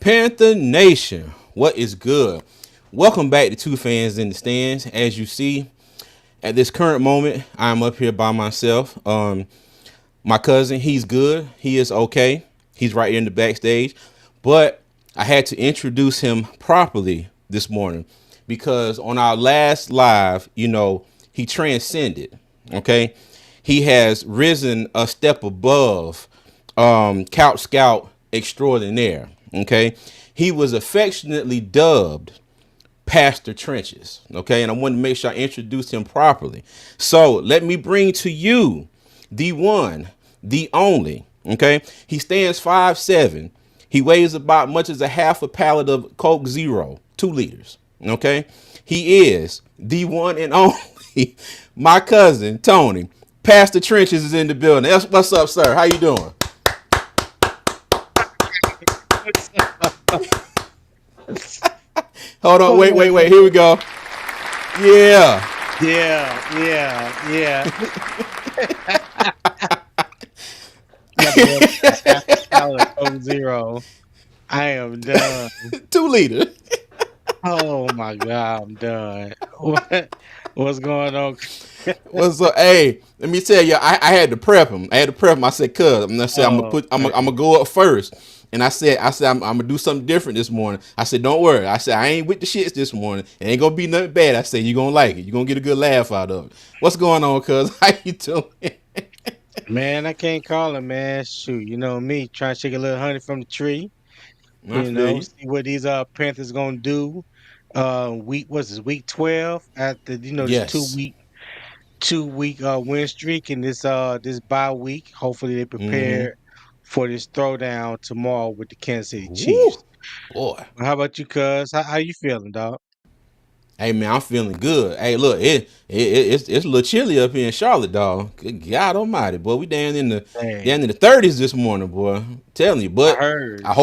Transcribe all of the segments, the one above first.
Panther Nation, what is good? Welcome back to Two Fans in the Stands. As you see, at this current moment, I'm up here by myself. My cousin, he's good. He is okay. He's right here in the backstage. But I had to introduce him properly this morning because on our last live, he transcended. Okay. He has risen a step above Couch Scout extraordinaire. Okay. He was affectionately dubbed Pastor Trenches. Okay. And I wanted to make sure I introduced him properly. So let me bring to you the one, the only. Okay. He stands 5'7". He weighs about much as a half a pallet of Coke Zero, 2 liters. Okay. He is the one and only my cousin, Tony. Pastor Trenches is in the building. What's up, sir? How you doing? Hold on. Wait. Here we go. Yeah. Coke Zero. I am done. 2 liters. Oh my God, I'm done. What's going on? What's up? Hey, let me tell you, I had to prep him. I said, cuz, I'm gonna go up first. And I said, I'm gonna do something different this morning. I said, don't worry. I said, I ain't with the shits this morning. It ain't gonna be nothing bad. I said, you're gonna like it. You're gonna get a good laugh out of it. What's going on, cuz? How you doing? Man, I can't call him, man. Shoot, you know me, trying to shake a little honey from the tree. See what these Panthers gonna do. Week 12 after this Yes. 2-week win streak and this bye week. Hopefully they prepare for this throwdown tomorrow with the Kansas City Chiefs. Boy. How about you, cuz? How you feeling, dog? Hey man, I'm feeling good. Hey, look, it's a little chilly up here in Charlotte, dog. Good God Almighty, boy, we down in the 30s this morning, boy. I'm telling you, but I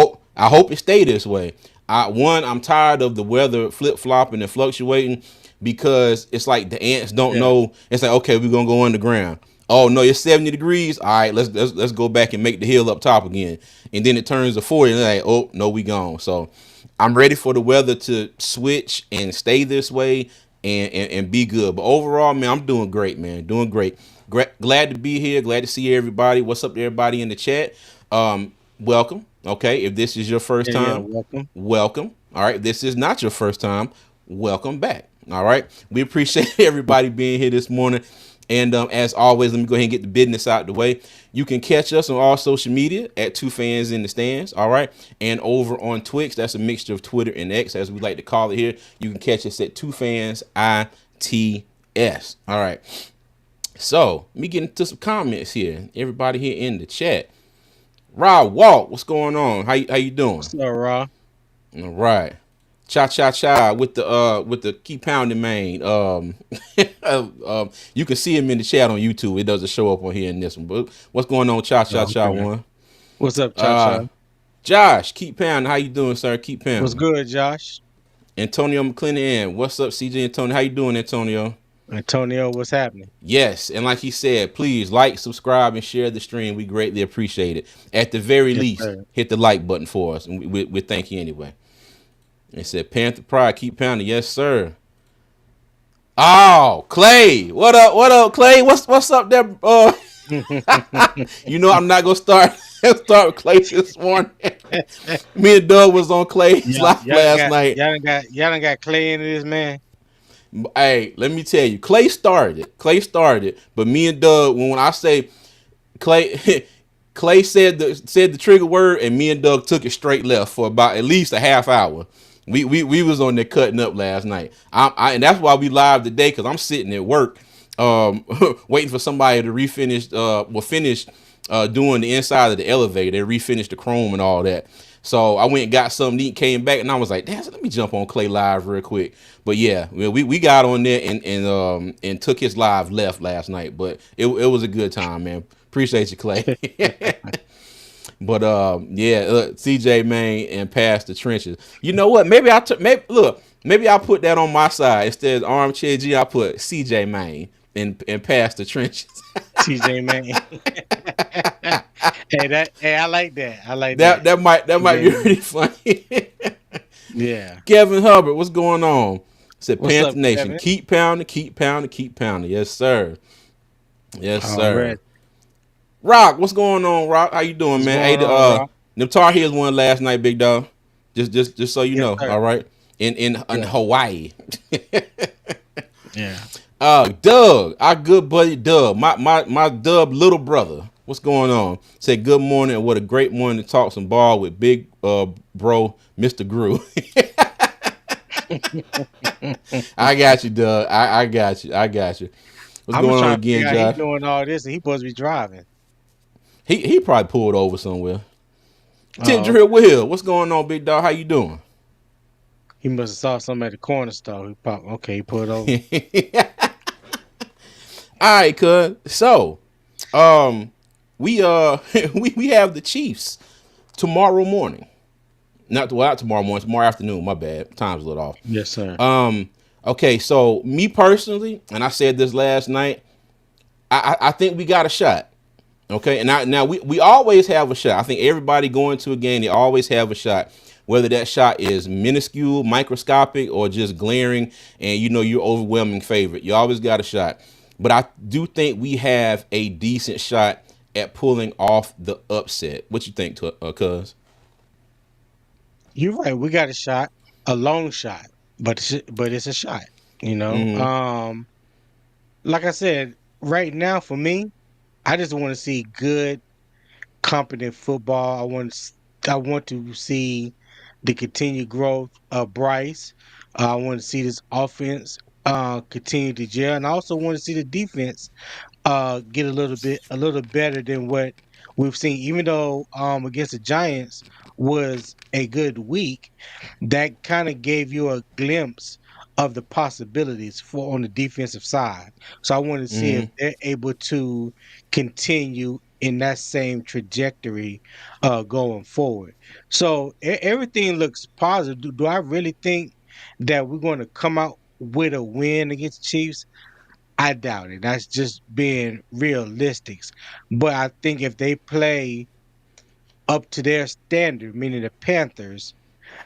hope it stay this way. I'm tired of the weather flip flopping and fluctuating because it's like the ants don't know. It's like, okay, we're gonna go underground. Oh no, it's 70 degrees. All right, let's go back and make the hill up top again. And then it turns to 40, and they're like, oh no, we gone. So I'm ready for the weather to switch and stay this way and be good. But overall, man, I'm doing great, man. Doing great. Glad to be here. Glad to see everybody. What's up to everybody in the chat? Welcome. Okay, if this is your first time, welcome. All right, if this is not your first time, welcome back. All right, we appreciate everybody being here this morning. And as always, let me go ahead and get the business out the way. You can catch us on all social media at Two Fans in the Stands. All right. And over on Twix, that's a mixture of Twitter and X, as we like to call it here. You can catch us at Two Fans ITS. All right. So let me get into some comments here. Everybody here in the chat. Rob Walt, what's going on? How you doing? What's up, Rob? All right. Cha with the keep pounding main. You can see him in the chat on YouTube. It doesn't show up on here in this one. But what's going on, Cha one? What's up, Cha? Josh, keep pounding. How you doing, sir? Keep pounding. What's good, Josh? Antonio McClendon. What's up, CJ Antonio? How you doing, Antonio? Antonio, what's happening? Yes, and like he said, please like, subscribe, and share the stream. We greatly appreciate it. At the very least, hit the like button for us, and we thank you anyway. It said Panther Pride, keep pounding. Yes, sir. Oh, Clay. What up, Clay? What's up there? I'm not gonna start with Clay this morning. Me and Doug was on Clay's live last night. Y'all done got Clay into this, man. Hey, let me tell you, Clay started, but me and Doug, when I say Clay said the trigger word, and me and Doug took it straight left for about at least a half hour. We was on there cutting up last night. And that's why we live today, because I'm sitting at work waiting for somebody to finish doing the inside of the elevator. They refinished the chrome and all that. So I went and got something neat, came back, and I was like, damn, let me jump on Clay live real quick. But yeah, we got on there and took his live left last night. But it was a good time, man. Appreciate you, Clay. But CJ Main and Pastor Trenches. You know what? Maybe I'll put that on my side instead of Armchair G. I'll put CJ Main and Pastor Trenches. CJ Main. I like that. I like that. That might be Then, pretty funny. yeah. Kevin Hubbard, what's going on? Said What's Panther up, Nation, Kevin? keep pounding, keep pounding, keep pounding. Yes, sir. Yes, All sir. right. Rock, what's going on, Rock? How you doing, What's man? Hey, going on, Rock? them Tar Heels won last night, big dog. Just so you Yes, know, sir. all right. In Yeah. Hawaii. Yeah. Doug, our good buddy Doug, my Dub little brother. What's going on? Say good morning and what a great morning to talk some ball with big bro, Mr. Gru. I got you, Doug. I got you. I got you. What's I'm just going on trying to again, figure out he Josh? doing all this and he supposed to be driving. He probably pulled over somewhere. Tip Oh, Drill Will, what's going on, big dog? How you doing? he must have saw something at the corner store. He popped. Okay, he pulled over. All right, cuz. So, we we have the Chiefs tomorrow morning. Not tomorrow morning, tomorrow afternoon. My bad. Time's a little off. Yes, sir. Okay, so me personally, and I said this last night, I think we got a shot. Okay, and now we always have a shot. I think everybody going to a game, they always have a shot. Whether that shot is minuscule, microscopic, or just glaring, and you know you're overwhelming favorite, you always got a shot. But I do think we have a decent shot at pulling off the upset. What you think, Cuz? You're right. We got a shot, a long shot, but it's a shot. You know. Mm-hmm. Like I said, right now for me, I just want to see good, competent football. I want to see the continued growth of Bryce. I want to see this offense continue to gel, and I also want to see the defense get a little better than what we've seen. Even though against the Giants was a good week, that kind of gave you a glimpse of the possibilities for on the defensive side. So I want to see if Mm-hmm. they're able to continue in that same trajectory going forward. So everything looks positive. Do I really think that we're going to come out with a win against the Chiefs? I doubt it. That's just being realistic. But I think if they play up to their standard, meaning the Panthers,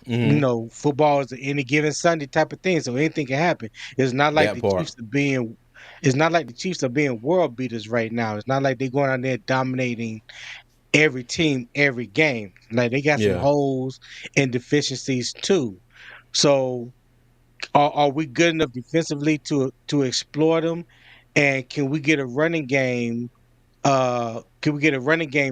Mm-hmm. football is an any given Sunday type of thing, so anything can happen. It's not like That the part. Chiefs are being it's not like the Chiefs are being world beaters right now. It's not like they're going out there dominating every team every game. Like they got some Yeah. holes and deficiencies too. So are we good enough defensively to exploit them? And can we get a running game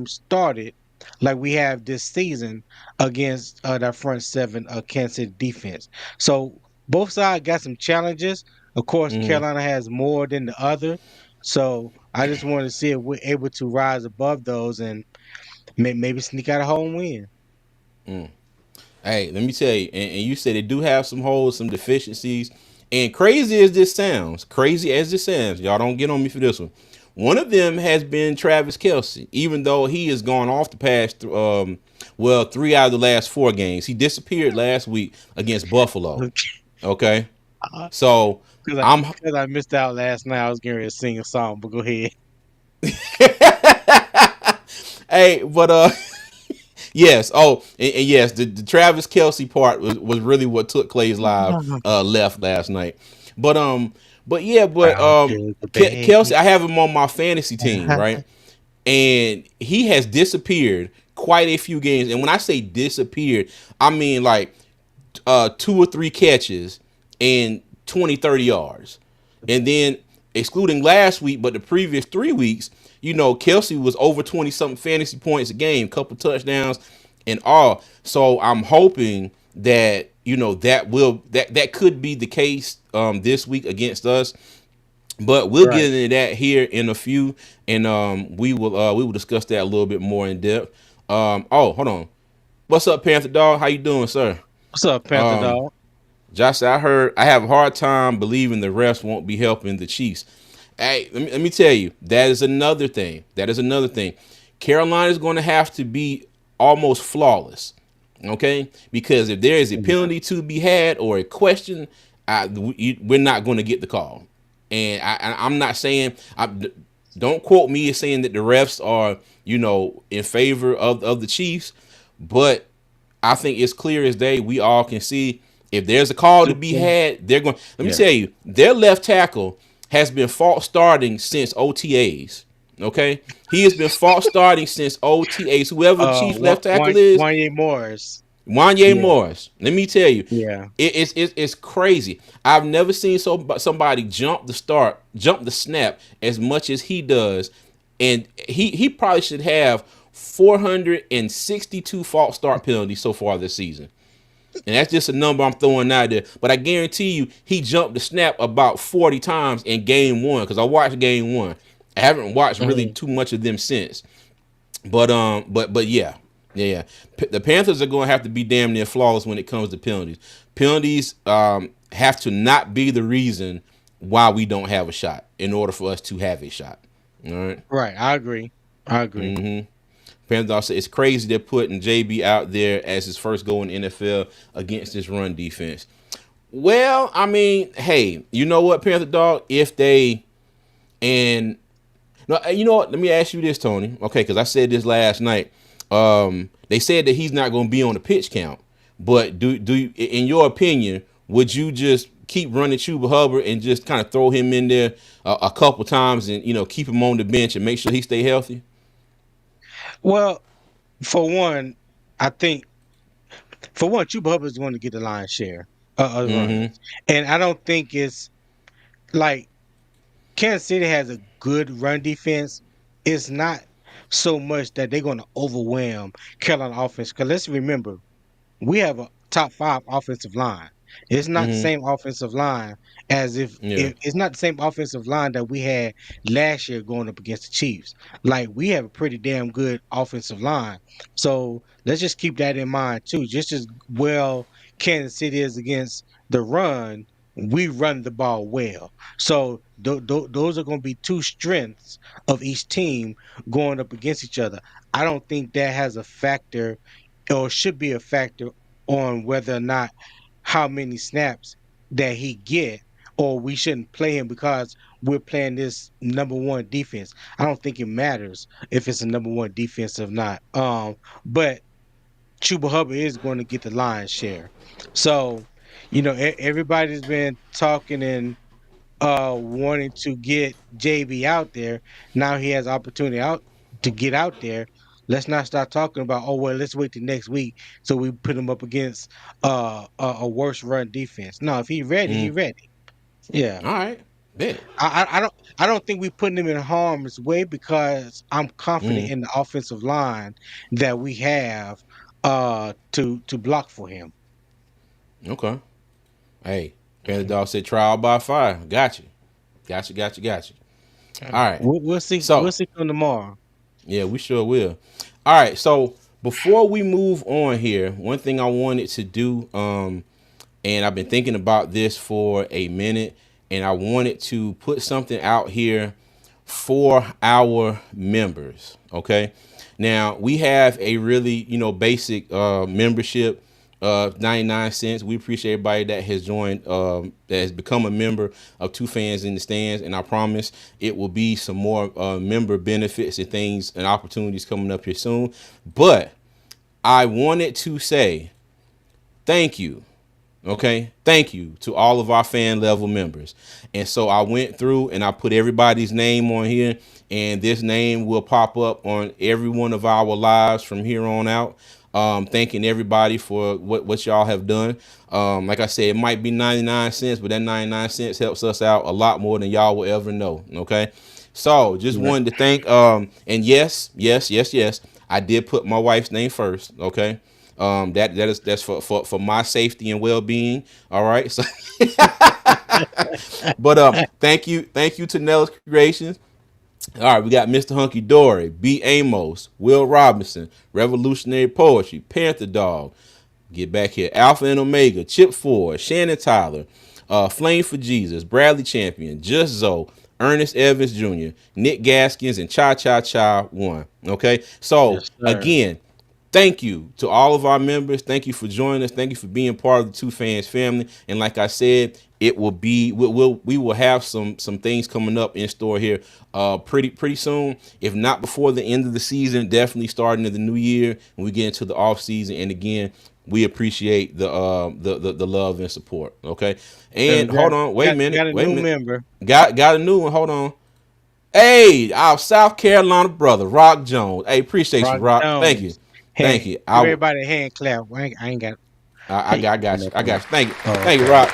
started like we have this season against that front seven Kansas City defense? So both sides got some challenges. Of course, Mm-hmm. Carolina has more than the other. So I just want to see if we're able to rise above those and maybe sneak out a home win. Mm. Hey, let me tell you, and you said they do have some holes, some deficiencies. And crazy as this sounds, y'all don't get on me for this one. One of them has been Travis Kelce, even though he has gone off the past, 3 out of the last 4 games. He disappeared last week against Buffalo. Okay, so Because I'm, I missed out last night. I was getting ready to sing a song, but go ahead. hey, but yes. Oh, and yes, the Travis Kelce part was really what took Clay's live left last night. But yeah, but Proud to the Kelce, baby. I have him on my fantasy team, right? And he has disappeared quite a few games. And when I say disappeared, I mean like 2 or 3 catches and 20, 30 yards. And then excluding last week, but the previous 3 weeks, Kelsey was over 20 something fantasy points a game, couple touchdowns and all. So I'm hoping that that could be the case this week against us. But we'll Right. get into that here in a few, and we will discuss that a little bit more in depth. Hold on. What's up, Panther Dog? How you doing, sir? What's up, Panther Dog? Josh, I heard I have a hard time believing the refs won't be helping the Chiefs. Hey, let me tell you, that is another thing. Carolina is going to have to be almost flawless, okay? Because if there is a Yeah. penalty to be had or a question, we're not going to get the call. And I'm not saying Don't quote me as saying that the refs are, in favor of the Chiefs, but I think it's clear as day. We all can see if there's a call to be had, they're going. Let me tell you, their left tackle has been false starting since OTAs. Okay, he has been false starting since OTAs. Whoever Chiefs left tackle is, Wanye Morris. Wanye Morris. Let me tell you, Yeah. it's crazy. I've never seen somebody jump the snap as much as he does, and he probably should have 462 false start penalties so far this season. And that's just a number I'm throwing out there. But I guarantee you, he jumped the snap about 40 times in game one, because I watched game one. I haven't watched really too much of them since. But yeah. The Panthers are going to have to be damn near flawless when it comes to penalties. Penalties have to not be the reason why we don't have a shot in order for us to have a shot. All right. Right. I agree. Mm-hmm. Panthers also, it's crazy they're putting JB out there as his first goal in the NFL against this run defense. Well, I mean, hey, you know what, Panther dog? If they and no, you know what? Let me ask you this, Tony. Okay, because I said this last night. They said that he's not going to be on the pitch count, but do you, in your opinion, would you just keep running Chuba Hubbard and just kind of throw him in there a couple times and keep him on the bench and make sure he stay healthy? Well, for one, I think Chuba Hubbard is going to get the lion's share of runs, and I don't think it's like Kansas City has a good run defense. It's not so much that they're going to overwhelm Carolina offense. Because let's remember, we have a top 5 offensive line. It's not the same offensive line as if it's not the same offensive line that we had last year going up against the Chiefs. Like, we have a pretty damn good offensive line. So let's just keep that in mind too. Just as well Kansas City is against the run, we run the ball well. So those are going to be two strengths of each team going up against each other. I don't think that has a factor or should be a factor on whether or not how many snaps that he get, or we shouldn't play him because we're playing this number one defense. I don't think it matters if it's a number one defense or not. But Chuba Hubbard is going to get the lion's share. So, everybody's been talking and wanting to get JB out there. Now he has opportunity to get out there. Let's not start talking about, oh well, let's wait till next week so we put him up against a worse run defense. No, if he's ready, he's ready. Yeah. All right. Bet. I don't think we're putting him in harm's way because I'm confident in the offensive line that we have to block for him. Okay. Hey, Panther Dog said trial by fire. Got you. All right. We'll see. We'll see him tomorrow. Yeah, we sure will. All right. So before we move on here, one thing I wanted to do, and I've been thinking about this for a minute, and I wanted to put something out here for our members. Okay. Now we have a really, basic membership. 99 cents. We appreciate everybody that has joined, that has become a member of Two Fans in the Stands, and I promise it will be some more member benefits and things and opportunities coming up here soon. But I wanted to say thank you. Okay, thank you to all of our fan level members. And so I went through and I put everybody's name on here, and this name will pop up on every one of our lives from here on out. Thanking everybody for what y'all have done. Like I said, it might be 99 cents, but that 99 cents helps us out a lot more than y'all will ever know. Okay. So just wanted to thank, and yes, I did put my wife's name first. Okay. That's for my safety and well-being. All right. So, but, thank you to Nella's Creations. All right, we got Mr. Hunky Dory, B. Amos, Will Robinson, Revolutionary Poetry, Panther Dog, get back here, Alpha and Omega, Chip Ford, Shannon Tyler, Flame for Jesus, Bradley Champion, Just Zoe, Ernest Evans Jr., Nick Gaskins, and Cha Cha Cha 1. Okay, so yes, again, thank you to all of our members. Thank you for joining us. Thank you for being part of the Two Fans family. And like I said, it will be we will have some things coming up in store here pretty soon, if not before the end of the season, definitely starting in the new year when we get into the off season. And again, we appreciate the love and support. Okay. And hold on, wait a minute, got a new member. Got a new one. Hold on. Hey, our South Carolina brother, Rock Jones. Hey, appreciate you, Rock Rock. Thank you. Jones. Thank Hey, you. give everybody a hand clap. I ain't got. Hey, I got you. I got you. Thank you. oh, Thank you, okay. Rock.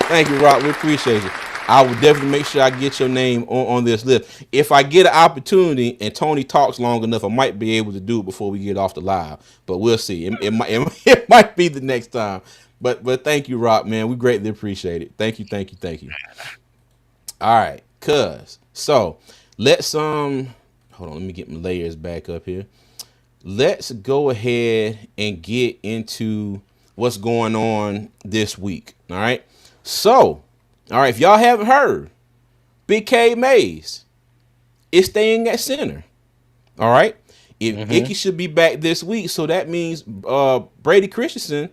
Thank you, Rock. We appreciate it. I will definitely make sure I get your name on this list. If I get an opportunity and Tony talks long enough, I might be able to do it before we get off the live. But we'll see. It might be the next time. But thank you, Rock, man. We greatly appreciate it. Thank you, thank you, thank you. All right, so let's hold on, let me get my layers back up here. Let's go ahead and get into what's going on this week. All right. So, all right, if y'all haven't heard, Big K Mays is staying at center. All right. If Icky should be back this week, so that means Brady Christensen,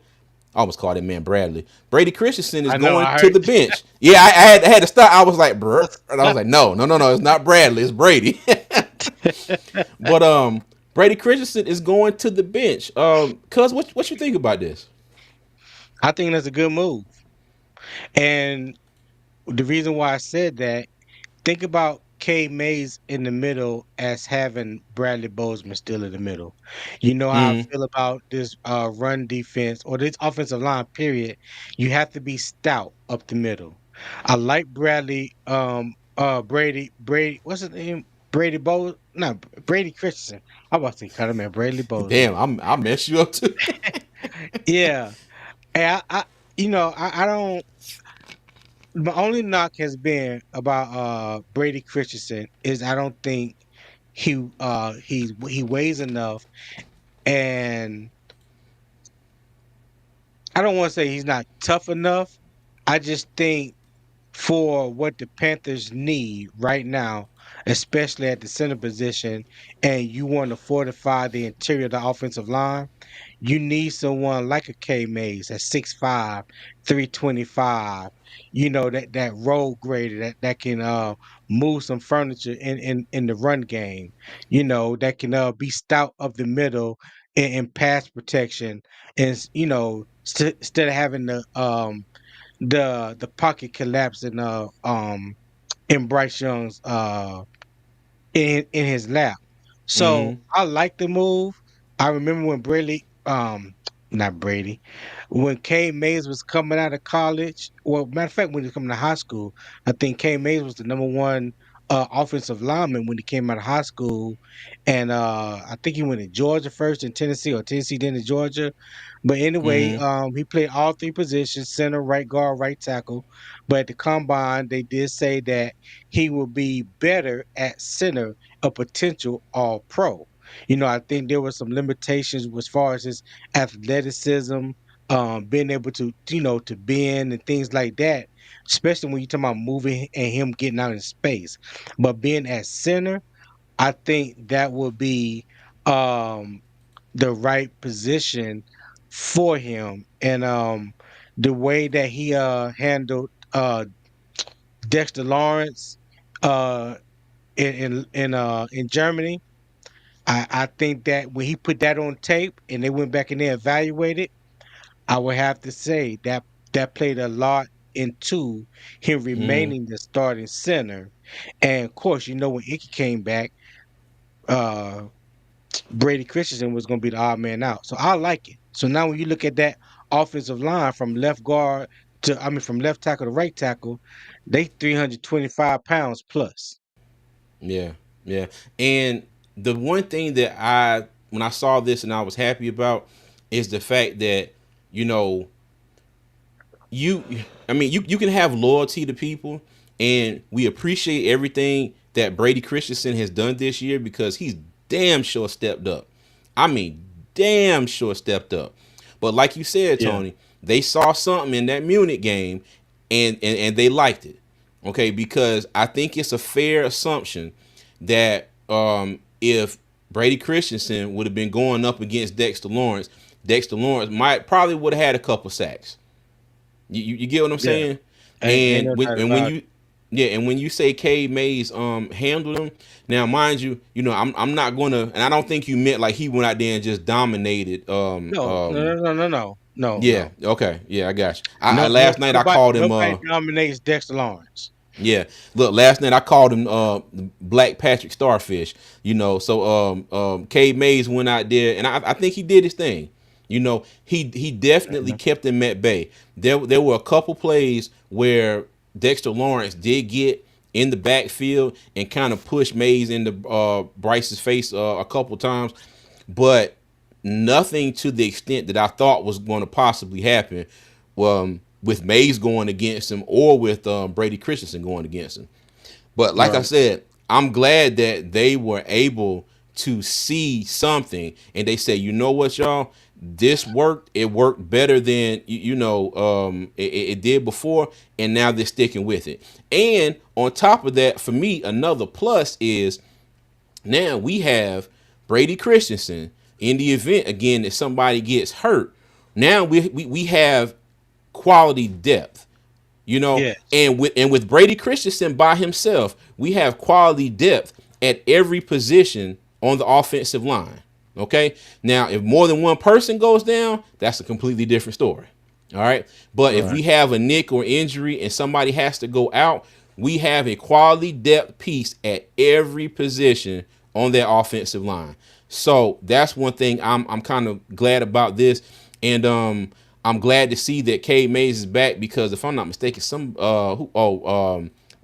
I almost called him man Bradley. Brady Christensen is going to the bench. Yeah, I had to stop. I was like, bruh. And I was like, no, it's not Bradley, it's Brady. But Brady Christensen is going to the bench. Cuz what you think about this? I think that's a good move. And the reason why I said that, think about K Mays in the middle as having Bradley Bozeman still in the middle. You know how I Mm, feel about this run defense or this offensive line, period. You have to be stout up the middle. I like Bradley, Brady, what's his name? Brady Bose, no, Brady Christensen. I was about to call him man Bradley Bozeman. damn, I messed you up too. Yeah. And I don't. My only knock has been about Brady Christensen is I don't think he weighs enough, and I don't want to say he's not tough enough. I just think for what the Panthers need right now, especially at the center position, and you want to fortify the interior of the offensive line, you need someone like a K Mays at 6'5", 325. That road grader that can move some furniture in the run game. That can be stout up the middle in pass protection, and instead of having the pocket collapse in Bryce Young's in his lap. So Mm, I like the move. I remember when not Brady, when K Mays was coming out of college. Well, matter of fact, when he was coming to high school, I think K Mays was the number one offensive lineman when he came out of high school, and I think he went to Georgia first, in Tennessee, or Tennessee then to Georgia. But anyway, mm, he played all three positions: center, right guard, right tackle. But at the combine, they did say that he will be better at center, a potential all pro. I think there were some limitations as far as his athleticism, being able to bend and things like that, especially when you're talking about moving and him getting out in space. But being at center, I think that would be um, the right position for him. And the way that he handled Dexter Lawrence uh, in Germany. I think that when he put that on tape and they went back and they evaluated, I would have to say that played a lot into him mm. remaining the starting center. And of course, when Icky came back, uh, Brady Christensen was going to be the odd man out. So I like it. So now when you look at that offensive line from left guard from left tackle to right tackle, they 325 pounds plus. Yeah, yeah. And the one thing that when I saw this and I was happy about is the fact that, you know, you you can have loyalty to people, and we appreciate everything that Brady Christensen has done this year because he's damn sure stepped up. I mean, damn sure stepped up. But like you said, Yeah. Tony, they saw something in that Munich game, and they liked it. Okay, because I think it's a fair assumption that if Brady Christensen would have been going up against Dexter Lawrence might probably would have had a couple sacks. You get what I'm Yeah, saying? ain't no doubt When about it. you yeah, and when you say Cade Mays handled him, now mind you, I'm not gonna, and I don't think you meant like he went out there and just dominated. No, no, no, no, no, no, no, Yeah, no, okay, yeah, I got you. I no, no. last night I called him Nobody dominates Dexter Lawrence. yeah, look, last night I called him Black Patrick Starfish. So Cade Mays went out there and I think he did his thing. He definitely Mhm. kept him at bay. There were a couple plays where Dexter Lawrence did get in the backfield and kind of push Mays into Bryce's face a couple times, but nothing to the extent that I thought was going to possibly happen with Mays going against him or with Brady Christensen going against him. But like I Right, said, I'm glad that they were able to see something and they say, you know what, y'all, this worked. It worked better than it did before, and now they're sticking with it. And on top of that, for me, another plus is now we have Brady Christensen in the event again that somebody gets hurt. Now we have quality depth, yes, and with Brady Christensen by himself, we have quality depth at every position on the offensive line. Okay, now if more than one person goes down, that's a completely different story. All right, but if right, we have a nick or injury and somebody has to go out, we have a quality depth piece at every position on that offensive line. So that's one thing I'm kind of glad about this, and I'm glad to see that Cade Mays is back because if I'm not mistaken,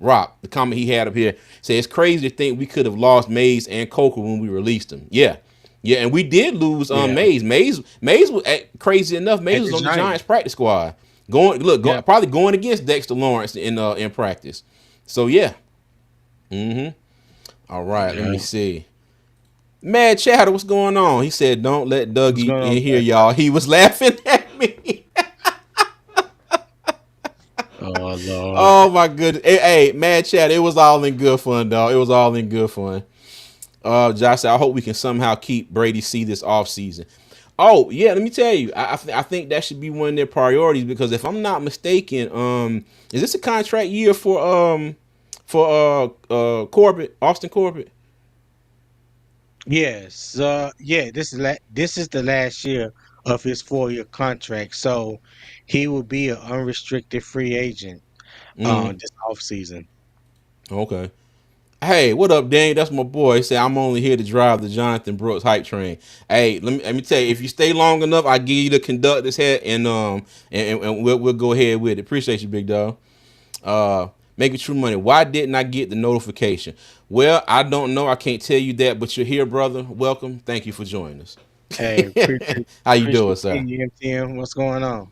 Rock, the comment he had up here said it's crazy to think we could have lost Mays and Coker when we released him. Yeah. Yeah, and we did lose yeah. Mays. Mays was crazy enough. Mays At was the on the Giants Giants, practice squad, yeah, probably going against Dexter Lawrence in practice. So yeah. All right, let yeah. me see. Mad Chatter, what's going on? He said, "Don't let What's Dougie going on, in here, man? y'all." He was laughing at me. Oh Lord. Oh my goodness. Hey, Mad Chat, it was all in good fun, dog. It was all in good fun. Josh said, I hope we can somehow keep Brady C this offseason. Oh, yeah, let me tell you. I think that should be one of their priorities because if I'm not mistaken, is this a contract year for Corbett, Austin Corbett? Yes, yeah. This is the last year of his 4-year contract, so he will be an unrestricted free agent Mm, this offseason. okay. Hey, what up, Dane? That's my boy. He said I'm only here to drive the Jonathan Brooks hype train. Hey, let me tell you, if you stay long enough, I give you the conductor's hat and we'll go ahead with it. Appreciate you, big dog. Making true money. Why didn't I get the notification? Well, I don't know. I can't tell you that, but you're here, brother. Welcome. Thank you for joining us. Hey, How you doing, appreciate sir? you, MTM. What's going on?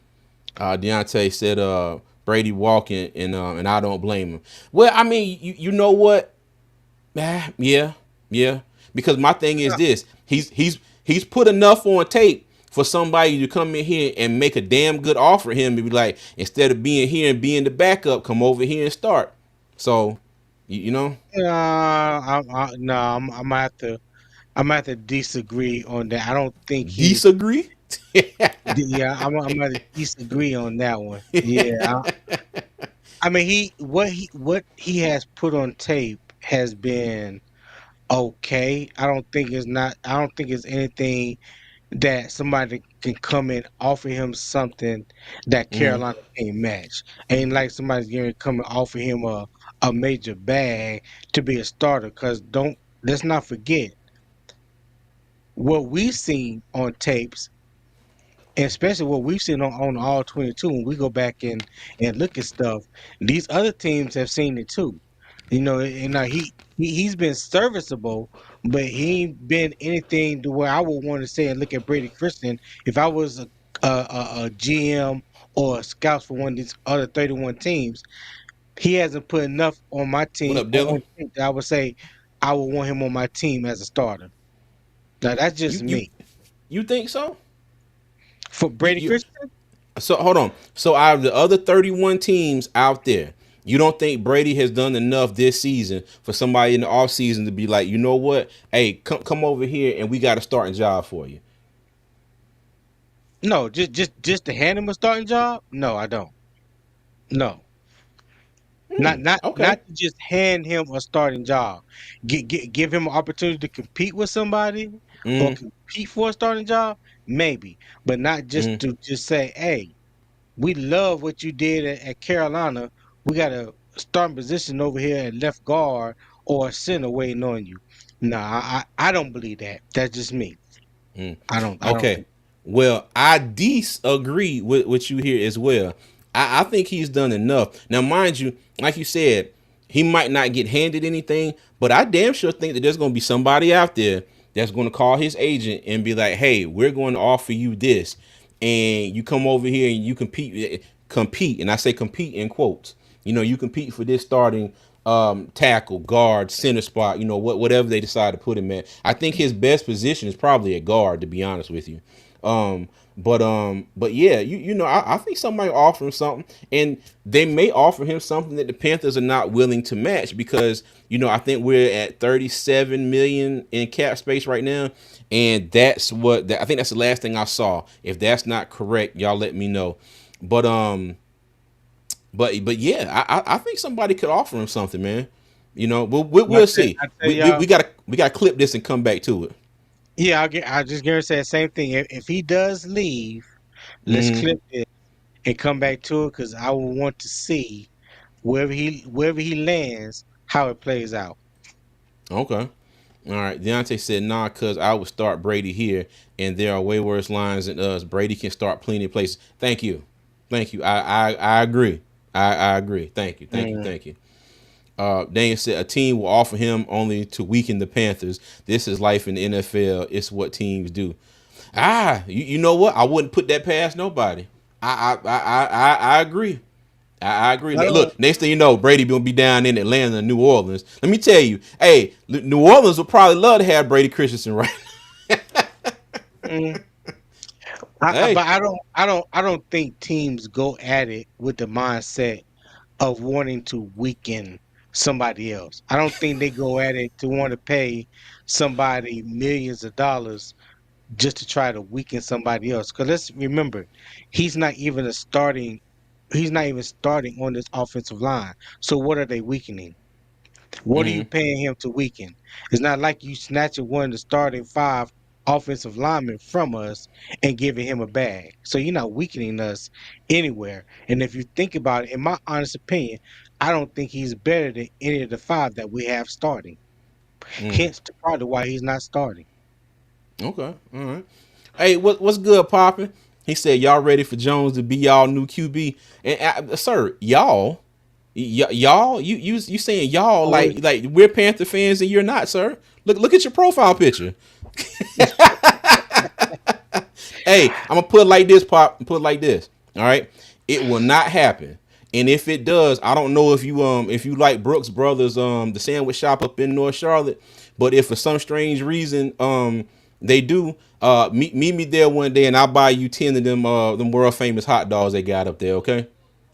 Deontay said Brady walking and I don't blame him. Well, I mean, you know what? Yeah, yeah. Because my thing is Yeah, this: he's put enough on tape for somebody to come in here and make a damn good offer to him and be like, instead of being here and being the backup, come over here and start. So, you know, no, I'm gonna have to. I'm gonna have to disagree on that. I don't think he's. disagree. Yeah, I'm gonna disagree on that one. Yeah, I mean what he has put on tape has been okay. I don't think it's anything that somebody can come and offer him something that Hmm. Carolina can't match. Ain't like somebody's going to come and offer him a major bag to be a starter. Cause don't let's not forget what we've seen on tapes, and especially what we've seen on all 22. When we go back and look at stuff, these other teams have seen it too. And he's been serviceable, but he ain't been anything to where I would want to say and look at Brady Christian if I was a GM or a scout for one of these other 31 teams. He hasn't put enough on my What team up, Dylan? on tape that I would say I would want him on my team as a starter. Now that's just You you me you think so? for You Brady you Christian. So hold on. So out of the other 31 teams out there, you don't think Brady has done enough this season for somebody in the offseason to be like, you know what? Hey, come over here and we got a starting job for you. No, just to hand him a starting job. No, I don't. No, not Okay. to just hand him a starting job. Give him an opportunity to compete with somebody or Mm, compete for a starting job, maybe, but not just mm. to just say, "Hey, we love what you did at Carolina. We got a starting position over here at left guard or a center waiting on you." Nah, I don't believe that. That's just me. Mm. I don't Okay. think. Well, I disagree with you here as well. I think he's done enough. Now, mind you, like you said, he might not get handed anything, but I damn sure think that there's going to be somebody out there that's going to call his agent and be like, "Hey, we're going to offer you this, and you come over here and you compete." And I say compete in quotes. You compete for this starting tackle, guard, center spot. Whatever they decide to put him at. I think his best position is probably at guard, to be honest with you. But yeah, I think somebody offer him something, and they may offer him something that the Panthers are not willing to match because I think we're at 37 million in cap space right now, and I think that's the last thing I saw. If that's not correct, y'all let me know. But but yeah, I think somebody could offer him something, man. We'll see. I tell We y'all, we gotta we gotta clip this and come back to it. yeah, I just gonna say the same thing. If he does leave, let's Mm-hmm. clip it and come back to it because I will want to see wherever he lands, how it plays out. Okay. All right. Deontay said, nah, cause I would start Brady here, and there are way worse lines than us. Brady can start plenty of places. Thank you. Thank you. I agree. I agree. Thank you. Thank you. Mm. Thank you. Daniel said a team will offer him only to weaken the Panthers. This is life in the NFL. It's what teams do. You know what? I wouldn't put that past nobody. I agree. I agree. I don't. Look, next thing you know, Brady gonna be down in Atlanta and New Orleans. Let me tell you, hey, New Orleans would probably love to have Brady Christensen, right? Mm. Hey. But I don't think teams go at it with the mindset of wanting to weaken somebody else. I don't think they go at it to want to pay somebody millions of dollars just to try to weaken somebody else. Because let's remember, he's not even a starting. He's not even starting on this offensive line. So what are they weakening? What are you Mm-hmm. paying him to weaken? It's not like you snatching one of the starting five offensive linemen from us and giving him a bag. So you're not weakening us anywhere. And if you think about it, in my honest opinion, I don't think he's better than any of the five that we have starting. Mm. Hence the part of why he's not starting. Okay. All right. Hey, what's good, Poppin? He said y'all ready for Jones to be y'all new QB? And sir, y'all, you saying y'all Oh, like we're Panther fans and you're not, sir. Look at your profile picture. Hey, I'm gonna put it like this, Pop. Put it like this. All right, it will not happen. And if it does, I don't know if you like Brooks Brothers the sandwich shop up in North Charlotte, but if for some strange reason they do meet me there one day and I'll buy you 10 of them world famous hot dogs they got up there. Okay.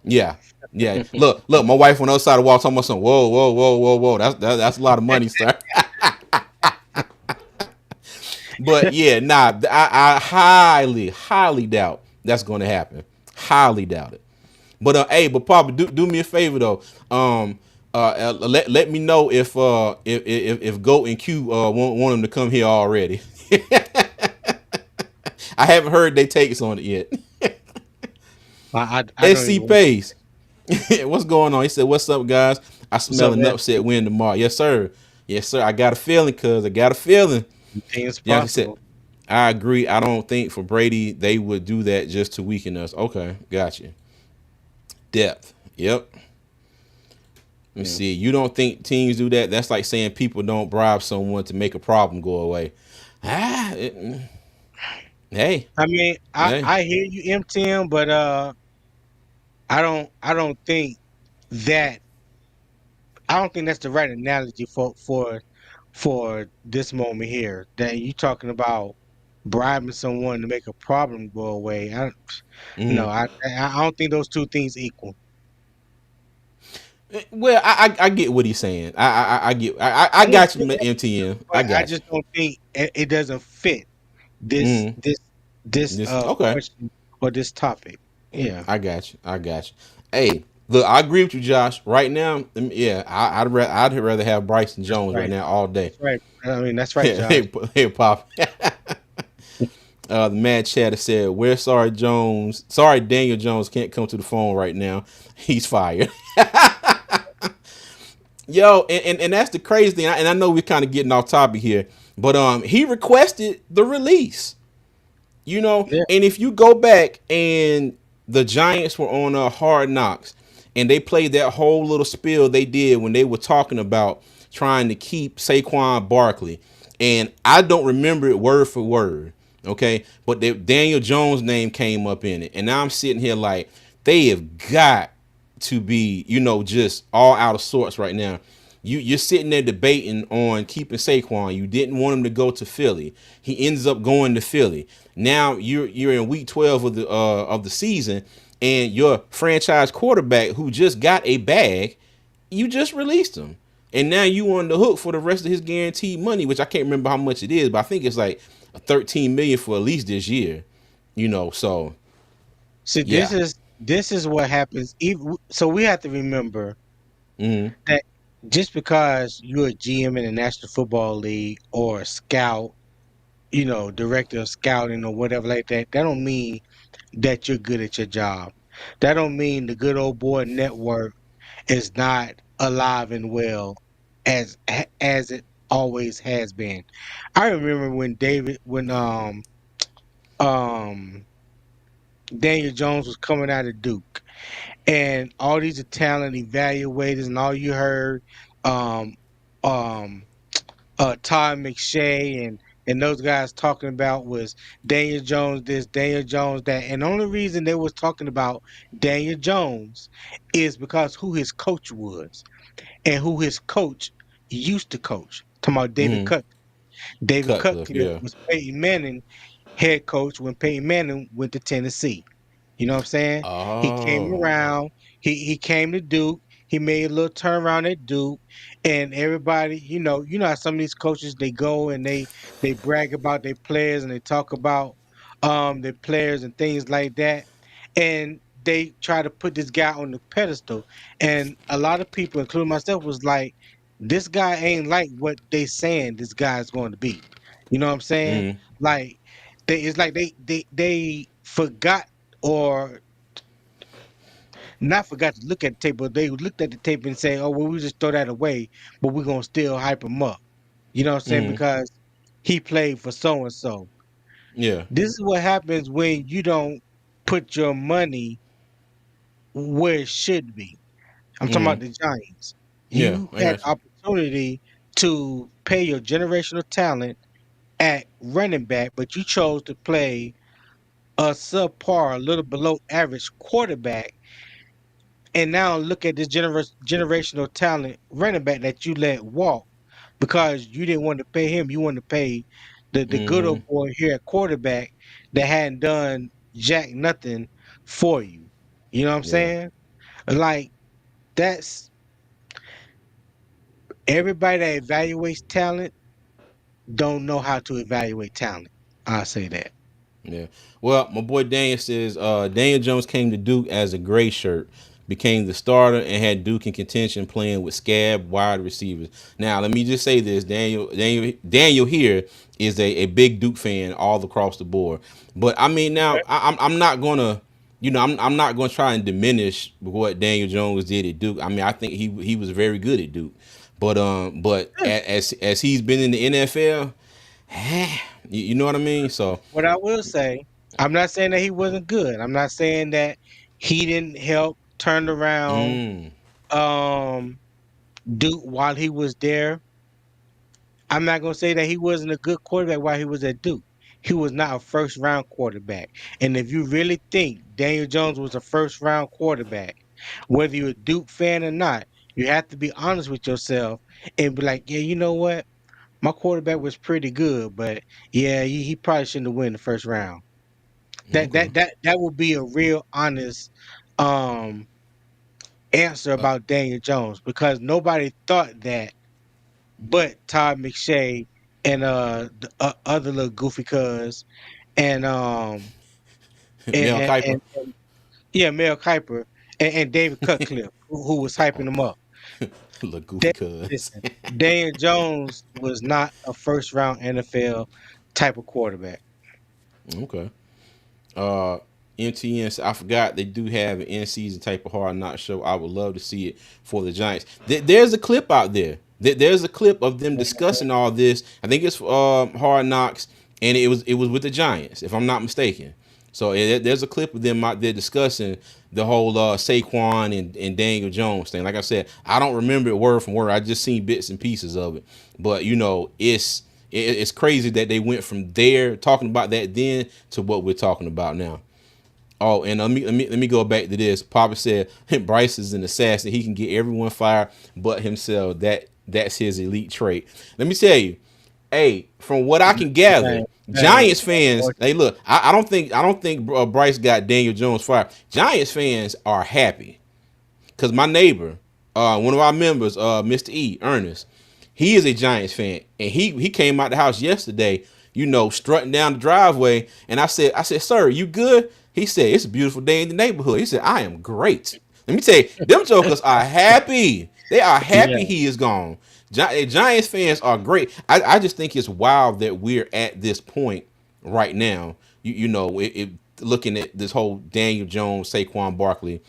Yeah. Yeah. Look. My wife on the other side of the wall talking about something. Whoa, whoa, whoa, whoa, whoa. That's a lot of money, sir. But yeah, nah. I highly, highly doubt that's going to happen. Highly doubt it. But but Papa, do me a favor though. Let me know if Goat and Q want them to come here already. I haven't heard they takes on it yet. I don't SC even. Pace. What's going on? He said, "What's up, guys? I What's smell up, an man? upset win tomorrow." Yes, sir. Yes, sir. I got a feeling, cuz I got a feeling. Things Yeah, he said, possible. I agree. I don't think for Brady they would do that just to weaken us. Okay, gotcha. Depth. Yep. Let me Yeah. see. You don't think teams do that? That's like saying people don't bribe someone to make a problem go away. Ah, hey, I mean, hey. I hear you, MTM, but I don't think that I don't think that's the right analogy for this moment here. That you talking about bribing someone to make a problem go away. No, Mm. I don't think those two things equal. Well, I get what he's saying. I get. I I just got you, MTN. I but I got just don't think it doesn't fit this you. this this This okay. question or this topic. Yeah. I got you. I got you. Hey. Look, I agree with you, Josh. Right now, yeah, I'd rather have Bryson That's Jones right right. now all day. That's right. I mean, that's right, Josh. Hey, Pop. The mad chatter said, "We're sorry, Jones. Sorry, Daniel Jones can't come to the phone right now. He's fired." Yo, and that's the crazy thing. And I know we're kind of getting off topic here, but he requested the release. Yeah. And if you go back and the Giants were on Hard Knocks, and they played that whole little spiel they did when they were talking about trying to keep Saquon Barkley, and I don't remember it word for word, okay, but Daniel Jones' name came up in it, and now I'm sitting here like they have got to be, just all out of sorts right now. You're sitting there debating on keeping Saquon. You didn't want him to go to Philly. He ends up going to Philly. Now you're in week 12 of the season, and your franchise quarterback who just got a bag, you just released him, and now you on the hook for the rest of his guaranteed money, which I can't remember how much it is, but I think it's like 13 million for at least this year. So See, yeah. this is what happens. So we have to remember Mm-hmm. that just because you're a GM in the National Football League or a scout, director of scouting or whatever like that, that don't mean that you're good at your job. That don't mean the good old boy network is not alive and well as it always has been. I remember when Daniel Jones was coming out of Duke, and all these are talent evaluators, and all you heard, um, um, Todd McShay and those guys talking about was Daniel Jones this, Daniel Jones that, and the only reason they was talking about Daniel Jones is because who his coach was and who his coach used to coach. Talking about David Mm-hmm. Cut. David Cutcliffe, Cutcliffe yeah. was Peyton Manning head coach when Peyton Manning went to Tennessee. You know what I'm saying? He came Oh. around. He came to Duke. He made a little turnaround at Duke, and everybody, how some of these coaches they go and they brag about their players and they talk about their players and things like that, and they try to put this guy on the pedestal. And a lot of people, including myself, was like, "This guy ain't like what they saying this guy's going to be." You know what I'm saying? Mm-hmm. Like it's like they forgot or not forgot to look at the tape, but they looked at the tape and say, "Oh, well, we just throw that away, but we're gonna still hype him up." You know what I'm saying? Mm-hmm. Because he played for so and so. Yeah. This is what happens when you don't put your money where it should be. I'm talking Mm-hmm. about the Giants. Yeah, You I had got you. opportunity to pay your generational talent at running back, but you chose to play a subpar, a little below average quarterback. And now look at this generational talent running back that you let walk because you didn't want to pay him. You wanted to pay the good Mm-hmm. old boy here at quarterback that hadn't done jack nothing for you. You know what I'm Yeah. saying? Like that's everybody that evaluates talent don't know how to evaluate talent. I'll say that. Yeah. Well, my boy Daniel says Daniel Jones came to Duke as a gray shirt, became the starter, and had Duke in contention playing with scab wide receivers. Now, let me just say this: Daniel here is a big Duke fan all across the board. But I mean, now I'm not gonna. I'm not going to try and diminish what Daniel Jones did at Duke. I mean, I think he was very good at Duke, but Yeah. as he's been in the NFL, you know what I mean. So, What I will say, I'm not saying that he wasn't good. I'm not saying that he didn't help turn around mm, um Duke while he was there. I'm not gonna say that he wasn't a good quarterback while he was at Duke. He was not a first round quarterback. And if you really think Daniel Jones was a first round quarterback, whether you're a Duke fan or not, you have to be honest with yourself and be like, yeah, you know what? My quarterback was pretty good, but yeah, he probably shouldn't have won the first round. okay. That would be a real honest um answer Uh, about Daniel Jones because nobody thought that but Todd McShay and the other little goofy cuz and Mel Kiper. and yeah, Mel Kiper and David Cutcliffe, who was hyping him up. Look goofy, Dan, cuz. listen, Daniel Jones was not a first round NFL type of quarterback. Okay. Uh, MTN. I forgot they do have an in season type of hard knock show. I would love to see it for the Giants. There's a clip out there. There's a clip of them discussing all this. I think it's hard knocks, and it was with the Giants, if I'm not mistaken. So there's a clip of them out there discussing the whole Saquon and Daniel Jones thing. Like I said, I don't remember it word from word. I just seen bits and pieces of it. But it's crazy that they went from there talking about that then to what we're talking about now. Oh, and let me go back to this. Papa said Bryce is an assassin. He can get everyone fired but himself. That's his elite trait. Let me tell you, hey, from what I can gather, Giants fans, hey, look, I don't think Bryce got Daniel Jones fired. Giants fans are happy because my neighbor, one of our members, Mr. E, Ernest, he is a Giants fan, and he came out the house yesterday, strutting down the driveway, and I said, sir, you good? He said, it's a beautiful day in the neighborhood. He said, I am great. Let me tell you, them jokers are happy. They are happy he is gone. Giants fans are great. I just think it's wild that we're at this point right now. Looking at this whole Daniel Jones, Saquon Barkley,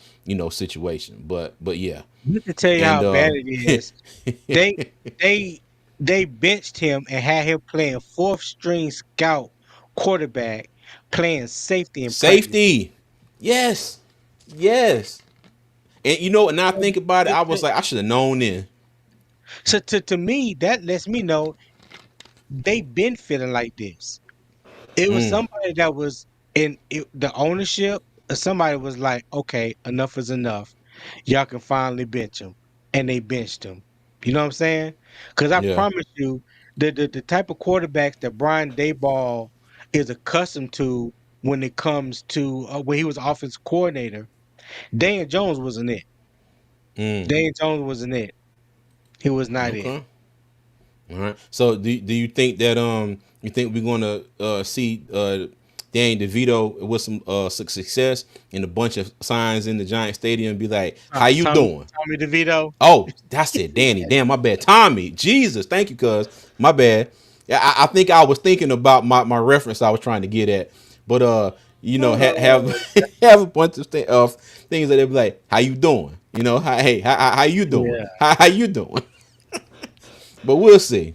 situation. But yeah, Let me tell you and how bad it is. They they they benched him and had him playing fourth string scout quarterback, playing safety in practice. safety, yes, yes. And now I think about it, I was like, I should have known then. So to me, that lets me know they been feeling like this. It was Mm, somebody that was the ownership. Somebody was like, okay, enough is enough. Y'all can finally bench him, and they benched him. You know what I'm saying? Because I yeah. promise you, the type of quarterbacks that Brian Dayball is accustomed to when it comes to when he was offensive coordinator, Dan Jones wasn't it. Mm, Dan Jones wasn't it. He was not it. okay. All right. So do you think that you think we're gonna see Danny DeVito with some success and a bunch of signs in the Giant Stadium be like, how you doing? Tommy DeVito. Oh, that's it, Danny. Damn, my bad. Tommy. Jesus, thank you, cuz. My bad. Yeah, I think I was thinking about my reference I was trying to get at. But have Oh, have a bunch of things that they be like, how you doing? Hey, how you doing? yeah. How you doing? But we'll see.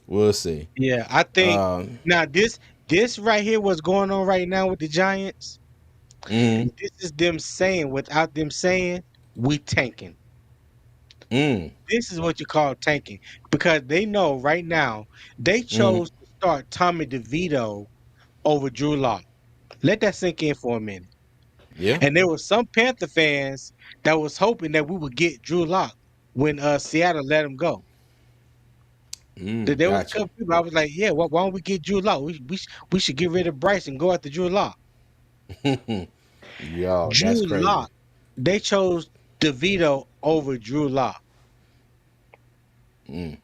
We'll see. Yeah, I think Um, now this right here, what's going on right now with the Giants, mm, this is them saying without them saying we tanking. mm, This is what you call tanking because they know right now they mm, chose to start Tommy DeVito over Drew Lock. Let that sink in for a minute. yeah. And there were some Panther fans that was hoping that we would get Drew Lock when Seattle let him go. There was a Gotcha. couple people I was like, yeah, why don't we get Drew Lock? We should get rid of Bryce and go after Drew Lock. Yo, that's Drew crazy. Lock. They chose DeVito over Drew Lock. Mm.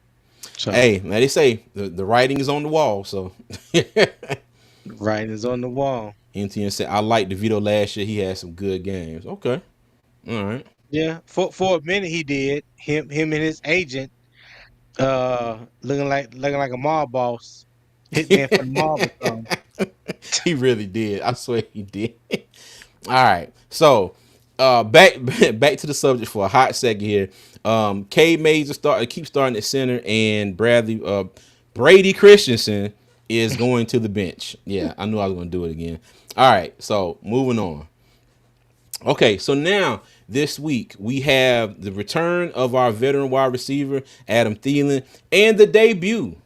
So Hey, now they say the writing is on the wall. So writing is on the wall. NTN said, I liked DeVito last year. He had some good games. Okay. All right. Yeah, for a minute he did. Him and his agent, looking like a mob boss, hitman for the mob or something. He really did. I swear he did. All right. So back back to the subject for a hot second here. K Major keep starting at center, and Brady Christensen is going to the bench. Yeah, I knew I was going to do it again. All right. So moving on. Okay, so now this week we have the return of our veteran wide receiver Adam Thielen and the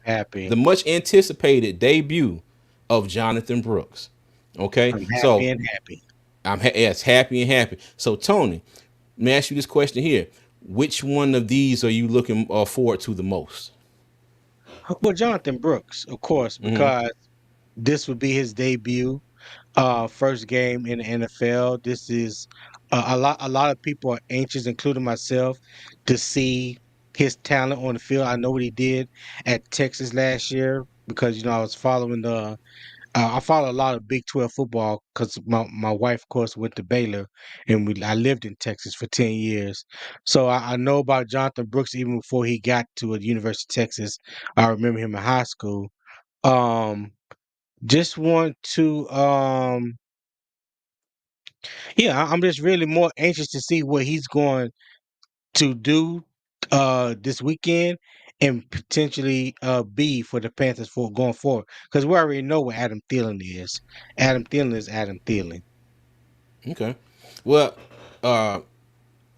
Happy. much anticipated debut of Jonathan Brooks. Okay, I'm happy so and happy. yes, happy and happy. So Tony, let me ask you this question here: which one of these are you looking forward to the most? Well, Jonathan Brooks, of course, Mm-hmm. because this would be his debut, first game in the NFL. This is a lot of people are anxious, including myself, to see his talent on the field. I know what he did at Texas last year because I was following I follow a lot of Big 12 football because my wife, of course, went to Baylor, and I lived in Texas for 10 years, so I know about Jonathan Brooks even before he got to the University of Texas. I remember him in high school. Um, just want to yeah, I'm just really more anxious to see what he's going to do this weekend and potentially be for the Panthers for going forward. Because we already know what Adam Thielen is. Adam Thielen is Adam Thielen. Okay. Well, uh,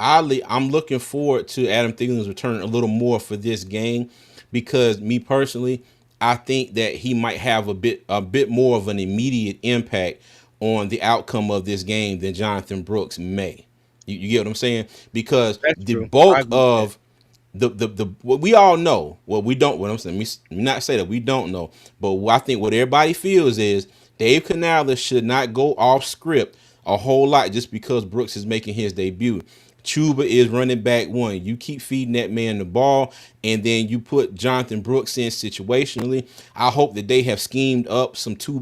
oddly, I'm looking forward to Adam Thielen's return a little more for this game because me personally, I think that he might have a bit more of an immediate impact on the outcome of this game than Jonathan Brooks may. You get what I'm saying? Because That's the true. I bulk agree with that. of the what we all know, well, we don't. What I'm saying, let me not say that we don't know, but I think what everybody feels is Dave Canales should not go off script a whole lot just because Brooks is making his debut. Chuba is running back one. You keep feeding that man the ball, and then you put Jonathan Brooks in situationally. I hope that they have schemed up some two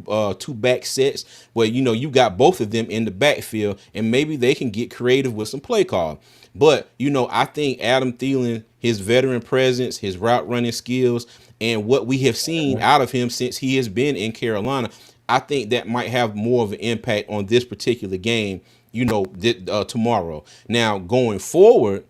back sets where you got both of them in the backfield, and maybe they can get creative with some play call. But I think Adam Thielen, his veteran presence, his route running skills, and what we have seen out of him since he has been in Carolina, I think that might have more of an impact on this particular game, tomorrow. Now, going forward,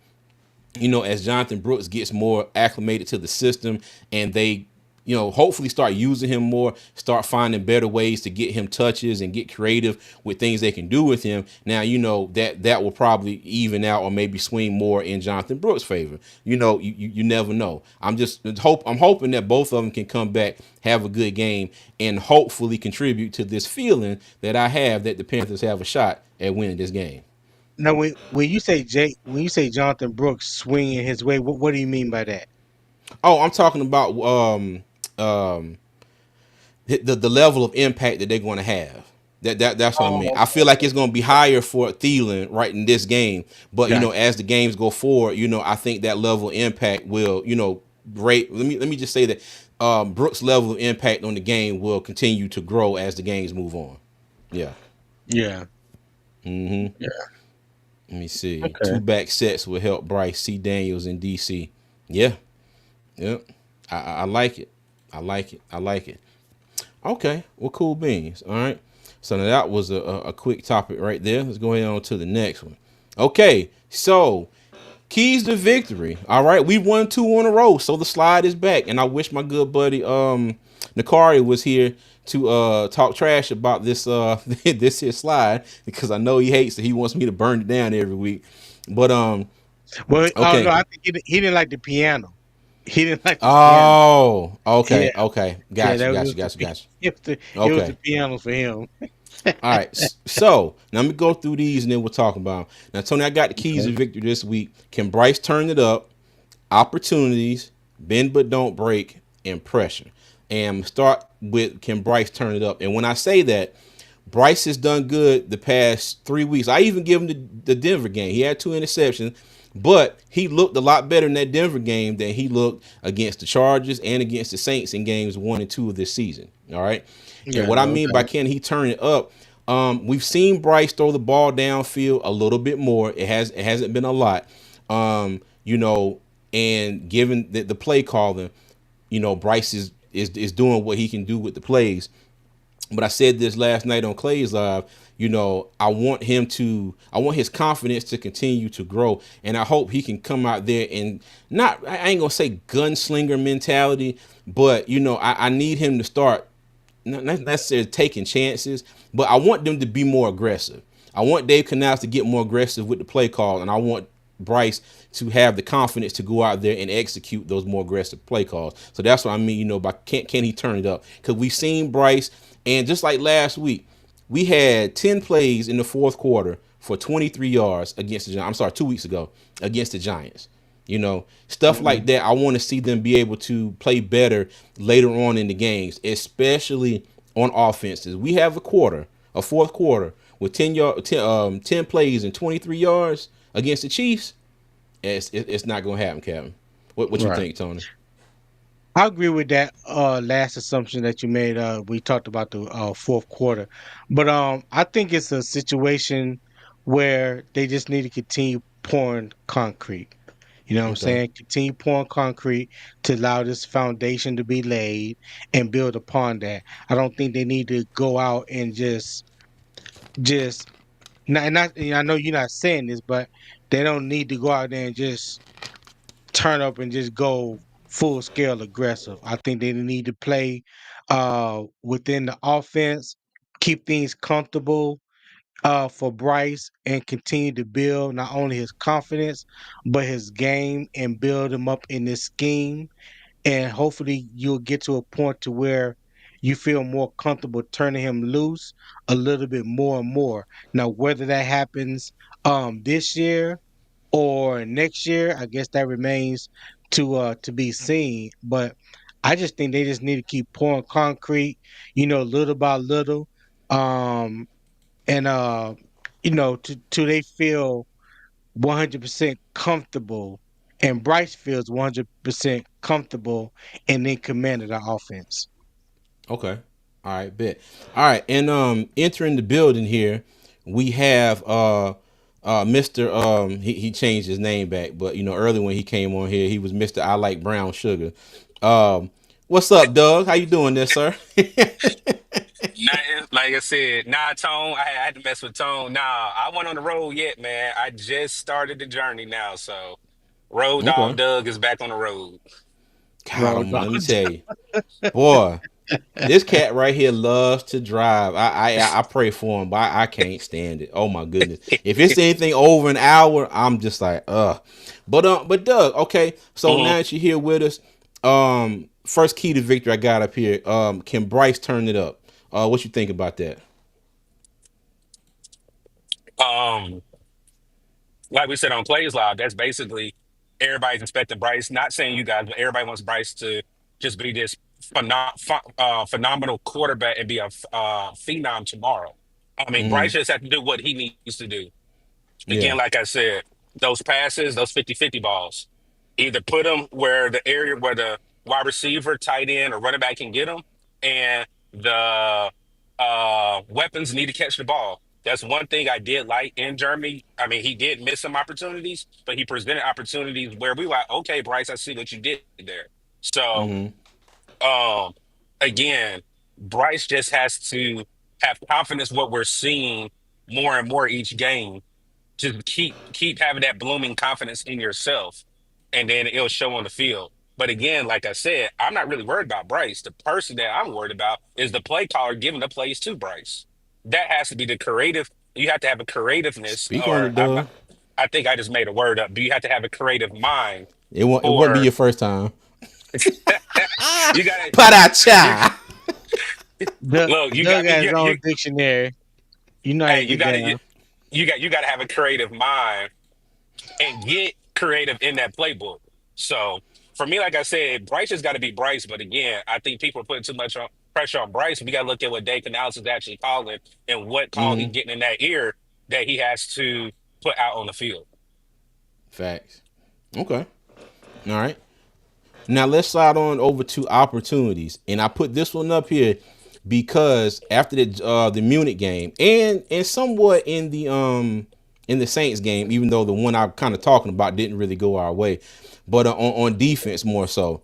as Jonathan Brooks gets more acclimated to the system and they, hopefully start using him more, start finding better ways to get him touches and get creative with things they can do with him. Now, that will probably even out or maybe swing more in Jonathan Brooks' favor. You never know. I'm hoping that both of them can come back, have a good game, and hopefully contribute to this feeling that I have that the Panthers have a shot at winning this game. Now, when you say Jonathan Brooks swinging his way, what do you mean by that? Oh, I'm talking about um, the level of impact that they're going to have. That's what I mean. Oh, I feel like it's going to be higher for Thielen right in this game, but gotcha. as the games go forward, I think that level of impact will, rate. Let me just say that Brooks' level of impact on the game will continue to grow as the games move on. Yeah. Yeah. Mm-hmm. Yeah. Let me see. Okay. Two back sets will help Bryce C. Daniels in DC. Yeah. Yep. I like it. I like it. I like it. Okay, well, cool beans. All right. So now that was a quick topic right there. Let's go ahead on to the next one. Okay, so keys to victory. All right, we won 2 in a row, so the slide is back. And I wish my good buddy Nakari was here to talk trash about this this here slide because I know he hates it. He wants me to burn it down every week. But Well, oh no, okay. I think he didn't like the piano. He didn't like the piano. Oh, Yeah. okay, okay. Yeah, Got you, that got was you, got you, got you. it was the Okay. piano for him. All right. So now let me go through these and then we'll talk about them. Now, Tony, I got the keys Okay. to victory this week. Can Bryce turn it up? Opportunities, bend but don't break, and pressure. And start with can Bryce turn it up? And when I say that, Bryce has done good the past 3 weeks. I even give him the Denver game. He had 2 interceptions, but he looked a lot better in that Denver game than he looked against the Chargers and against the Saints in games 1 and 2 of this season. All right. And Yeah, what I no mean by doubt. can he turn it up? We've seen Bryce throw the ball downfield a little bit more. It hasn't been a lot. Um, you know, and given the play calling, Bryce is doing what he can do with the plays. But I said this last night on Clay's Live. I want his confidence to continue to grow, and I hope he can come out there and not. I ain't gonna say gunslinger mentality, but I need him to start not necessarily taking chances, but I want them to be more aggressive. I want Dave Canales to get more aggressive with the play call, and I want Bryce to have the confidence to go out there and execute those more aggressive play calls. So that's what I mean, by can he turn it up? Because we've seen Bryce, and just like last week, we had 10 plays in the fourth quarter for 23 yards against the Giants. I'm sorry, 2 weeks ago against the Giants. Stuff Mhm. like that. I want to see them be able to play better later on in the games, especially on offenses. We have a fourth quarter with 10 plays and 23 yards against the Chiefs. It's not going to happen, Kevin. What you Right. think, Tony? I agree with that last assumption that you made. We talked about the fourth quarter, but I think it's a situation where they just need to continue pouring concrete. You know what I'm Okay. saying? Continue pouring concrete to allow this foundation to be laid and build upon that. I don't think they need to go out and just not. And I know you're not saying this, but they don't need to go out there and just turn up and just go full scale aggressive. I think they need to play within the offense, keep things comfortable for Bryce, and continue to build not only his confidence but his game and build him up in this scheme. And hopefully you'll get to a point to where you feel more comfortable turning him loose a little bit more and more. Now, whether that happens this year or next year, I guess that remains to be seen. But I just think they just need to keep pouring concrete, little by little, um, and till they feel 100% comfortable, and Bryce feels 100% comfortable and in command of the offense. Okay. All right, bet. All right, and entering the building here, we have Mr. He changed his name back, but earlier when he came on here, he was Mr. I like brown sugar. Um what's up, Doug? How you doing there, sir? Nothing, like I said, nah, Tone. I had to mess with Tone. Nah, I wasn't on the road yet, man. I just started the journey now. So, Road Dog Okay. Doug is back on the road. God, Road let dog. me tell you, boy. This cat right here loves to drive. I pray for him, but I can't stand it. Oh my goodness! If it's anything over an hour, I'm just like, ugh. But Doug, okay. So hmm now that you're here with us, first key to victory I got up here. Can Bryce turn it up? What you think about that? Um, like we said on Plays Live, that's basically everybody's expecting Bryce. Not saying you guys, but everybody wants Bryce to just be this phenomenal quarterback and be a phenom tomorrow. I mean, Mm-hmm. Bryce just has to do what he needs to do. Yeah. Again, like I said, those passes, those 50-50 balls, either put them where the area where the wide receiver, tight end, or running back can get them, and the weapons need to catch the ball. That's one thing I did like in Germany. I mean, he did miss some opportunities, but he presented opportunities where we were like, okay, Bryce, I see what you did there. So, Mm-hmm. um, again, Bryce just has to have confidence what we're seeing more and more each game, just keep having that blooming confidence in yourself, and then it'll show on the field. But again, like I said, I'm not really worried about Bryce. The person that I'm worried about is the play caller giving the plays to Bryce. That has to be the creative. You have to have a creativeness, Speak on or it, Doug. I think I just made a word up. But you have to have a creative mind It won't be for your first time. you gotta you Paracha. Doug, look. You Doug got me. got his You own dictionary. You know how hey, to you get got to down. you got to have a creative mind and get creative in that playbook. So for me, like I said, Bryce has got to be Bryce. But again, I think people are putting too much pressure on Bryce. We got to look at what Dave Canales is actually calling and what call he's Mm-hmm. getting in that ear that he has to put out on the field. Facts. Okay. All right. Now let's slide on over to opportunities, and I put this one up here because after the Munich game and somewhat in the Saints game, even though the one I'm kind of talking about didn't really go our way, but on defense more so.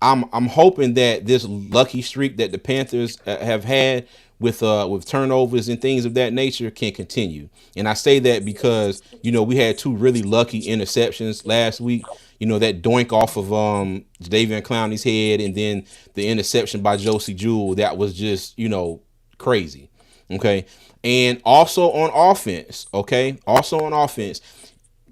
I'm hoping that this lucky streak that the Panthers have had with turnovers and things of that nature can continue. And I say that because we had two really lucky interceptions last week. That doink off of Davian Clowney's head, and then the interception by Josie Jewell that was just crazy. Okay, and also on offense. Okay, also on offense,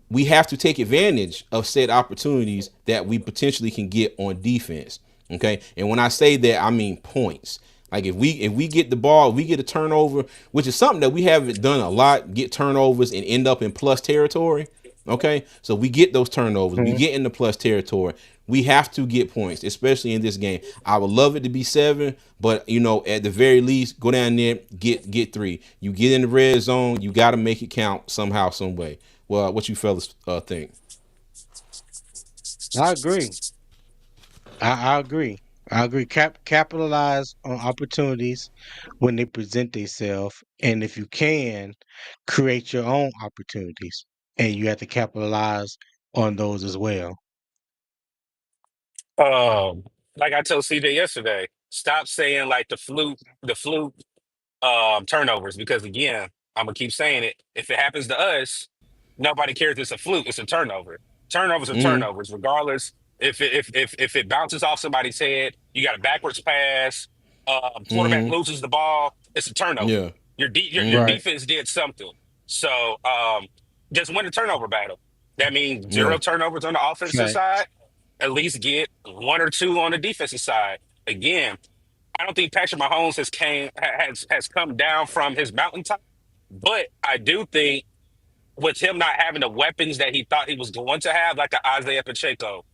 we have to take advantage of said opportunities that we potentially can get on defense. Okay, and when I say that, I mean points. Like if we get the ball, we get a turnover, which is something that we haven't done a lot. Get turnovers and end up in plus territory. Okay, so we get those turnovers, we Mhm. get in the plus territory. We have to get points, especially in this game. I would love it to be 7, but at the very least, go down there, get 3. You get in the red zone, you got to make it count somehow, some way. Well, what you fellas think? I agree. I agree. I agree. Capitalize on opportunities when they present themselves, and if you can, create your own opportunities, and you have to capitalize on those as well. Um, like I told CJ yesterday, stop saying like the fluke turnovers because again, I'm gonna keep saying it. If it happens to us, nobody cares. It's a fluke. It's a turnover. Turnovers are Mm-hmm. turnovers, regardless if it bounces off somebody's head. You got a backwards pass. Quarterback Mm-hmm. loses the ball. It's a turnover. Yeah. Your Mm-hmm. Right. defense did something. So just win the turnover battle. That means Yeah. zero turnovers on the offensive Facts. side. At least get one or two on the defensive side. Again, I don't think Patrick Mahomes has come down from his mountaintop, but I do think with him not having the weapons that he thought he was going to have, like a Isaiah Pacheco,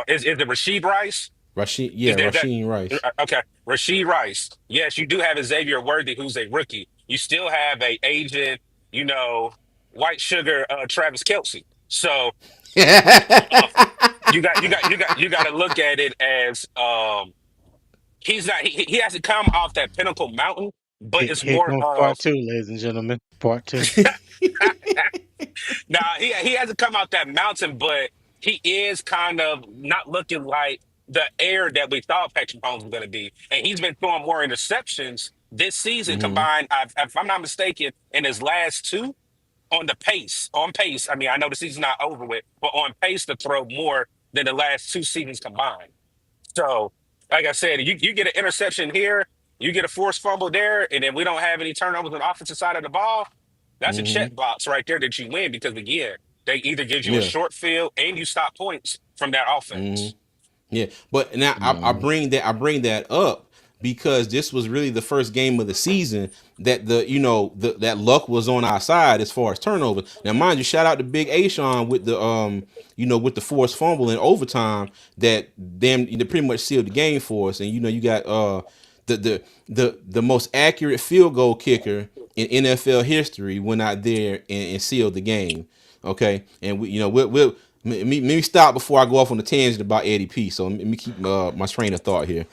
is it Rasheed Rice? Rashid. Is Yeah. that Rasheen Rice. okay? Rasheed Rice. Yes, you do have a Xavier Worthy, who's a rookie. You still have a aged, you know, white sugar Travis Kelsey. So uh, you got to look at it as he's not he hasn't come off that pinnacle mountain, but it's Here more comes of part two, ladies and gentlemen. Part two. nah, he hasn't come out that mountain, but he is kind of not looking like the air that we thought Patrick Mahomes was going to be. And he's been throwing more interceptions this season Mm-hmm. combined, if I'm not mistaken, in his last two on pace. I mean, I know the season's not over with, but on pace to throw more than the last two seasons combined. So, like I said, you get an interception here, you get a forced fumble there, and then we don't have any turnovers on the offensive side of the ball. That's a Mm-hmm. check box right there that you win because again, they either give you a Yeah. short field and you stop points from that Mm-hmm. offense. Yeah, but now I Mhm. bring that up because this was really the first game of the season that that luck was on our side as far as turnovers. Now, mind you, shout out to Big Ashawn with the with the forced fumble in overtime that they pretty much sealed the game for us. And you got the the most accurate field goal kicker in NFL history went out there and sealed the game. Okay, and we'll me stop before I go off on a tangent about Eddie P. So let me keep my train of thought here.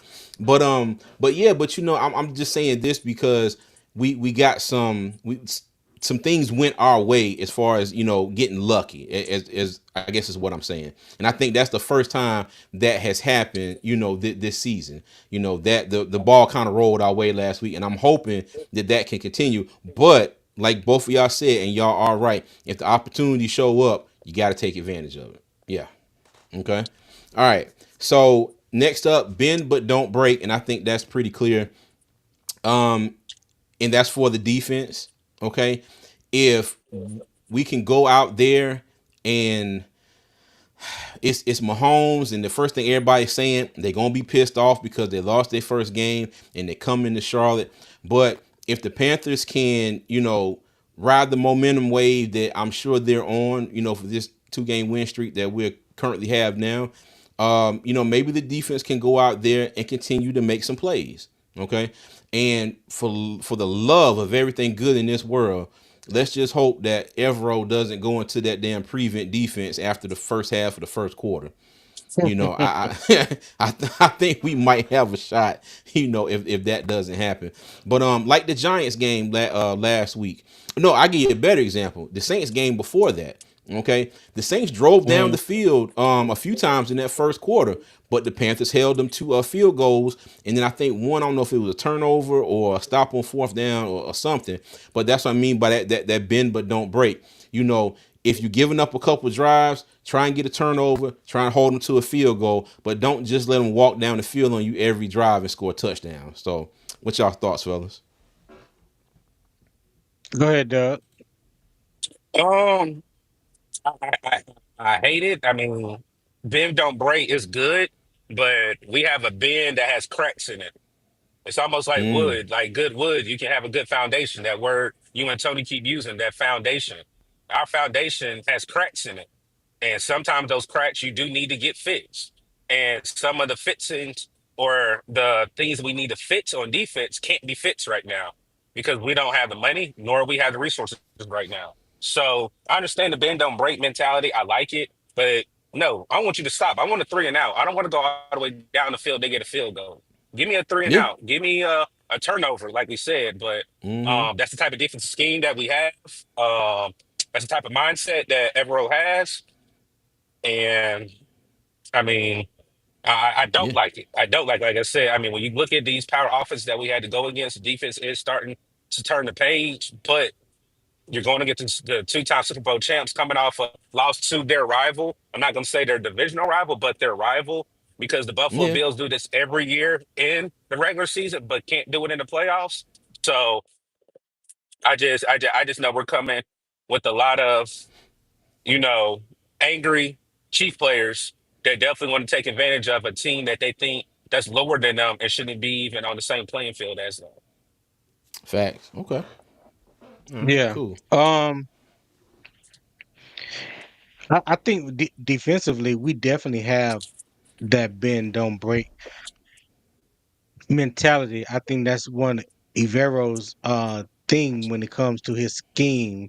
But yeah, but I'm just saying this because we got some things went our way as far as getting lucky as I guess is what I'm saying. And I think that's the first time that has happened this season. That the ball kind of rolled our way last week, and I'm hoping that can continue. But like both of y'all said, and y'all are right, if the opportunities show up, you got to take advantage of it. Yeah. Okay. All right. So next up, bend but don't break, and I think that's pretty clear. And that's for the defense. Okay. If we can go out there and it's Mahomes, and the first thing everybody's saying, they're gonna be pissed off because they lost their first game and they come into Charlotte. But if the Panthers can, ride the momentum wave that I'm sure they're on, for this 2-game win streak that we currently have now, maybe the defense can go out there and continue to make some plays. Okay. And for the love of everything good in this world, let's just hope that Evero doesn't go into that damn prevent defense after the first half of the first quarter. I think we might have a shot. If that doesn't happen. But like the Giants game last week. No, I give you a better example. The Saints game before that. Okay, the Saints drove down Mhm. the field a few times in that first quarter, but the Panthers held them to field goals, and then I think one, I don't know if it was a turnover or a stop on fourth down or something, but that's what I mean by that bend but don't break. If you're giving up a couple drives, try and get a turnover, try and hold them to a field goal, but don't just let them walk down the field on you every drive and score a touchdown. So, what's y'all thoughts, fellas? Go ahead, Doug. Um, I hate it. I mean, bend don't break is good, but we have a bend that has cracks in it. It's almost like Mm, wood, like good wood. You can have a good foundation. That word you and Tony keep using, that foundation. Our foundation has cracks in it. And sometimes those cracks you do need to get fixed. And some of the fixings or the things we need to fix on defense can't be fixed right now because we don't have the money nor we have the resources right now. So I understand the bend don't break mentality. I like it, but No, I want you to stop. I want a three and out. I don't want to go all the way down the field. They get a field goal. Give me a three and Yeah. out. Give me a turnover, like we said. But Mm-hmm. that's the type of defensive scheme that we have. That's the type of mindset that Evero has. And I mean, I don't Yeah. like it. I don't like I said, I mean, when you look at these power offenses that we had to go against, defense is starting to turn the page, but you're going to get the two-time Super Bowl champs coming off a loss to their rival. I'm not going to say their divisional rival, but their rival, because the Buffalo Yeah. Bills do this every year in the regular season, but can't do it in the playoffs. So I just know we're coming with a lot of, you know, angry Chief players that definitely want to take advantage of a team that they think that's lower than them and shouldn't be even on the same playing field as them. Facts. Okay. All right. Yeah. Cool. Um, I think defensively we definitely have that bend don't break mentality. I think that's one Ivero's thing when it comes to his scheme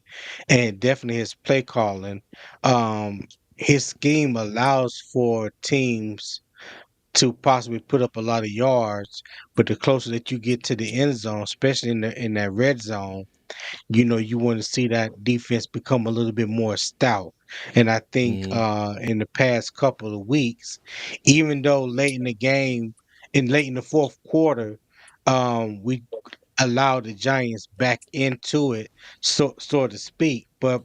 and definitely his play calling. Um, his scheme allows for teams to possibly put up a lot of yards, but the closer that you get to the end zone, especially in that red zone, you want to see that defense become a little bit more stout. And I think Mm-hmm. in the past couple of weeks, even though late in the game and late in the fourth quarter, we allowed the Giants back into it, so to speak. But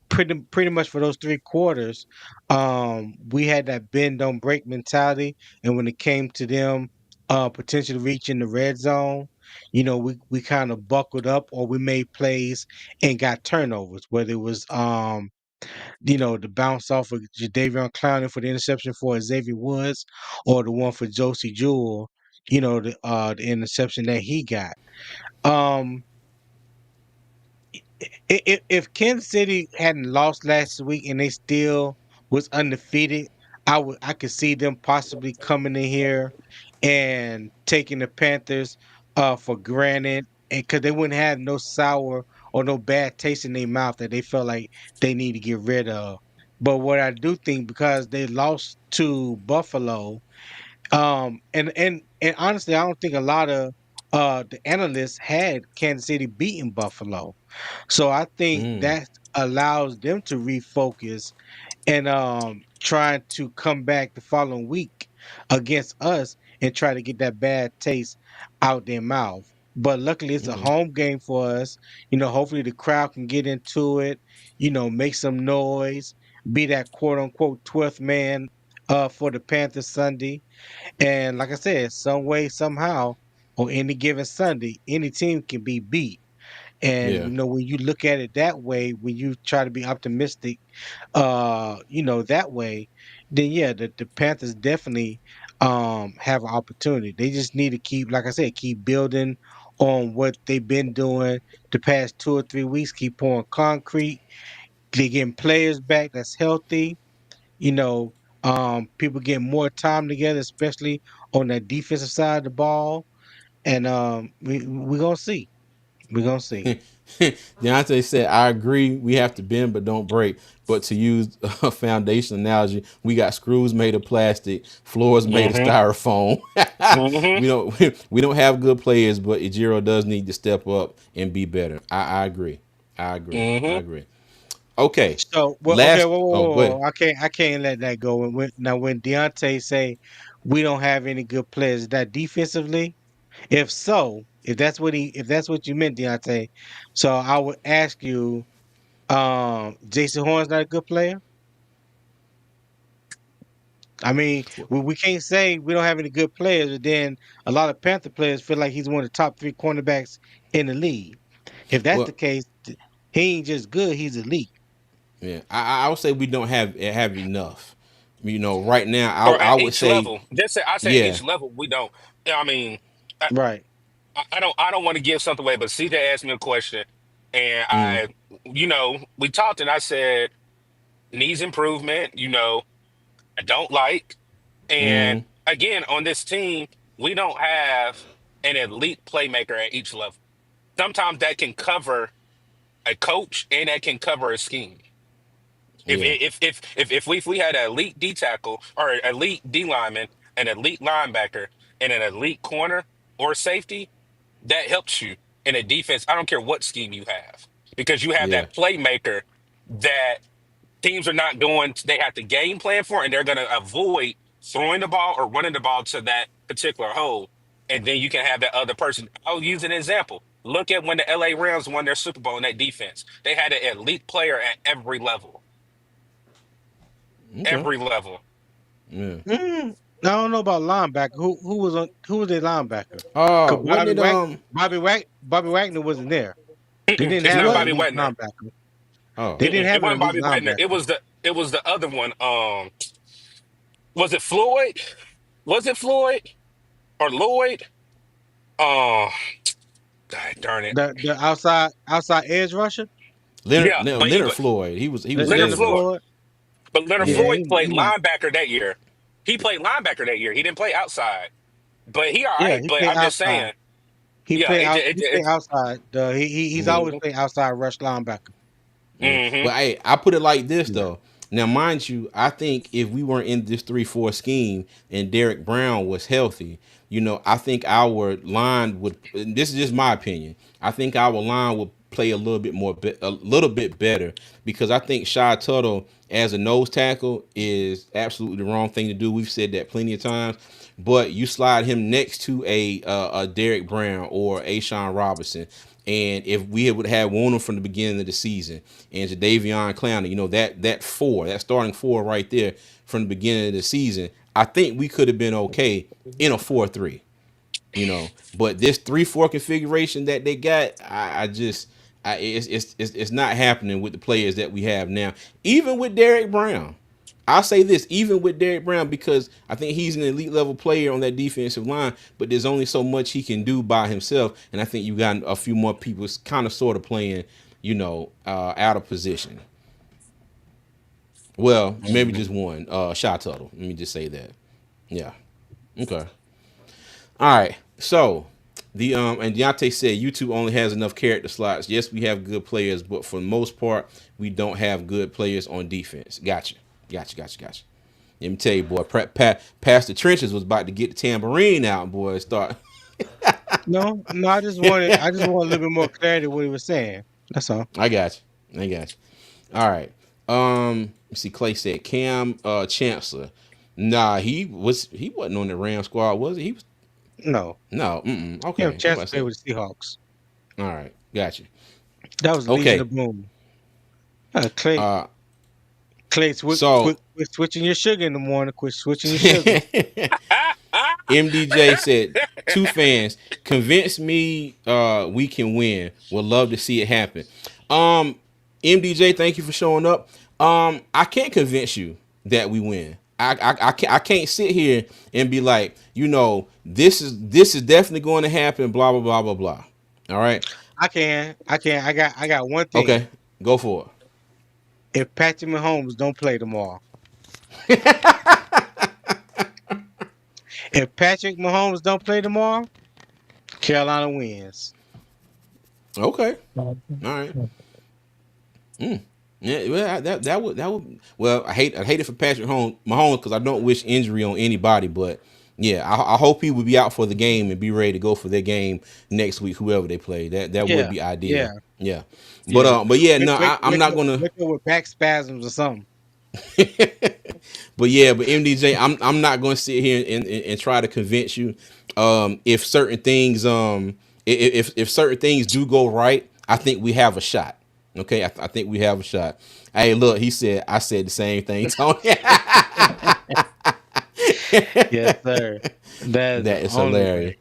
pretty much for those 3 quarters, we had that bend don't break mentality, and when it came to them potentially reaching the red zone, we kind of buckled up or we made plays and got turnovers, whether it was the bounce off of Jadavion Clowney for the interception for Xavier Woods, or the one for Josie Jewell, the interception that he got. Um, if Kansas City hadn't lost last week and they still was undefeated, I could see them possibly coming in here and taking the Panthers for granted, and because they wouldn't have no sour or no bad taste in their mouth that they felt like they need to get rid of. But what I do think, because they lost to Buffalo, and honestly, I don't think a lot of the analysts had Kansas City beating Buffalo. So I think Mm. that allows them to refocus and trying to come back the following week against us and try to get that bad taste out their mouth. But luckily it's a Okay. home game for us. Hopefully the crowd can get into it, make some noise, be that quote unquote 12th man for the Panthers Sunday. And like I said, some way, somehow, on any given Sunday, any team can be beat. And Yeah. when you look at it that way, when you try to be optimistic, that way, then yeah, the Panthers definitely have an opportunity. They just need to keep, like I said, keep building on what they've been doing the past 2 or 3 weeks, keep pouring concrete, they getting players back that's healthy, you know, people getting more time together, especially on that defensive side of the ball. And we're gonna see. We're gonna see. Deontay said, I agree, we have to bend but don't break. But to use a foundation analogy, we got screws made of plastic, floors made of Hmm. styrofoam. Hmm. we don't have good players, but Ejiro does need to step up and be better. I agree. I agree. I Hmm. agree. Okay. So, well, okay, Last whoa, whoa, oh whoa, go ahead. whoa. I can't let that go. When Deontay say we don't have any good players, is that defensively? If so, if that's what you meant, Deontay, so I would ask you, Jason Horn's not a good player. I mean, we can't say we don't have any good players, but then a lot of Panther players feel like he's one of the top 3 cornerbacks in the league. If that's the Well, case, he ain't just good; he's elite. yeah, I would say we don't have enough. Right now, Or I at would each say, level, just say I say at yeah. each level we don't. I mean, I, Right. I don't want to give something away, but CJ asked me a question, and Mm, we talked, and I said needs improvement. I don't like, and mm, again on this team we don't have an elite playmaker at each level. Sometimes that can cover a coach, and that can cover a scheme. Yeah. If we had an elite D tackle or an elite D lineman, an elite linebacker, and an elite corner or safety, that helps you in a defense. I don't care what scheme you have because you have Yeah. that playmaker that teams are not going. They have to game plan for, and they're going to avoid throwing the ball or running the ball to that particular hole. And then you can have that other person. I'll use an example. Look at when the LA Rams won their Super Bowl in that defense. They had an elite player at every level. Okay. Every level. Yeah. I don't know about linebacker. Who was their linebacker? Cause Wasn't it Bobby Wagner wasn't there. They Mm-mm. didn't It's have not an Bobby elite Wagner. linebacker. Oh. They didn't Mm-mm. It have an wasn't elite Bobby Wagner. linebacker. It was the other one. Was it Floyd? Was it Floyd or Lloyd? Oh, God darn it. The outside edge rusher, Yeah, Leonard Floyd. He was Leonard Leonard Floyd. everywhere. Floyd. But Leonard Yeah, Floyd played he not. linebacker that year. He played linebacker that year. He didn't play outside. But he all Yeah, right. he But played I'm just outside. saying, yeah, He played outside. He's always played outside rush linebacker. Yeah. mm-hmm. But hey, I put it like this Yeah. though. Now, mind you, I think if we weren't in this 3-4 scheme and Derek Brown was healthy, I think our line would. This is just my opinion. I think our line would play a little bit better because I think Shy Tuttle as a nose tackle is absolutely the wrong thing to do. We've said that plenty of times. But you slide him next to a Derek Brown or a Sean Robinson, and if we would have won him from the beginning of the season, and Jadeveon Clowney, that starting four right there from the beginning of the season, I think we could have been okay in a 4-3. But this 3-4 configuration that they got, it's not happening with the players that we have now. Even with Derek Brown, I'll say this, even with Derek Brown, because I think he's an elite level player on that defensive line, but there's only so much he can do by himself. And I think you got a few more people kind of sort of playing, out of position. Well, maybe just one, Shot Tuttle. Let me just say that. Yeah. Okay. All right. So and Deontay said YouTube only has enough character slots. Yes, we have good players, but for the most part, we don't have good players on defense. Gotcha. Let me tell you, boy, past the trenches was about to get the tambourine out, boy. Start. No, I just want a little bit more clarity what he was saying. That's all. I got you. All right. Let's see. Clay said Cam Chancellor. Nah, he wasn't on the Ram squad, was he? He was. No. Okay. Yeah, Chancellor played with the Seahawks. All right. Got you. That was Legion of Boom. Clay. Clay, quit switching your sugar in the morning. Quit switching your sugar. MDJ said, 2 fans, convince me we can win. Would love to see it happen. MDJ, thank you for showing up. I can't convince you that we win. I can't sit here and be like, this is definitely going to happen, blah, blah, blah, blah, blah. All right. I can. I got one thing. Okay, go for it. If Patrick Mahomes don't play tomorrow. If Patrick Mahomes don't play tomorrow, Carolina wins. Okay. All right. Yeah, well, that would. Well, I hate it for Patrick Mahomes because I don't wish injury on anybody. But yeah, I hope he would be out for the game and be ready to go for their game next week, whoever they play. That would be ideal. Yeah. But yeah, no, I'm not gonna. With back spasms or something. But MDJ, I'm not going to sit here and try to convince you. If certain things if certain things do go right, I think we have a shot. Okay, I think we have a shot. Hey, look, I said the same thing, Tony. Yes, sir. That is hilarious.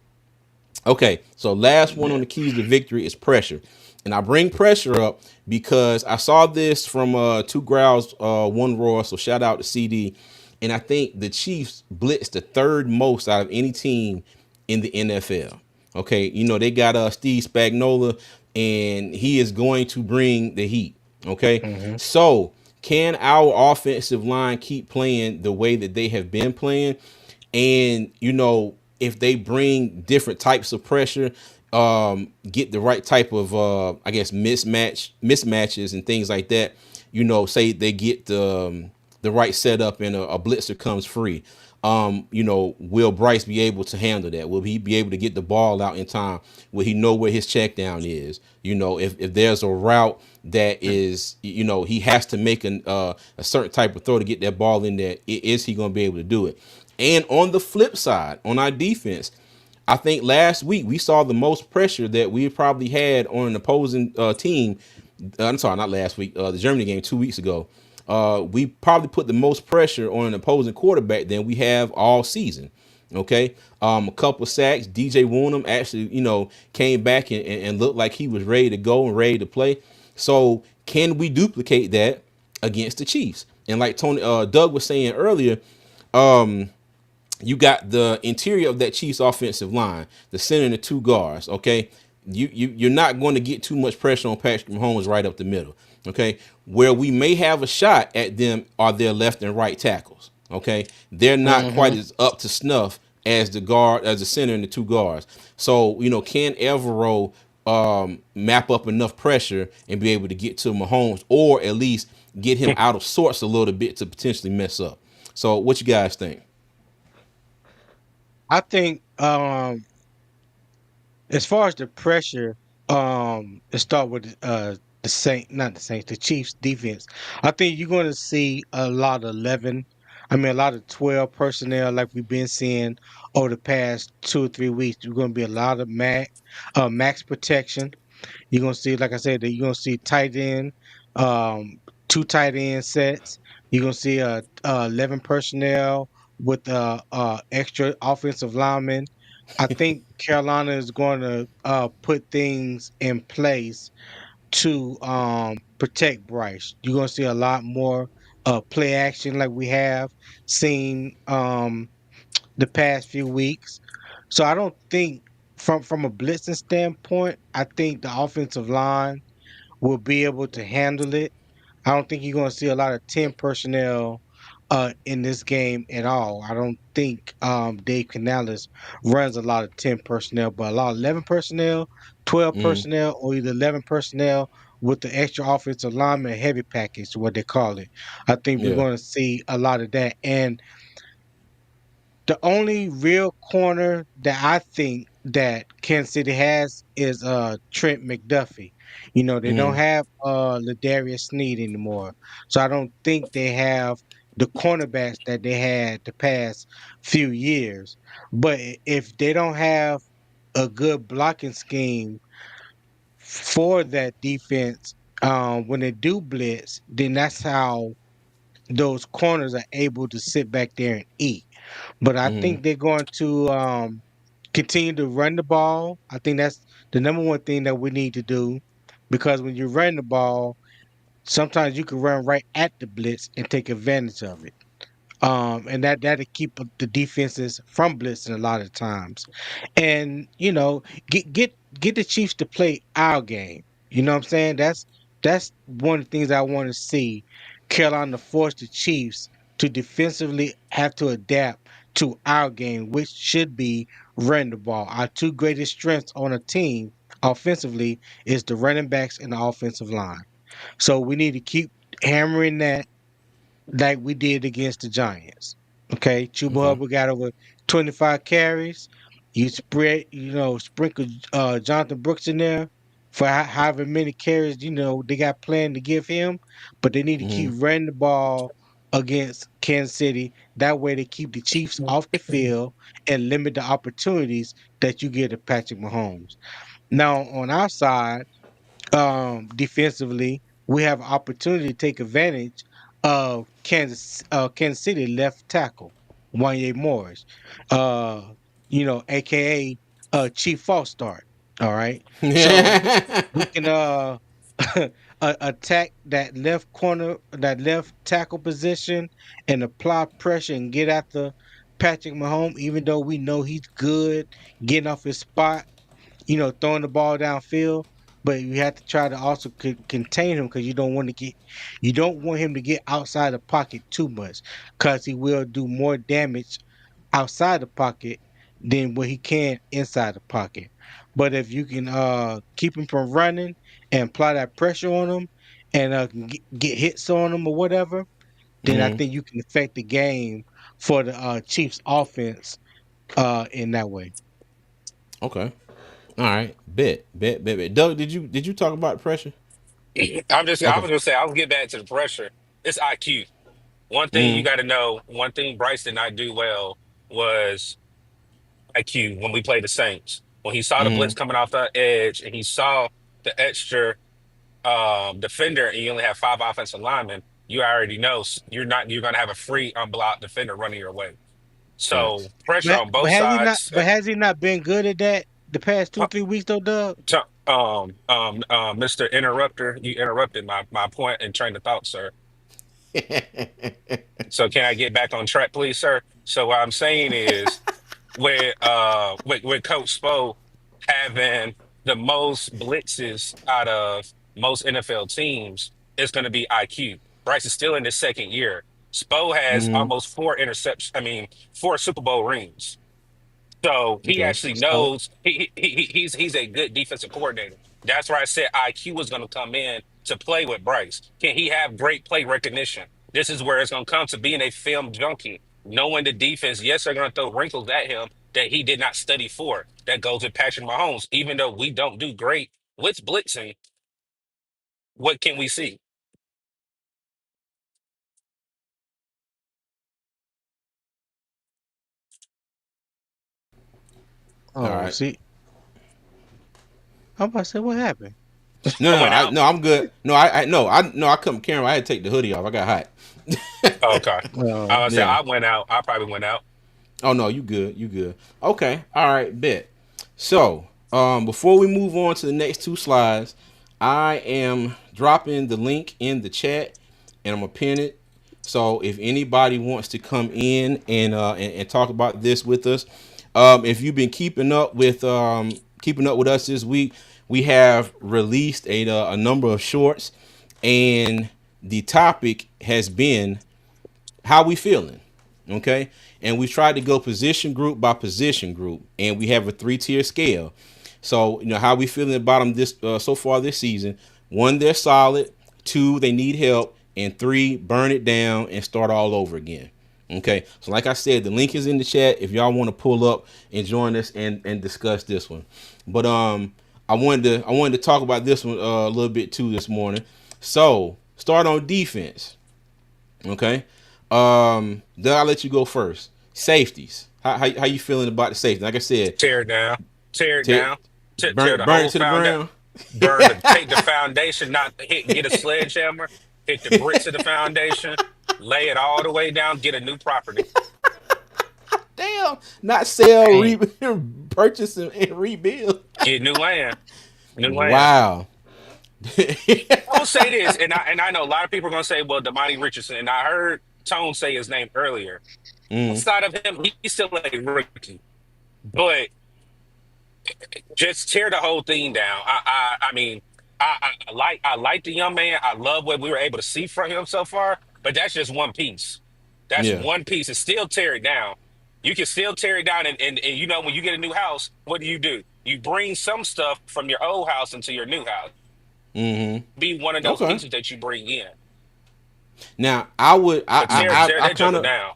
Okay, so last one on the keys to victory is pressure. And I bring pressure up because I saw this from 2 Growls, 1 Roar. So shout out to CD. And I think the Chiefs blitzed the 3rd most out of any team in the NFL. Okay, they got Steve Spagnuolo, and he is going to bring the heat. Okay, So can our offensive line keep playing the way that they have been playing? And if they bring different types of pressure, get the right type of mismatches and things like that, say they get the right setup and a blitzer comes free. Will Bryce be able to handle that? Will he be able to get the ball out in time? Will he know where his check down is? If there's a route that is, he has to make a certain type of throw to get that ball in there, is he going to be able to do it? And on the flip side, on our defense, I think last week we saw the most pressure that we probably had on an opposing team. I'm sorry, not last week. The Germany game 2 weeks ago. We probably put the most pressure on an opposing quarterback than we have all season. Okay, a couple of sacks. DJ Woonham actually, came back and looked like he was ready to go and ready to play. So can we duplicate that against the Chiefs? And like Doug was saying earlier, you got the interior of that Chiefs offensive line, the center and the two guards. Okay, you're not going to get too much pressure on Patrick Mahomes right up the middle. Okay, where we may have a shot at them are their left and right tackles. Okay, they're not quite as up to snuff as the center and the two guards. So can Evero map up enough pressure and be able to get to Mahomes, or at least get him out of sorts a little bit to potentially mess up? So what you guys think? I think as far as the pressure, let's start with the Saint, not the Saints, the Chiefs defense. I think you're going to see a lot of 11. I mean, a lot of 12 personnel like we've been seeing over the past 2 or 3 weeks. You're going to be a lot of max protection. You're gonna see, like I said, that you're gonna see tight end, two tight end sets. You're gonna see 11 personnel with extra offensive linemen. I think Carolina is going to put things in place to protect Bryce. You're gonna see a lot more play action like we have seen the past few weeks. So I don't think from a blitzing standpoint, I think the offensive line will be able to handle it. I don't think you're going to see a lot of 10 personnel in this game at all. I don't think Dave Canales runs a lot of 10 personnel, but a lot of 11 personnel, 12 Mm, personnel, or either 11 personnel with the extra offensive lineman heavy package, what they call it. I think we're yeah. going to see a lot of that. And the only real corner that I think that Kansas City has is Trent McDuffie. They don't Mm, have Ladarius Sneed anymore. So I don't think they have the cornerbacks that they had the past few years. But if they don't have a good blocking scheme for that defense, when they do blitz, then that's how those corners are able to sit back there and eat. But I mm, think they're going to continue to run the ball. I think that's the number one thing that we need to do, because when you run the ball, sometimes you can run right at the blitz and take advantage of it. And that'll keep the defenses from blitzing a lot of times. And get the Chiefs to play our game. You know what I'm saying? That's one of the things I want to see. Carolina force the Chiefs to defensively have to adapt to our game, which should be run the ball. Our two greatest strengths on a team offensively is the running backs and the offensive line. So we need to keep hammering that like we did against the Giants. Okay, Chuba okay. Hubbard got over 25 carries. Sprinkle Jonathan Brooks in there for however many carries, they got planned to give him, but they need to keep Mm, running the ball against Kansas City. That way they keep the Chiefs off the field and limit the opportunities that you get to Patrick Mahomes. Now on our side, defensively, we have opportunity to take advantage of Kansas City left tackle Wanye Morris, uh, aka Chief False Start. All right, so mm. we can attack that left corner, that left tackle position, and apply pressure and get after Patrick Mahomes. Even though we know he's good getting off his spot, throwing the ball downfield, but you have to try to also contain him, because you don't want him to get outside the pocket too much, because he will do more damage outside the pocket than what he can inside the pocket. But if you can keep him from running and apply that pressure on him and get hits on them or whatever, then I think you can affect the game for the Chiefs offense in that way. Okay. All right. Bet. Doug, did you talk about pressure? I Okay. was gonna say, I'll get back to the pressure. It's IQ. One thing you got to know, one thing Bryce did not do well was IQ when we played the Saints. When he saw the blitz coming off the edge and he saw the extra defender and you only have five offensive linemen, you already know you're gonna have a free unblocked defender running your way. Facts. So pressure on both sides. Has he not been good at that the past 2-3 weeks though, Doug? Mr. Interrupter, you interrupted my point and train of thought, sir. So can I get back on track, please, sir? So what I'm saying is, with Coach Spo having the most blitzes out of most NFL teams, it's going to be IQ. Bryce is still in his second year. Spo has almost four interceptions. I mean, four Super Bowl rings. So he Okay. actually knows he's a good defensive coordinator. That's why I said IQ was going to come in to play with Bryce. Can he have great play recognition? This is where it's going to come to being a film junkie, knowing the defense. Yes, they're going to throw wrinkles at him that he did not study for. That goes with Patrick Mahomes. Even though we don't do great with blitzing, what can we see? All Oh, right. see, I'm about to say what happened. I went out. No, I'm good. No, I couldn't camera. I had to take the hoodie off. I got hot. Oh, okay. I was say Yeah. I went out. I probably went out. Oh no, you good. You good. Okay. All right. Bet. So, before we move on to the next two slides, I am dropping the link in the chat, and I'm gonna pin it. So if anybody wants to come in and talk about this with us, if you've been keeping up with us this week, we have released a number of shorts, and the topic has been how we feeling. Okay, and we tried to go position group by position group, and we have a 3-tier scale. So how we feeling about them this so far this season. 1, they're solid. 2, they need help. And 3, burn it down and start all over again. Okay, so like I said, the link is in the chat if y'all want to pull up and join us and discuss this one. But I wanted to talk about this one a little bit too this morning. So start on defense. Okay, then I'll let you go first. Safeties. How you feeling about the safety? Like I said, Tear it down. Tear it tear, down. Tear burn the it whole to the foundation. ground. Take the foundation, not hit, get a sledgehammer, hit the bricks of the foundation, lay it all the way down, get a new property. Damn, not sell, Hey, purchase and rebuild. Get new land. New land. Wow. I will say this, and I know a lot of people are gonna say, well, Damani Richardson, and I heard Tone say his name earlier. Outside of him, he's still a rookie. But just tear the whole thing down. I mean, I like the young man. I love what we were able to see from him so far. But that's just one piece. That's Yeah. one piece. And still tear it down. You can still tear it down. And when you get a new house, what do? You bring some stuff from your old house into your new house. Be one of those Okay. pieces that you bring in. Now I would But tear that joker down.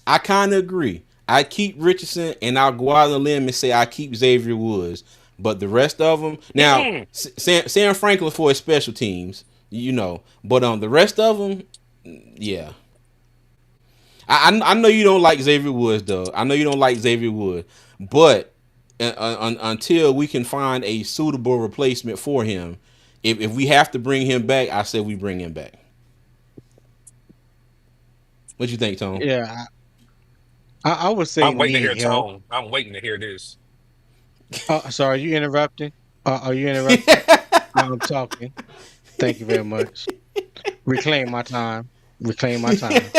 I kind of agree. I keep Richardson, and I'll go out on a limb and say I keep Xavier Woods. But the rest of them, now Sam Franklin for his special teams, But the rest of them, yeah. I know you don't like Xavier Woods, though. I know you don't like Xavier Woods, but until we can find a suitable replacement for him, if we have to bring him back, I say we bring him back. What you think, Tom? yeah, I would say I'm waiting to hear need help. Tone. I'm waiting to hear this. Sorry, are you interrupting? Are you interrupting? I'm talking. Thank you very much. Reclaim my time. Reclaim my time.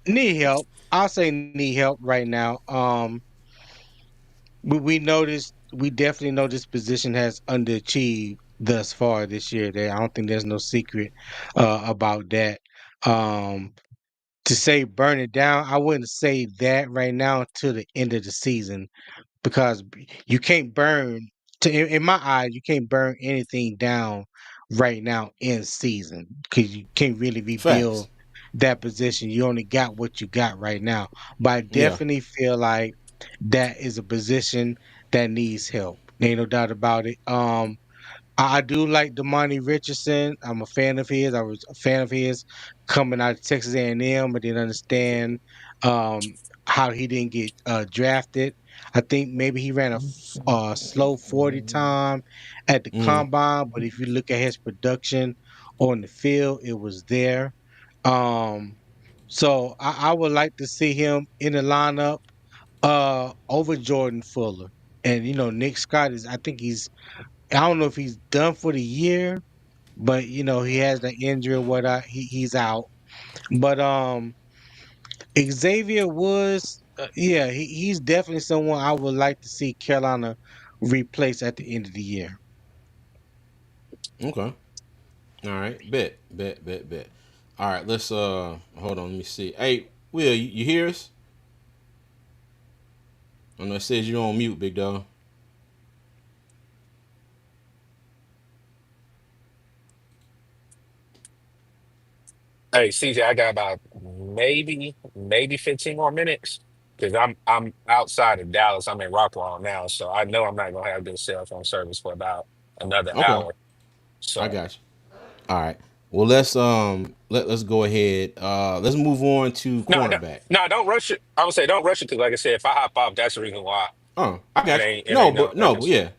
Need help. I'll say need help right now. We definitely know this position has underachieved thus far this year. I don't think there's no secret about that. Um, to say burn it down, I wouldn't say that right now until the end of the season because you can't burn in my eyes, you can't burn anything down right now in season because you can't really Facts. rebuild that position. You only got what you got right now. But I Yeah. definitely feel like that is a position that needs help. Ain't no doubt about it. I do like Damani Richardson. I'm a fan of his. I was a fan of his coming out of Texas A&M, but didn't understand um, how he didn't get drafted. I think maybe he ran a slow 40 time at the Mm. combine, but if you look at his production on the field, it was there. Um, so I would like to see him in the lineup over Jordan Fuller. And Nick Scott is I think I don't know if he's done for the year, but he has the injury or what he's out. But Xavier Woods, yeah, he's definitely someone I would like to see Carolina replace at the end of the year. Okay. All right. Bet. Bet. Bet. Bet. All right. Let's hold on. Let me see. Hey, Will, you hear us? I know it says you're on mute, big dog. Hey, CJ, I got about maybe 15 more minutes because I'm outside of Dallas. I'm in Rockwall now, so I know I'm not gonna have good cell phone service for about another Okay. hour. I So got you. All right. Well, let's go ahead. Let's move on to no, cornerback. no, don't rush it. I would say don't rush it because, like I said, if I hop off, that's the reason why. Oh, I It got you. ain't it No, ain't no but no, urgency. yeah,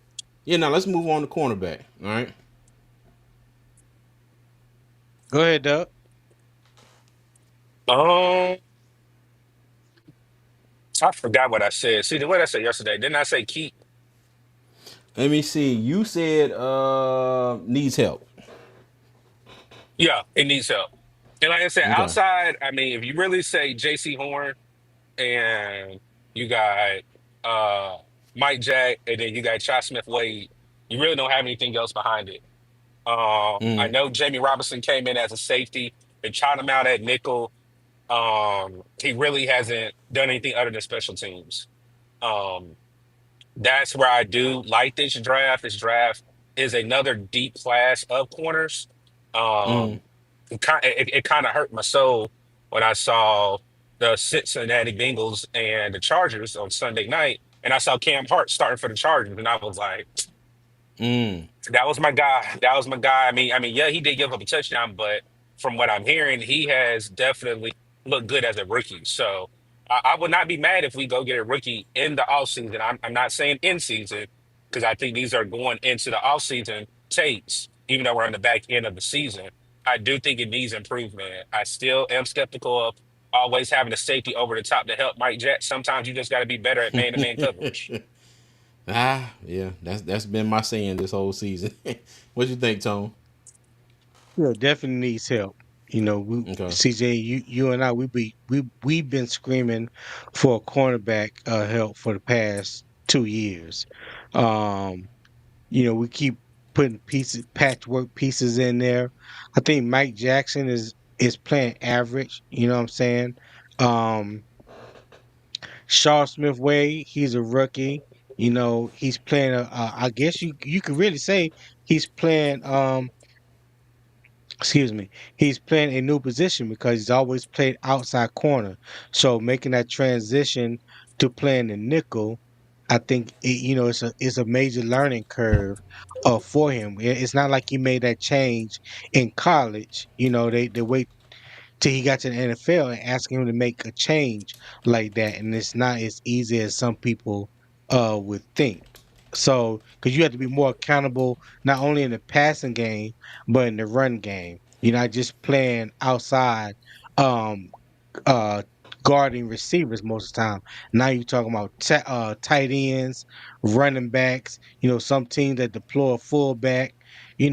yeah. Now let's move on to cornerback. All right. Go ahead, Doug. Um, I forgot what I said. See, what I said yesterday? Didn't I say keep? Let me see. You said needs help. Yeah, it needs help. And like I said, Okay. outside, I mean, if you really say J.C. Horn and you got uh Mike Jack, and then you got Chai Smith Wade, you really don't have anything else behind it. I Mm, know Jamie Robinson came in as a safety and tried him out at nickel. He really hasn't done anything other than special teams. Um, that's where I do like this draft. This draft is another deep class of corners. mm, Um, it kind of hurt my soul when I saw the Cincinnati Bengals and the Chargers on Sunday night, and I saw Cam Hart starting for the Chargers, and I was like, mm. that was my guy. That was my guy. I mean, yeah, he did give up a touchdown, but from what I'm hearing, he has definitely looked good as a rookie. So I would not be mad if we go get a rookie in the offseason. I'm not saying in season because I think these are going into the offseason takes, even though we're on the back end of the season. I do think it needs improvement. I still am skeptical of always having a safety over the top to help Mike Jack. Sometimes you just got to be better at man-to-man coverage. Yeah. That's been my saying this whole season. What you think, Tone? Yeah, definitely needs help. Okay. CJ, you and I, we've been screaming for a cornerback help for the past 2 years. Um, we keep putting patchwork pieces in there. I think Mike Jackson is playing average. You know what I'm saying? Um, Shaw Smith Way, he's a rookie. He's playing I guess you could really say he's playing. Excuse me, he's playing a new position because he's always played outside corner. So making that transition to playing the nickel, I think it's a major learning curve for him. It's not like he made that change in college. They wait till he got to the NFL and asking him to make a change like that, and it's not as easy as some people would think. So, because you have to be more accountable not only in the passing game but in the run game. You're not just playing outside, um, uh, guarding receivers most of the time. Now you're talking about tight ends, running backs. Some teams that deploy a fullback. You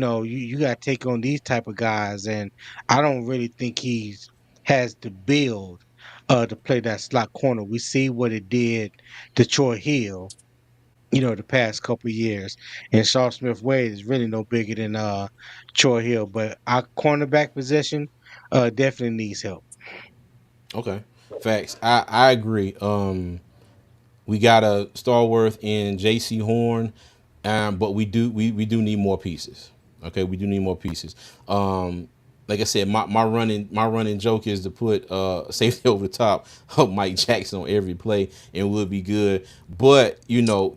got to take on these type of guys, and I don't really think he's has the build to play that slot corner. We see what it did to Troy Hill, the past couple of years. And Shaw Smith Wade is really no bigger than Troy Hill. But our cornerback position definitely needs help. Okay. Facts. I agree. We got a Starworth in J.C. Horn. But we do need more pieces. Okay, we do need more pieces. Like I said, my running joke is to put safety over the top of Mike Jackson on every play, and we'll be good. But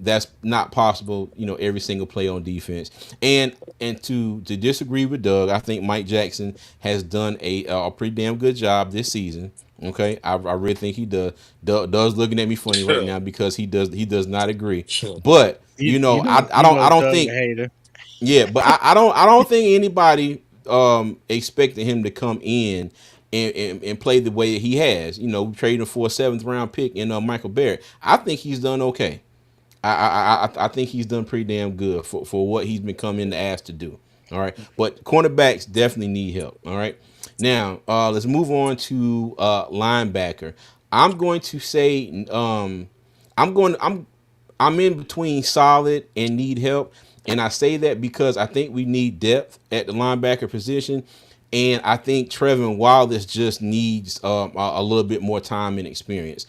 that's not possible. Every single play on defense, and to disagree with Doug, I think Mike Jackson has done a pretty damn good job this season. Okay, I really think he does. Doug's looking at me funny right Sure, now because he does not agree. sure. But You I don't Doug a think hater. yeah, but I don't think anybody expected him to come in and play the way that he has. We traded him for a seventh round pick in Michael Barrett. I think he's done okay. I think he's done pretty damn good for what he's been coming to ask to do. All right, but cornerbacks definitely need help. All right, now let's move on to linebacker. I'm going to say I'm in between solid and need help. And I say that because I think we need depth at the linebacker position. And I think Trevin Wallace just needs a little bit more time and experience.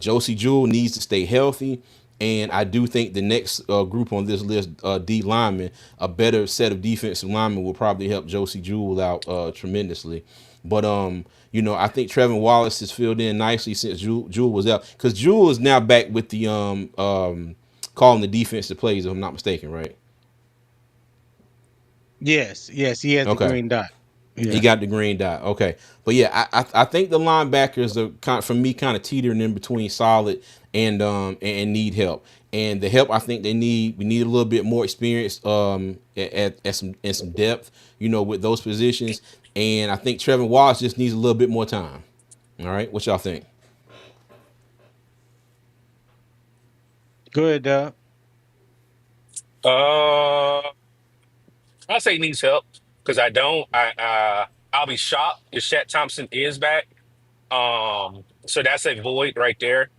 Josie Jewell needs to stay healthy. And I do think the next group on this list, D linemen, a better set of defensive linemen will probably help Josie Jewell out tremendously. But I think Trevin Wallace has filled in nicely since Jewell was out, because Jewell is now back with the calling the defensive plays, if I'm not mistaken, right? Yes, he has the Okay. green dot. He Yeah. got the green dot. Okay, but yeah, I think the linebackers are for me kind of teetering in between solid and need help. And the help I think we need a little bit more experience at some depth, with those positions. And I think Trevor Wallace just needs a little bit more time. All right, what y'all think? Good, Doug. Uh, I'll say he needs help because I don't. I'll be shocked if Shat Thompson is back. So that's a void right there.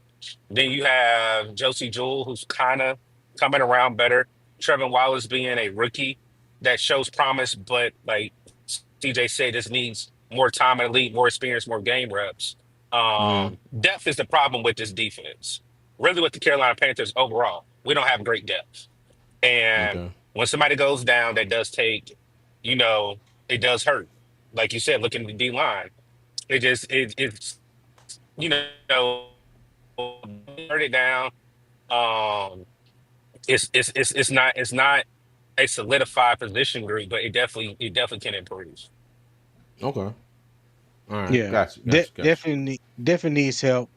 Then you have Josie Jewell, who's kind of coming around better. Trevin Wallace being a rookie that shows promise, but like CJ said, just needs more time in the league, more experience, more game reps. Mm, Depth is the problem with this defense. Really, with the Carolina Panthers overall, we don't have great depth. And okay. when somebody goes down, that does take, you know, it does hurt. Like you said, looking at the D line, it's hurt it down. Um, it's not a solidified position group, but it definitely can improve. Okay. All right. Yeah, Got you. Got you. Got you. definitely needs help.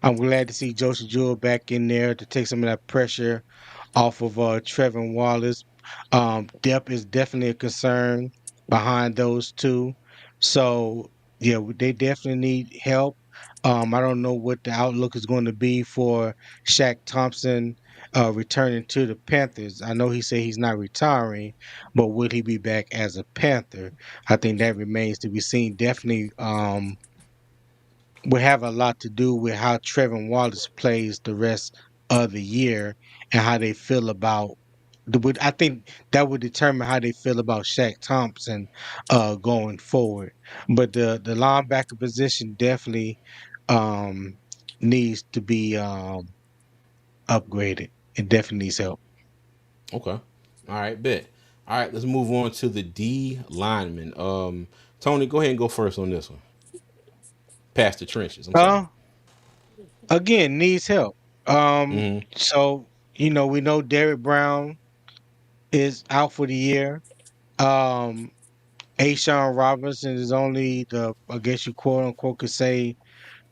I'm glad to see Josie Jewell back in there to take some of that pressure off of Trevin Wallace. Depth is definitely a concern behind those two. So yeah, they definitely need help. I don't know what the outlook is going to be for Shaq Thompson returning to the Panthers. I know he said he's not retiring, but will he be back as a Panther? I think that remains to be seen. Definitely will have a lot to do with how Trevin Wallace plays the rest of the year and how they feel about I think that would determine how they feel about Shaq Thompson going forward. But the linebacker position definitely um needs to be upgraded. It definitely needs help. Okay. All right. Bet. All right. Let's move on to the D lineman. Tony, go ahead and go first on this one. Past the trenches. I'm sorry. Uh Again, needs help. Mm-hmm. So we know Derek Brown is out for the year. Um, Ashawn Robinson is only the, I guess you quote unquote could say,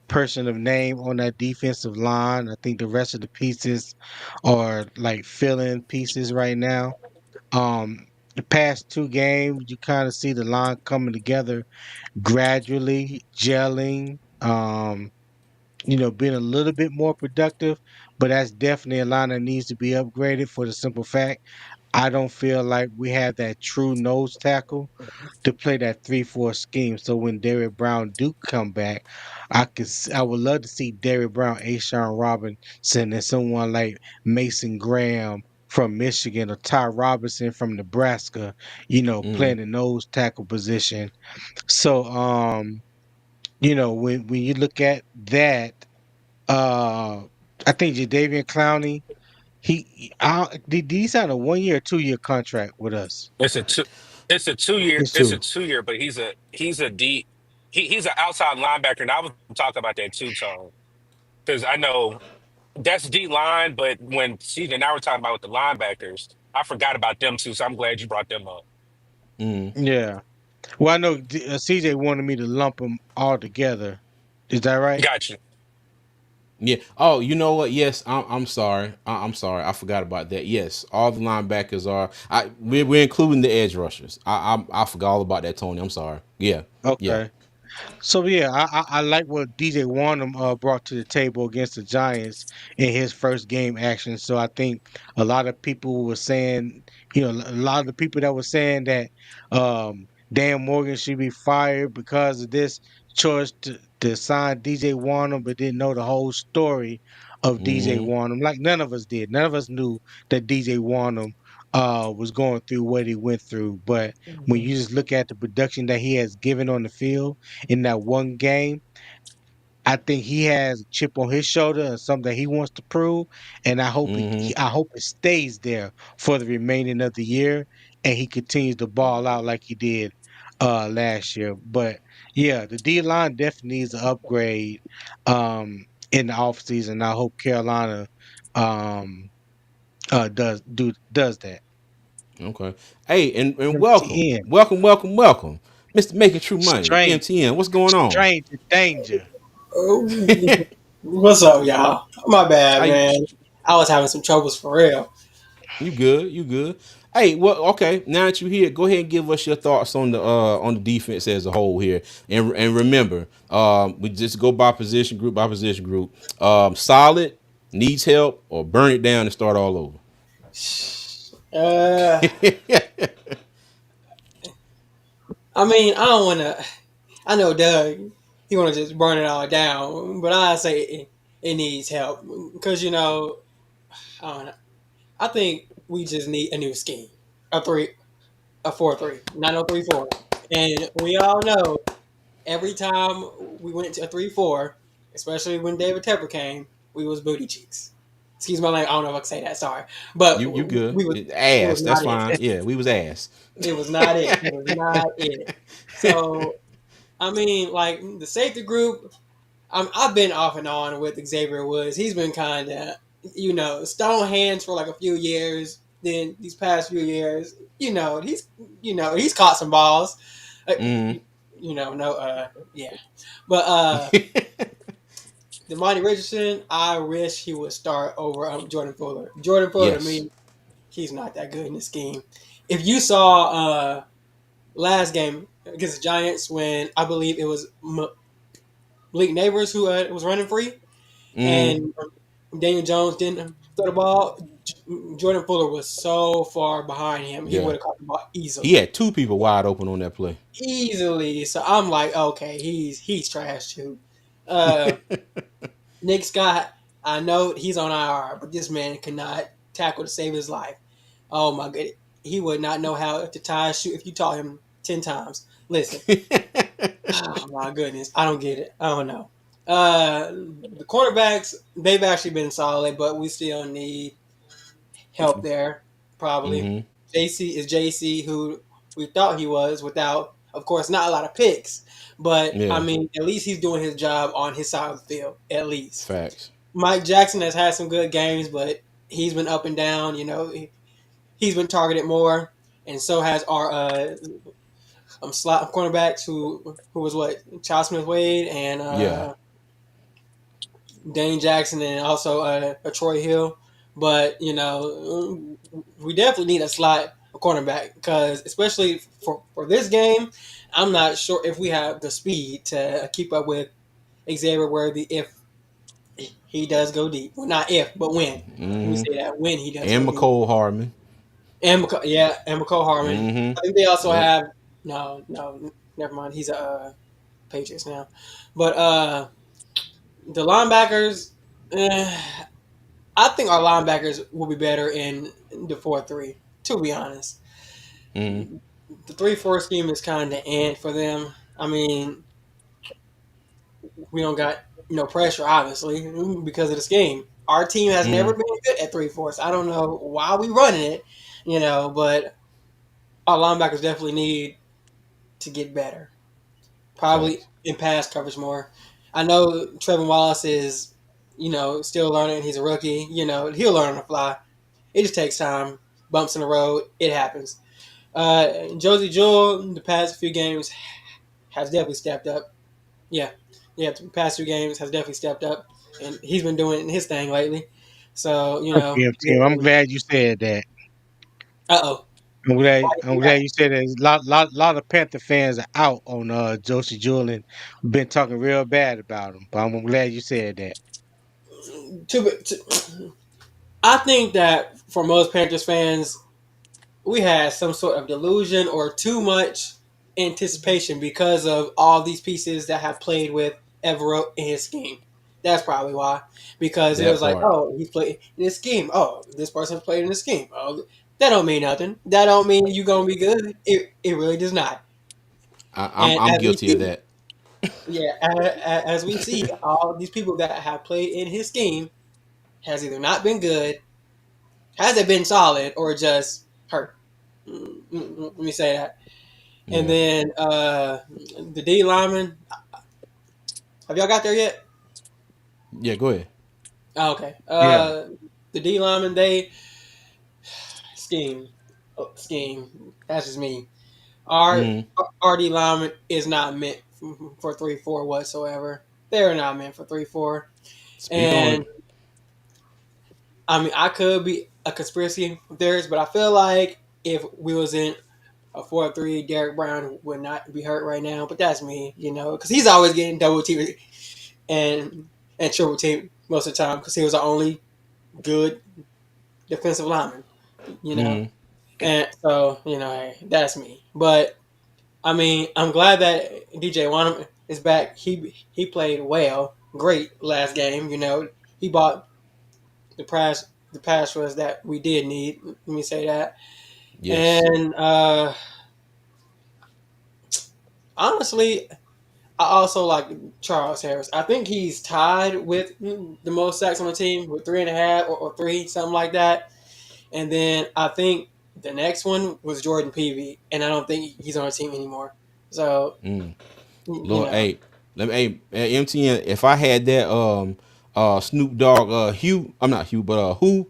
person of name on that defensive line. I think the rest of the pieces are like fill-in pieces right now. The past two games, you kind of see the line coming together gradually, gelling. Being a little bit more productive, but that's definitely a line that needs to be upgraded for the simple fact I don't feel like we have that true nose tackle to play that 3-4 scheme. So when Derrick Brown do come back, I would love to see Derrick Brown, Ashawn Robinson, and someone like Mason Graham from Michigan or Ty Robinson from Nebraska, Mm-hmm. playing the nose tackle position. So when you look at that, uh I think Jadavian Clowney Did he sign a 1 year or 2 year contract with us? It's a two. It's a 2 year. It's It's a two. 2 year. But he's a deep. He's an outside linebacker, and I was talking about that too, Tone. Because I know that's D line, but when CJ and I were talking about with the linebackers, I forgot about them too. So I'm glad you brought them up. Mm. Yeah. Well, I know CJ wanted me to lump them all together. Is that right? Got you. Yeah. Oh, you know what? Yes, I'm sorry. I'm sorry. I forgot about that. Yes, all the linebackers are. We're including the edge rushers. I forgot all about that, Tony. I'm sorry. Yeah. Yeah. Okay. So yeah, I like what DJ Warnham brought to the table against the Giants in his first game action. So I think a lot of people were saying, a lot of the people that were saying that Dan Morgan should be fired because of this choice to sign DJ Warnham, but didn't know the whole story of DJ Mm-hmm. Warnham. Like none of us did. None of us knew that DJ Warnham was going through what he went through. But when you just look at the production that he has given on the field in that one game, I think he has a chip on his shoulder and something that he wants to prove, and Mm-hmm. I hope it stays there for the remaining of the year, and he continues to ball out like he did last year. But yeah, the D line definitely needs an upgrade in the offseason. I hope Carolina um does that. Okay. Hey, and welcome, MTN, welcome, welcome, welcome, Mr. Making True Money, strange, MTN. What's going on? stranger danger. Oh, what's up, y'all? My bad, I man. I was having some troubles for real. You good? You good? Hey, well, okay. Now that you're here, go ahead and give us your thoughts on the defense as a whole here, and remember, we just go by position group by position group. Solid, needs help, or burn it down and start all over. Uh, I mean, I don't want to. I know Doug. He want to just burn it all down, but I say it needs help because I don't know. I think we just need a new scheme, a 4-3, not no 3-4, and we all know every time we went to a 3-4, especially when David Tepper came, we was booty cheeks. Excuse my language. I don't know if I can say that. Sorry, but You good? we was. It was Ass. That's not fine. it. Yeah, we was ass. It was not it. It was not it. So I mean, like the safety group, I've been off and on with Xavier Woods. He's been kind of, stone hands for like a few years. Then these past few years, he's caught some balls. Mm. No, yeah. But the Monty Richardson, I wish he would start over Jordan Fuller. Jordan Fuller, to Yes. me, he's not that good in the scheme. If you saw last game against the Giants when I believe it was Malik Neighbors who was running free, Mm. and Daniel Jones didn't throw the ball. Jordan Fuller was so far behind him; he Yeah. would have caught the ball He easily, had two people wide open on that play. easily. So I'm like, okay, he's trash too. Uh, Nick Scott, I know he's on IR, but this man cannot tackle to save his life. Oh my god, he would not know how to tie a shoe if you taught him 10 times. Listen, oh my goodness, I don't get it. I don't know. The cornerbacks, they've actually been solid, but we still need help there. Probably Mm-hmm. JC, who we thought he was, without, of course, not a lot of picks. But I Yeah. mean, at least he's doing his job on his side of the field. At least Facts. Mike Jackson has had some good games, but he's been up and down. He's been targeted more, and so has our slot cornerbacks who was what, Charles Smith Wade and Yeah. Dane Jackson, and also a Troy Hill. But we definitely need a slot cornerback because especially for this game, I'm not sure if we have the speed to keep up with Xavier Worthy if he does go deep. Well, not if, but when. Let me Mm-hmm. say that, when he does go And deep. McCole Hardman. And McCole Harmon. Mm-hmm. I think they also Yep. have no, never mind. He's a Patriots now, but the linebackers. I think our linebackers will be better in the 4-3. To be honest, Mm-hmm. the 3-4 scheme is kind of the end for them. I mean, we don't got no pressure, obviously, because of the scheme. Our team has never Mm. been good at 3-4. I don't know why we running it, but our linebackers definitely need to get better. Probably Facts. in pass coverage more. I know Trevor Wallace is, still learning. He's a rookie. He'll learn on the fly. It just takes time. Bumps in the road. It happens. Josie Jewell, the past few games, has definitely stepped up. Yeah. Yeah, the past few games has definitely stepped up. And he's been doing his thing lately. So, Okay, Tim, I'm glad you said that. uh-oh. I'm glad you said that. A lot of Panther fans are out on Josie Julian. Been talking real bad about him, but I'm glad you said that. I think that for most Panthers fans, we had some sort of delusion or too much anticipation because of all these pieces that have played with Evero in his scheme. That's probably why. Because it That was like, part. oh, he's played in his scheme. Oh, this person played in the scheme. Oh, that don't mean nothing. That don't mean you're gonna be good. It really does not. And I'm as we guilty of see, that. yeah, as we see, all these people that have played in his scheme has either not been good, hasn't been solid, or just hurt. Let me say that. And Yeah. then the D lineman. Have y'all got there yet? Yeah. Go ahead. Oh, okay. Yeah, The D lineman, they scheme. Scheme. That's just me. Our Mm. our D lineman is not meant for 3-4 whatsoever. They're not meant for 3-4. Speak on And it. I mean, I could be a conspiracy theorist, but I feel like if we was in a 4-3, Derek Brown would not be hurt right now. But that's me, because he's always getting double teamed and triple teamed most of the time because he was the only good defensive lineman, you know. Mm. And so, hey, that's me. But I mean, I'm glad that DJ Wanham is back. He played well, great last game. He bought the pass rush that we did need. Let me say that. Yes. And honestly, I also like Charles Harris. I think he's tied with the most sacks on the team with 3.5 or three, something like that. And then I think the next one was Jordan Peavy, and I don't think he's on the team anymore. So, Mm. you Lord, know, hey, let me, hey, MTN. If I had that Snoop Dogg Hugh, I'm not Hugh, but who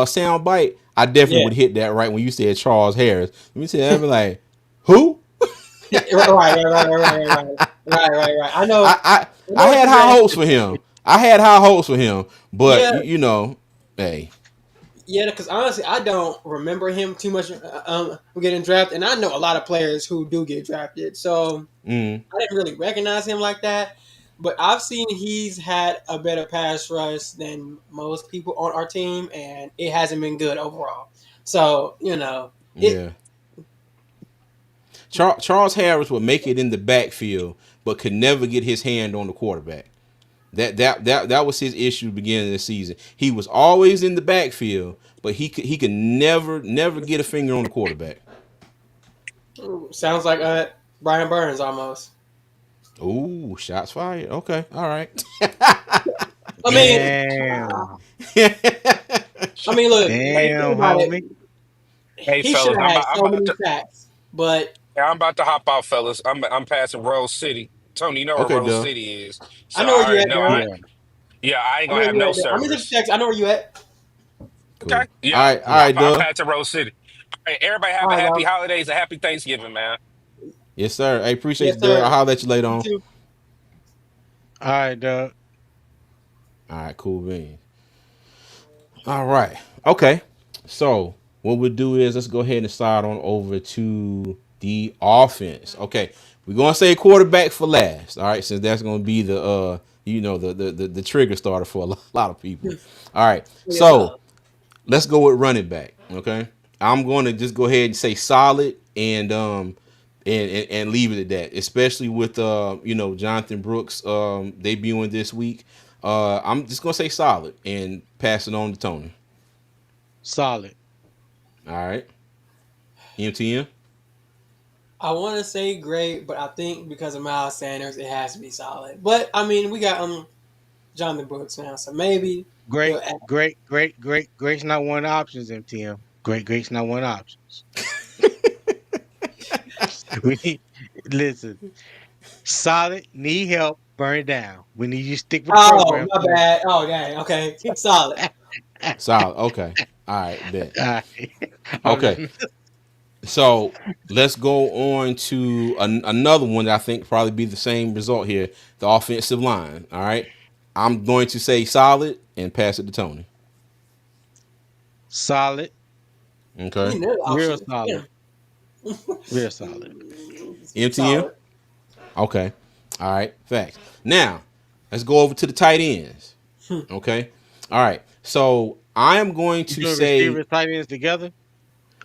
sound bite, I definitely yeah, would hit that right when you said Charles Harris. Let me say, I'd be like, who? right. I know, I I I know I what had you're high saying. hopes for him. I had high hopes for him, but Yeah, hey, yeah, because honestly, I don't remember him too much getting drafted, and I know a lot of players who do get drafted. So mm, I didn't really recognize him like that, but I've seen he's had a better pass rush than most people on our team, and it hasn't been good overall. So it. yeah. Charles Harris would make it in the backfield, but could never get his hand on the quarterback. That was his issue beginning of the season. He was always in the backfield, but he could never get a finger on the quarterback. Sounds like Brian Burns almost. Ooh, shots fired. Okay, all right. I mean, damn, look, Hey, think damn, about it. homie. hey, He should fellas, have had so many sacks, but I'm about to hop out, fellas. I'm passing Rose City. Tony, you know where Okay, Rose Duh. City is, I so know where I you already at, know. Daryl. I Yeah, Yeah, I ain't I know gonna where have you no at. I'm gonna send you service. a text. I know where you at. Okay, Cool. All yeah, right, all right, I'm Duh. passing Rose City. All right, everybody All have a right, happy bro. holidays, a happy Thanksgiving, man. Yes, sir. I appreciate Yes, you, Duh. I'll sir. holler at you later You on. too. all right, Doug. All right, cool beans. All right. Okay. So what we'll do is let's go ahead and slide on over to the offense. Okay. We're gonna say quarterback for last. All right, since that's gonna be the the trigger starter for a lot of people. All right. Yes, sir. So let's go with running back. Okay. I'm gonna just go ahead and say solid and leave it at that. Especially with Jonathan Brooks debuting this week. I'm just gonna say solid and pass it on to Tony. Solid. All right. MTN. I want to say great, but I think because of Miles Sanders, it has to be solid. But I mean, we got Jonathan Brooks now, so maybe he'll Great, act. great, great, great, great's not one of the options, MTM. Great's not one of the options. We need, listen, solid, need help, burn it down. We need you to stick with the Oh, program. my bad. Oh, okay, okay, solid. Solid. Okay. All right. Bet. Alright. I'm Okay. just So let's go on to another one that I think probably be the same result here. The offensive line. All right. I'm going to say solid and pass it to Tony. solid, He Okay. another real option. solid, Yeah. real solid. MTM. Solid. Okay. All right. Facts. Now let's go over to the tight ends. Hmm. Okay. All right. So I am going You to doing say, receivers, tight ends together?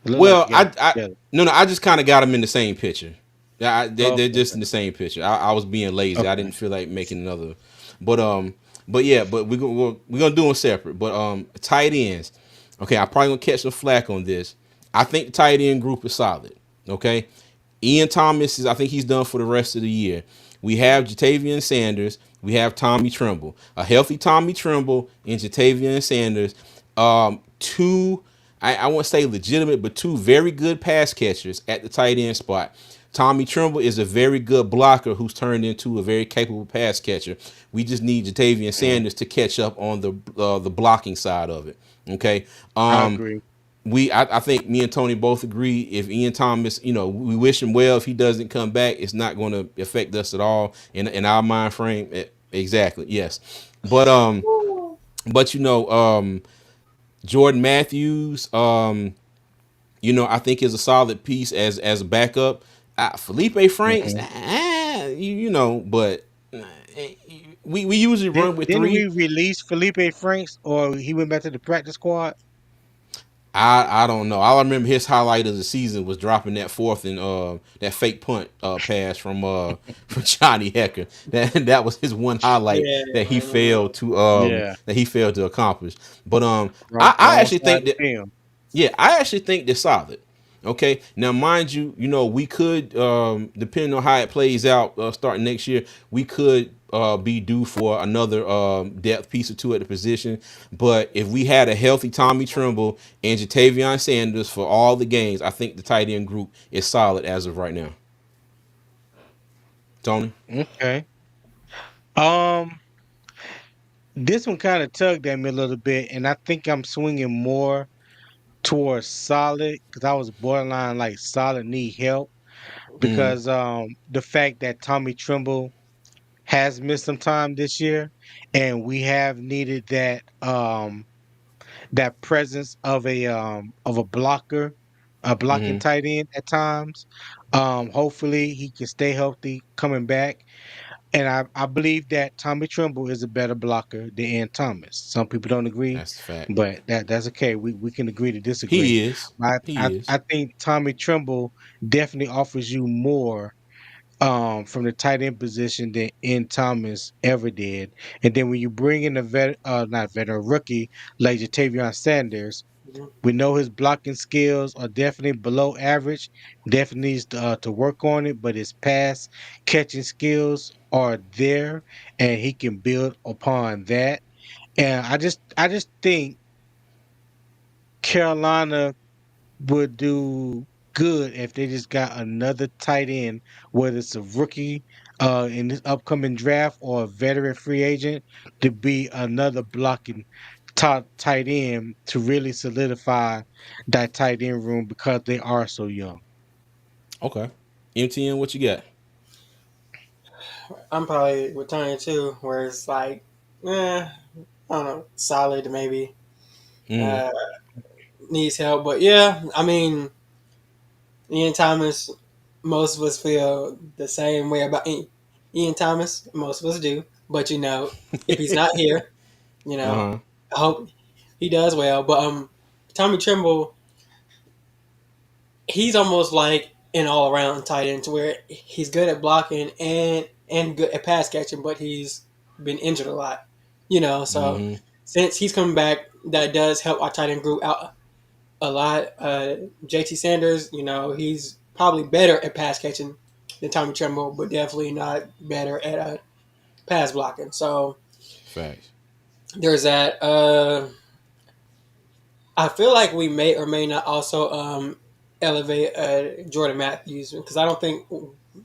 Look like well, you got it I together. no, I just kind of got them in the same picture. They're Okay, just in the same picture. I was being lazy. I okay. didn't feel like making another, but but yeah, but we're gonna do them separate. But tight ends. Okay, I'm probably gonna catch some flack on this. I think the tight end group is solid. Okay, Ian Thomas is. I think he's done for the rest of the year. We have Jatavian Sanders. We have Tommy Tremble. A healthy Tommy Tremble and Jatavian Sanders. Two, I won't say legitimate, but two very good pass catchers at the tight end spot. Tommy Tremble is a very good blocker who's turned into a very capable pass catcher. We just need Jatavian Mhm. Sanders to catch up on the blocking side of it. Okay. I agree. I think me and Tony both agree if Ian Thomas, we wish him well. If he doesn't come back, it's not going to affect us at all in our mind frame. Exactly, yes. But Jordan Matthews, I think is a solid piece as a backup. Felipe Franks, Mhm. but we usually run with Didn't we three. release Felipe Franks or he went back to the practice squad? I don't know. All I remember his highlight of the season was dropping that fourth and that fake punt pass from from Johnny Hecker. That was his one highlight Yeah. Yeah, that he failed to accomplish. But I wrong actually side think of the that film. yeah, I actually think they're solid. Okay, now mind you, we could, depending on how it plays out, starting next year, we could be due for another depth piece or two at the position. But if we had a healthy Tommy Tremble and Jatavion Sanders for all the games, I think the tight end group is solid as of right now. Tony. Okay. Um, this one kind of tugged at me a little bit, and I think I'm swinging more towards solid because I was borderline like solid need help Mm, because the fact that Tommy Tremble has missed some time this year, and we have needed that presence of a blocker, a blocking mm, tight end at times. Hopefully he can stay healthy coming back. And I believe that Tommy Tremble is a better blocker than Ian Thomas. Some people don't agree, that's the fact. but that's okay. We can agree to disagree. He is. But He is. I think Tommy Tremble definitely offers you more from the tight end position than Ian Thomas ever did. And then when you bring in a not veteran rookie like Jatavion Sanders, Mhm. we know his blocking skills are definitely below average. Definitely needs to work on it, but his pass catching skills are there, and he can build upon that. And I just think Carolina would do good if they just got another tight end, whether it's a rookie in this upcoming draft or a veteran free agent, to be another blocking top tight end to really solidify that tight end room because they are so young. Okay. MTN, what you got? I'm probably with Tony too, where it's like, I don't know, solid maybe. Mm, Uh, Needs help, but yeah, I mean, Ian Thomas. Most of us feel the same way about Ian Thomas. Most of us do, but if he's not here, uh huh. I hope he does well. But Tommy Trimble, he's almost like an all around tight end to where he's good at blocking and good at pass catching, but he's been injured a lot. So Mm-hmm. since he's coming back, that does help our tight end group out a lot. JT Sanders, he's probably better at pass catching than Tommy Tremble, but definitely not better at pass blocking. So Facts. There's that. I feel like we may or may not also elevate Jordan Matthews because I don't think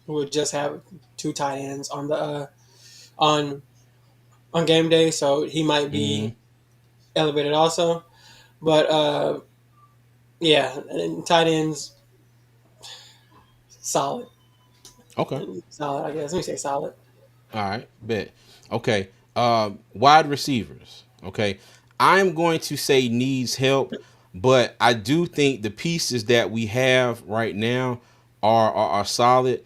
we'll just have two tight ends on the on on game day, so he might Mm-hmm. be elevated also. But yeah, and tight ends solid, Okay. solid. I guess let me say solid. All right, bet. Okay. Wide receivers. Okay. I'm going to say needs help, but I do think the pieces that we have right now are solid.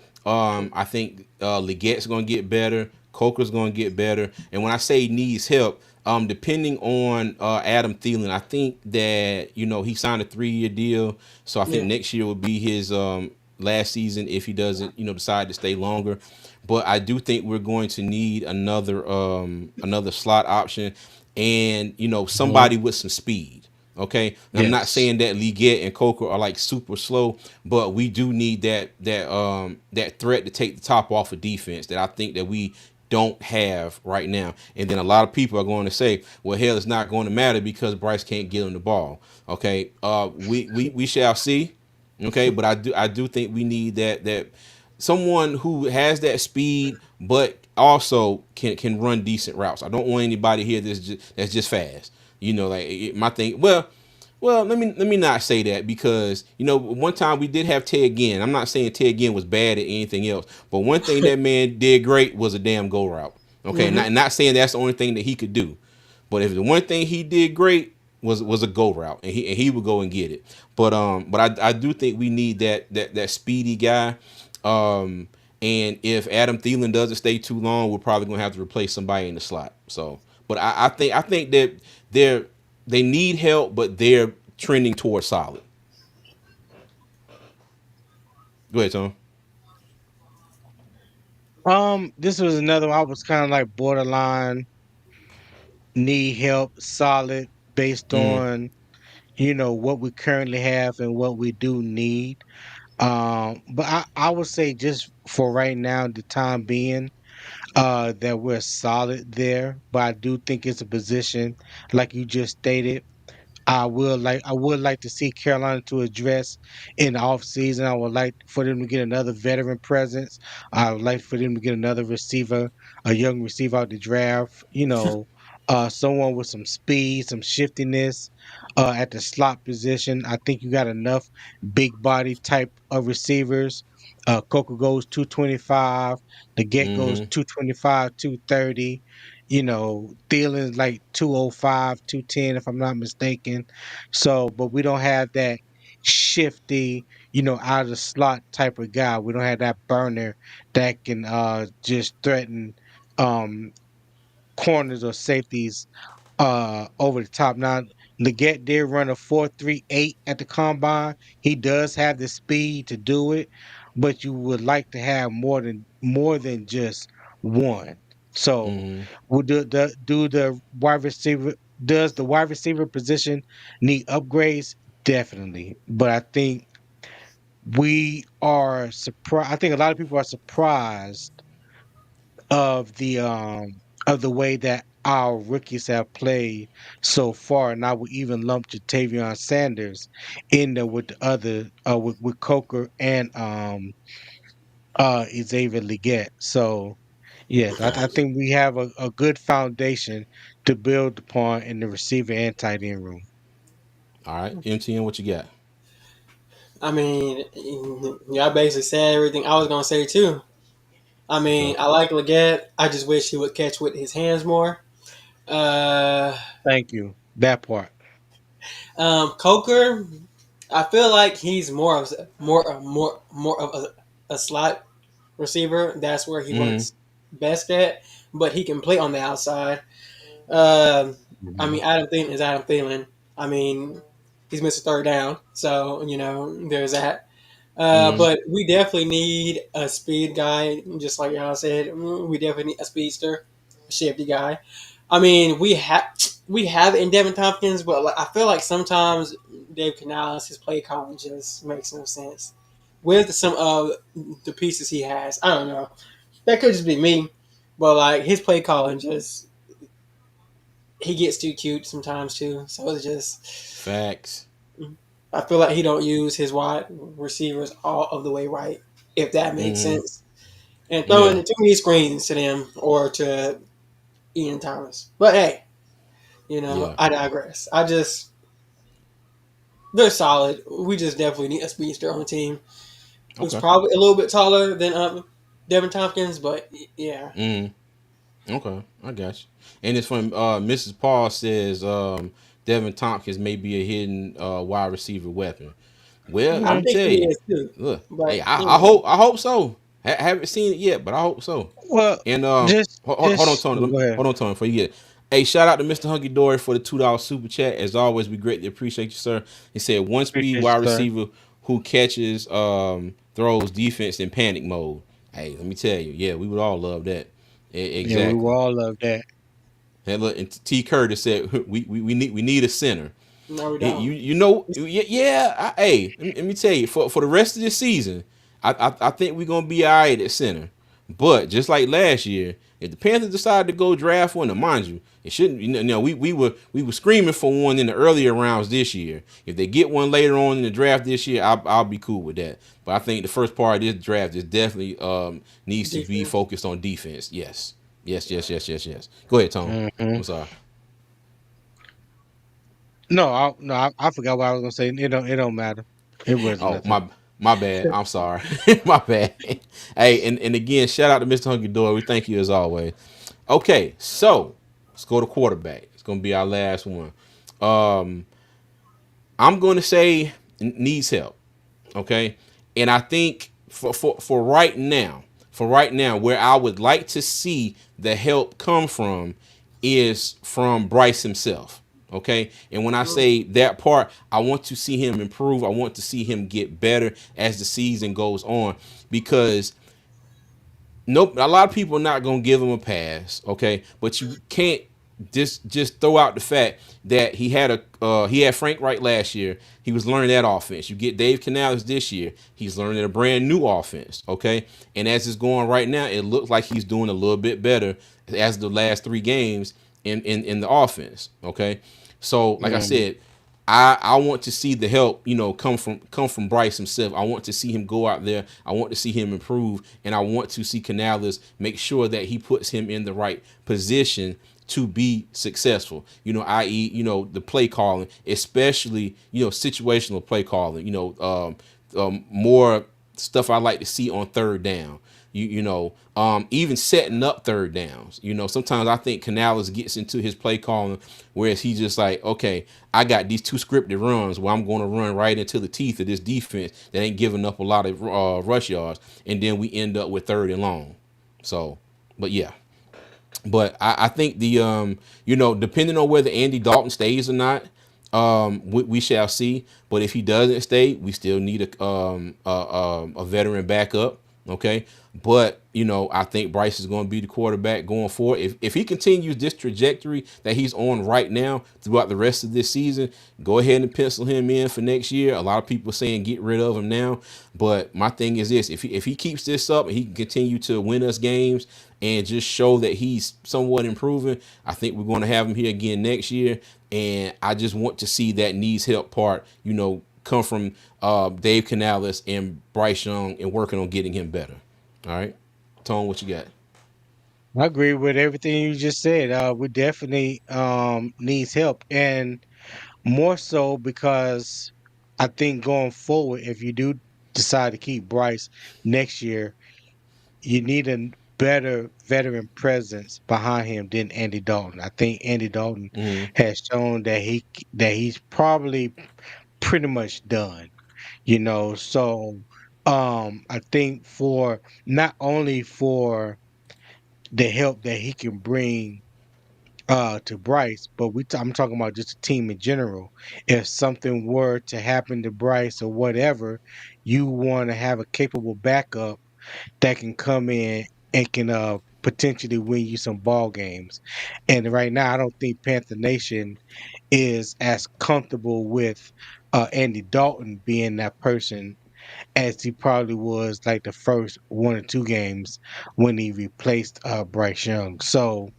I think Legette's going to get better. Coker's going to get better. And when I say needs help, depending on Adam Thielen, I think that he signed a 3-year deal, so I think Yeah. next year will be his last season if he doesn't decide to stay longer. But I do think we're going to need another slot option, and Mhm. somebody with some speed. Okay, I'm not Yes. saying that Liget and Coker are like super slow, but we do need that threat to take the top off of defense that I think that we don't have right now. And then a lot of people are going to say, well, hell, it's not going to matter because Bryce can't get him the ball. Okay, we shall see. Okay, but I do think we need that someone who has that speed, but also can run decent routes. I don't want anybody here that's just fast. Like my thing. Well, let me not say that because one time we did have Ted Ginn. I'm not saying Ted Ginn was bad at anything else, but one thing that man did great was a damn go route. Okay, Mm-hmm. not saying that's the only thing that he could do, but if the one thing he did great was a go route, and he would go and get it. But I do think we need that speedy guy. Um, and if Adam Thielen doesn't stay too long, we're probably gonna have to replace somebody in the slot. So, but I think that they're they need help, but they're trending towards solid. Go ahead, Tom. This was another one I was kind of like borderline need help, solid based Mm, on what we currently have and what we do need. But I would say just for right now, the time being, that we're solid there. But I do think it's a position like you just stated. I would like to see Carolina to address in the offseason. I would like for them to get another veteran presence. I would like for them to get another receiver, a young receiver out the draft. Someone with some speed, some shiftiness at the slot position. I think you got enough big body type of receivers. Coca goes 225. The Get goes mm-hmm. 225, 230. Thielen's like 205, 210, if I'm not mistaken. So, but we don't have that shifty, out of the slot type of guy. We don't have that burner that can just threaten um corners or safeties over the top. Now, Leggett did run a 4.38 at the combine. He does have the speed to do it, but you would like to have more than just one. So, Mm-hmm. would do the wide receiver does the wide receiver position need upgrades? Definitely. But I think we are surprised. I think a lot of people are surprised of the way that our rookies have played so far, and I would even lump Jatavion Sanders in there with the other with Coker and Xavier Leggett. So yes, I think we have a good foundation to build upon in the receiver and tight end room. All right, MTN, what you got? I mean, y'all basically said everything I was gonna say too. I Okay. mean, I like Leggett. I just wish he would catch with his hands more. Uh, Thank you. That part. Coker, I feel like he's more of a slot receiver. That's where he Mm-hmm. works best at. But he can play on the outside. Um, I Mhm. mean, Adam Thielen is Adam Thielen. I mean, he's Mr. Third Down, so there's that. Mm-hmm. But we definitely need a speed guy, just like y'all said. We definitely need a speedster, a shifty guy. I mean, we have it in Devin Tompkins, but like, I feel like sometimes Dave Canales, his play calling just makes no sense with some of the pieces he has. I don't know. That could just be me, but like his play calling just he gets too cute sometimes too. So it's just facts. I feel like he don't use his wide receivers all of the way right, if that makes sense. And throwing Yeah. too many screens to them or to Ian Thomas. But hey, Yeah. I digress. They're solid. We just definitely need a speedster on the team who's Okay. probably a little bit taller than Devin Tompkins, but yeah. Okay, I got you. And it's from Mrs. Paul says Devin Tompkins may be a hidden wide receiver weapon. Well, I let me think tell he you. is too. Look, hey, But I hope so. Haven't seen it yet, but I hope so. Well, And hold on, Tony. go ahead. Hold on, Tony, before you get it. Hey, shout out to Mr. Hunky Dory for the $2 super chat. As always, we greatly appreciate you, sir. He said one speed Appreciate wide you, sir. receiver who catches throws defense in panic mode. Hey, let me tell you, yeah, we would all love that. Yeah, we will Exactly. all love that. And look, and T. Curtis said we need a center. no, we don't. You know yeah. Hey, let me tell you for the rest of this season, I think we're gonna be all right at center. But just like last year, if the Panthers decide to go draft one, and mind you, it shouldn't. We were screaming for one in the earlier rounds this year. If they get one later on in the draft this year, I'll be cool with that. But I think the first part of this draft is definitely needs to be Defense. focused on defense. Yes. Yes. Go ahead, Tom. Hmm. I'm sorry. No, I forgot what I was gonna say. It don't matter. It was Oh, nothing. my bad. I'm sorry. My bad. Hey, and again, shout out to Mr. Hunky Dory. We thank you as always. Okay, so let's go to quarterback. It's gonna be our last one. Um, I'm gonna say needs help. Okay, and I think for right now, where I would like to see the help come from is from Bryce himself. Okay, and when I say that part, I want to see him improve. I want to see him get better as the season goes on, because nope, a lot of people are not gonna give him a pass, okay? But you can't just throw out the fact that he had Frank Wright last year. He was learning that offense. You get Dave Canales this year. He's learning a brand new offense, okay? And as it's going right now, it looks like he's doing a little bit better as the last 3 games in the offense, okay? So, like I Mm. said, I want to see the help, come from Bryce himself. I want to see him go out there. I want to see him improve, and I want to see Canales make sure that he puts him in the right position to be successful. I.e., the play calling, especially situational play calling. More stuff I like to see on third down. Even setting up third downs. Sometimes I think Canales gets into his play calling, whereas he's just like, okay, I got these 2 scripted runs where I'm going to run right into the teeth of this defense that ain't giving up a lot of rush yards, and then we end up with third and long. So, but yeah. But I think depending on whether Andy Dalton stays or not, we shall see. But if he doesn't stay, we still need a veteran backup. Okay, but I think Bryce is going to be the quarterback going forward. If he continues this trajectory that he's on right now throughout the rest of this season, go ahead and pencil him in for next year. A lot of people are saying get rid of him now, but my thing is this: if he keeps this up and he can continue to win us games and just show that he's somewhat improving, I think we're going to have him here again next year. And I just want to see that needs help part, come from Dave Canales and Bryce Young and working on getting him better. All right, Tone, what you got? I agree with everything you just said. We definitely needs help, and more so because I think going forward, if you do decide to keep Bryce next year, you need a better veteran presence behind him than Andy Dalton. I think Andy Dalton Mm-hmm. has shown that he's probably pretty much done. So I think for not only for the help that he can bring to Bryce, but I'm talking about just the team in general. If something were to happen to Bryce or whatever, you want to have a capable backup that can come in and can potentially win you some ball games. And right now, I don't think Panther Nation is as comfortable with Andy Dalton being that person as he probably was like the first 1 or 2 games when he replaced Bryce Young. So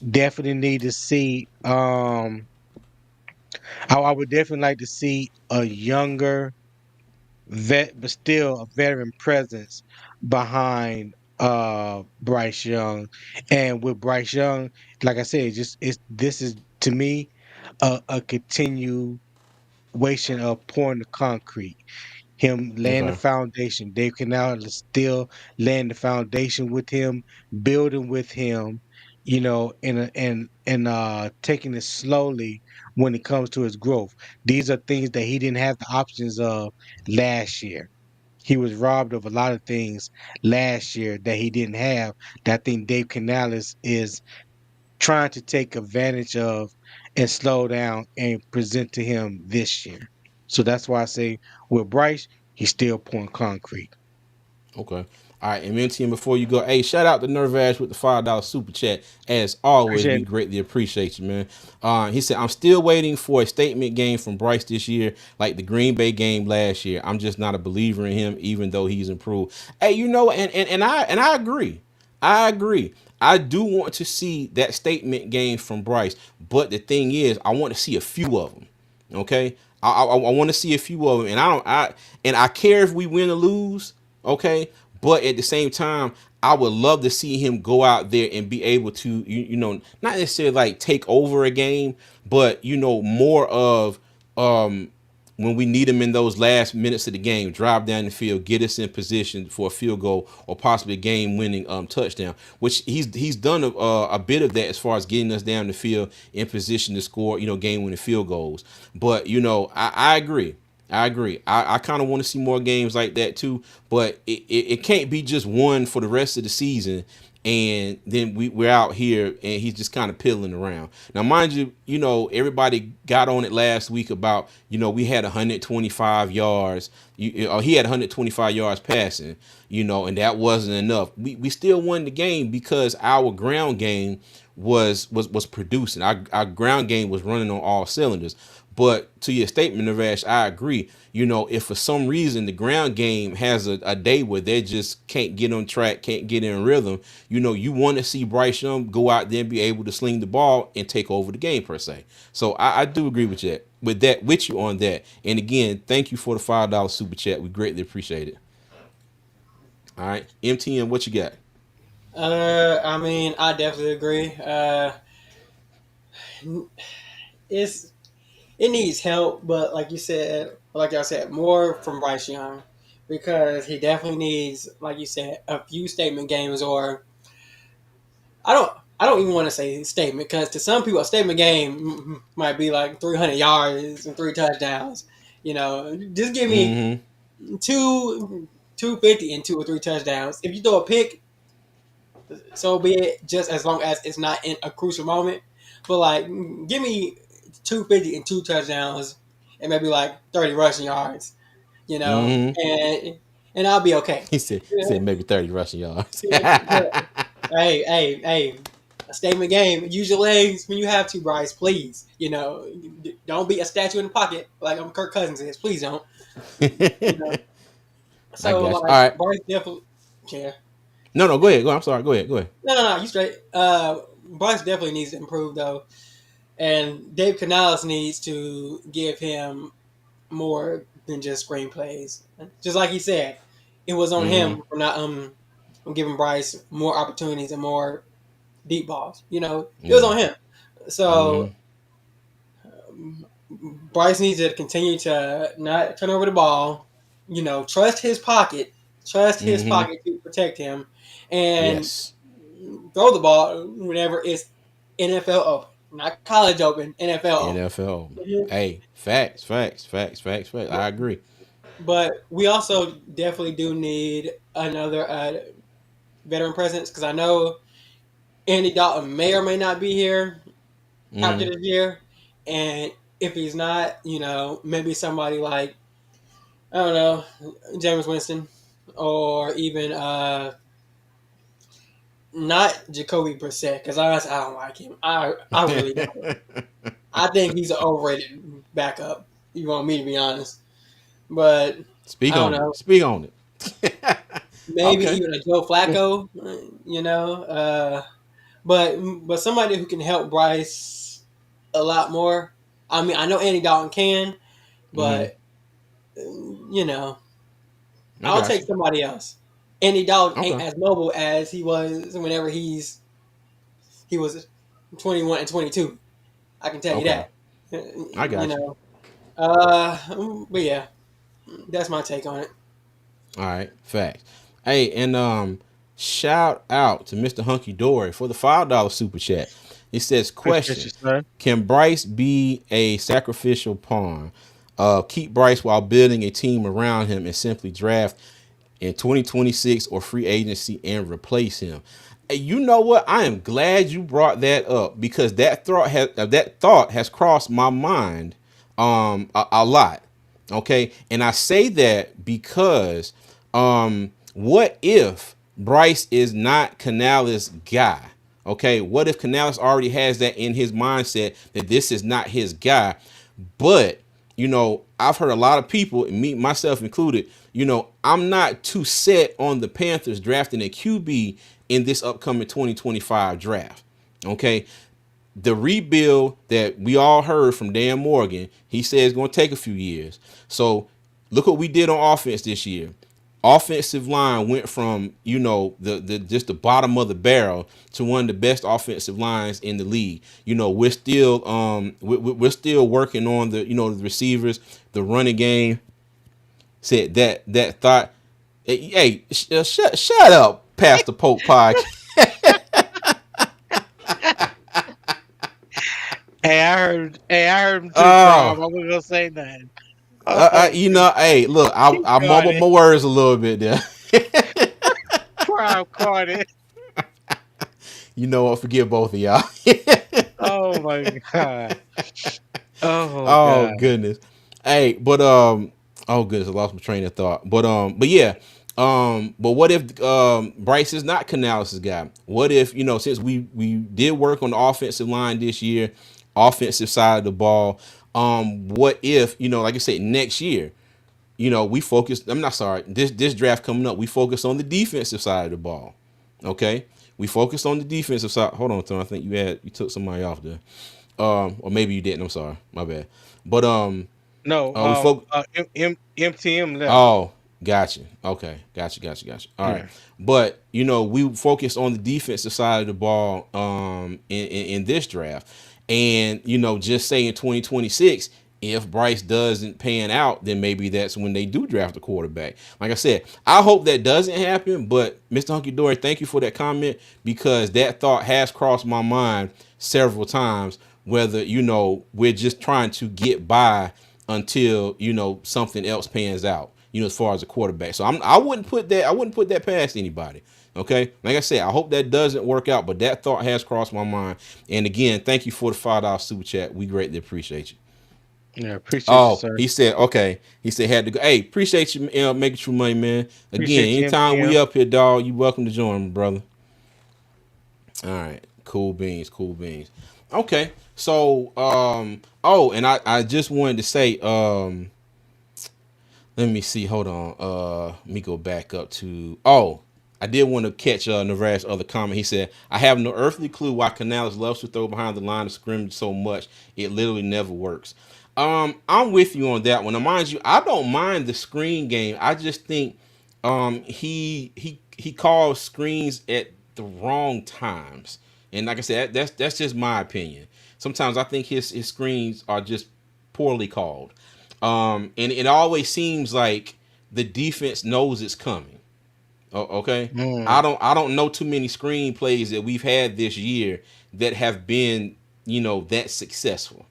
definitely need to see. I would definitely like to see a younger vet, but still a veteran presence behind Bryce Young. And with Bryce Young, like I said, just it's this is to me a continuation of pouring the concrete, him laying the Okay. foundation. Dave Canal is still laying the foundation with him, building with him, and taking it slowly when it comes to his growth. These are things that he didn't have the options of last year. He was robbed of a lot of things last year that he didn't have. That I think Dave Canales is trying to take advantage of and slow down and present to him this year. So that's why I say with Bryce, he's still pouring concrete. Okay. All right, and Mentian, before you go, hey, shout out to Nervash with the $5 super chat. As always, Appreciate we it. greatly appreciate you, man. He said, I'm still waiting for a statement game from Bryce this year, like the Green Bay game last year. I'm just not a believer in him, even though he's improved. Hey, and I agree. I agree. I do want to see that statement game from Bryce, but the thing is, I want to see a few of them. Okay, I want to see a few of them, and I care if we win or lose. Okay, but at the same time, I would love to see him go out there and be able to not necessarily like take over a game, but more of when we need him in those last minutes of the game, drive down the field, get us in position for a field goal or possibly a game-winning touchdown. Which he's done a bit of that as far as getting us down the field in position to score, game-winning field goals. But I agree. I agree. I kind of want to see more games like that too, but it can't be just one for the rest of the season and then we're out here and he's just kind of piddling around. Now, mind you, everybody got on it last week about, we had 125 yards. He had 125 yards passing, and that wasn't enough. We still won the game because our ground game was producing. Our ground game was running on all cylinders. But to your statement, Navash, I agree. If for some reason the ground game has a day where they just can't get on track, can't get in rhythm, you want to see Bryce Young go out there and be able to sling the ball and take over the game per se. So I do agree with you with you on that. And again, thank you for the $5 super chat. We greatly appreciate it. All right, MTN, what you got? I mean, I definitely agree. It's it needs help, but like y'all said, more from Bryce Young because he definitely needs, like you said, a few statement games. Or I don't, I don't even want to say statement because to some people, a statement game might be like 300 yards and 3 touchdowns. Just give me Mm-hmm. 250 and 2 or 3 touchdowns. If you throw a pick, so be it. Just as long as it's not in a crucial moment. But like, give me 250 and 2 touchdowns, and maybe like 30 rushing yards. You know, Mm-hmm. and I'll be okay. He said maybe 30 rushing yards. But hey, a statement game. Use your legs when you have to, Bryce. Please, don't be a statue in the pocket like Kirk Cousins is. Please don't. You know. I So got you. like, All right. Bryce definitely. Yeah. No, go ahead. Go. I'm sorry. Go ahead. Go ahead. No. You straight. Bryce definitely needs to improve though, and Dave Canales needs to give him more than just screenplays. Just like he said, it was on Mm-hmm. him for not giving Bryce more opportunities and more deep balls. It was Yeah. on him. So Mm-hmm. Bryce needs to continue to not turn over the ball. Trust his pocket. Trust his Mm-hmm. pocket to protect him, and Yes. throw the ball whenever it's NFL open, not college open. NFL open. NFL. Mhm. Hey, facts. I agree. But we also definitely do need another veteran presence because I know Andy Dalton may or may not be here after Mm-hmm. this year, and if he's not, maybe somebody like I don't know, James Winston, or even not Jacoby Brissett because honestly, I don't like him. I really don't. I think he's an overrated backup. You want me to be honest, but Speak I don't on it. know. Speak on it. Maybe Okay. even a Joe Flacco. You know. but somebody who can help Bryce a lot more. I mean, I know Andy Dalton can, but you know, I I'll got take you. somebody else. Andy Dalton ain't Okay. as mobile as he was whenever he was 21 and 22. I can tell you Okay. that. I You got you. know. But yeah, that's my take on it. All right. Facts. Hey, and shout out to Mr. Hunky Dory for the $5 super chat. It says, Appreciate question: you, sir. can Bryce be a sacrificial pawn? Keep Bryce while building a team around him and simply draft in 2026 or free agency and replace him. Hey, you know what? I am glad you brought that up because that thought has crossed my mind a lot. Okay, and I say that because what if Bryce is not Canales' guy? Okay, what if Canales already has that in his mindset that this is not his guy? But I've heard a lot of people, and me myself included, I'm not too set on the Panthers drafting a QB in this upcoming 2025 draft. Okay. The rebuild that we all heard from Dan Morgan, he said it's going to take a few years. So look what we did on offense this year. Offensive line went from the just the bottom of the barrel to one of the best offensive lines in the league. We're still working on the receivers, the running game. Said that thought. Hey, shut up, Pastor Pope Podcast. I heard him too, Rob. I wasn't gonna say nothing. Oh, Hey, look, he I caught mumbled it. my words a little bit there. Rob caught it. You know what? Forgive both of y'all. Oh my god. Oh Oh god. goodness. Hey, but oh goodness, I lost my train of thought. But yeah. But what if Bryce is not Canales' guy? What if, since we did work on the offensive line this year, offensive side of the ball, what if, like I said, next year, we focus. I'm not sorry. This draft coming up, we focus on the defensive side of the ball. Okay, we focus on the defensive side. Hold on, Tom. I think you took somebody off there. Or maybe you didn't. I'm sorry. My bad. But No, we focus. MTM left. Oh, gotcha. Okay, gotcha. All right, Yeah. but we focus on the defensive side of the ball in this draft, and just say in 2026, if Bryce doesn't pan out, then maybe that's when they do draft a quarterback. Like I said, I hope that doesn't happen. But Mr. Hunky Dory, thank you for that comment because that thought has crossed my mind several times. Whether we're just trying to get by until something else pans out. As far as a quarterback. So I wouldn't put that past anybody. Okay, like I said, I hope that doesn't work out, but that thought has crossed my mind. And again, thank you for the $5 super chat. We greatly appreciate you. Yeah, appreciate you, Oh, sir. he said okay. He said had to go. Hey, appreciate you making true money, man. Again, Appreciate you, anytime we MTM. up here, dog, you welcome to join, brother. All right, cool beans. Okay, so oh, and I just wanted to say let me see. Hold on. Let me go back up to. Oh, I did want to catch Navarre's other comment. He said, "I have no earthly clue why Canales loves to throw behind the line of scrimmage so much. It literally never works." I'm with you on that one. Now, mind you, I don't mind the screen game. I just think he calls screens at the wrong times. And like I said, that's just my opinion. Sometimes I think his screens are just poorly called. And it always seems like the defense knows it's coming. Okay, Mm. I don't know too many screen plays that we've had this year that have been that successful.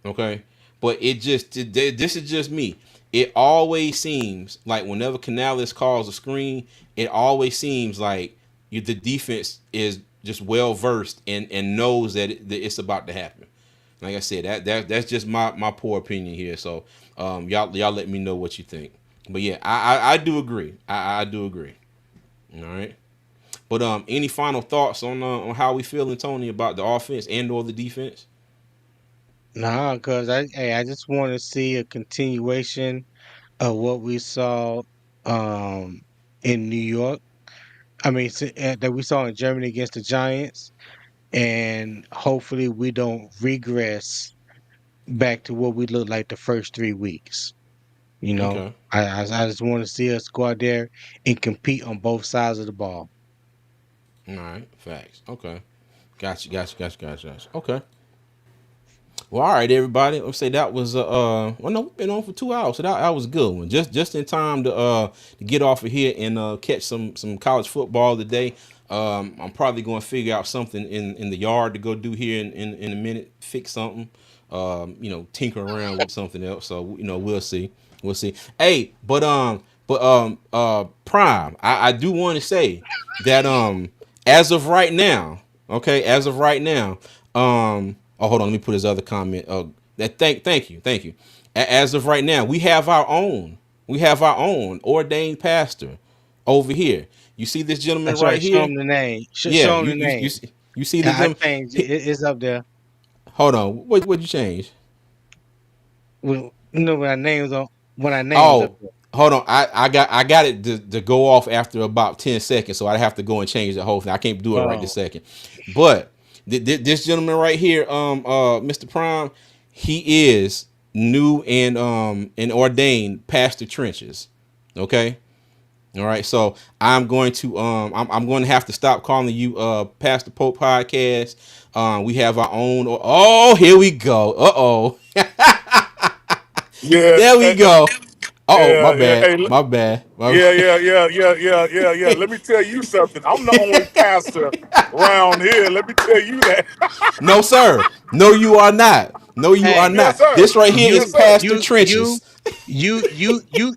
Okay, but this is just me. It always seems like whenever Canales calls a screen, it always seems like the defense is just well versed and knows that it's about to happen. Like I said, that's just my poor opinion here. So y'all let me know what you think. But yeah, I do agree. I do agree. All right. But any final thoughts on how we feeling, Tony, about the offense and or the defense? Nah, cause I just want to see a continuation of what we saw um in New York. I mean, that we saw in Germany against the Giants, and hopefully we don't regress back to what we looked like the first 3 weeks. You know, Okay. I just want to see us go out there and compete on both sides of the ball. All right. Facts. Okay. Gotcha. Okay. Well, all right, everybody. Let's say that was well, no, we've been on for 2 hours, so that was a good one. Just in time to get off of here and catch some college football today. I'm probably going to figure out something in the yard to go do here in a minute, fix something. Tinker around with something else. So we'll see. We'll see. Hey, but Prime, I do want to say that as of right now, okay, as of right now, oh, hold on, let me put his other comment. Thank you. As of right now, we have our own ordained pastor over here. You see this gentleman That's right right. Show here? him the name. Yeah, Show him the name. you see the I gentleman. changed it. It's up there. Hold on, what'd you change? When when our names on when our names up Oh, there. hold on. I got it to go off after about 10 seconds, so I have to go and change the whole thing. I can't do it right this Oh, second. But this gentleman right here, Mr. Prime, he is new and ordained Pastor Trenches. Okay. All right. So I'm going to have to stop calling you Pastor Pope Podcast. We have our own. Oh, here we go. Uh-oh. Yeah, There we go. Oh, my yeah. bad. Hey, My bad. My yeah, bad. yeah. Let me tell you something. I'm the only pastor around here. Let me tell you that. No, sir. No, you are not. No, you are hey, Yes, not. sir. This right here is Yes, you, sir. Pastor you, you, Trenches.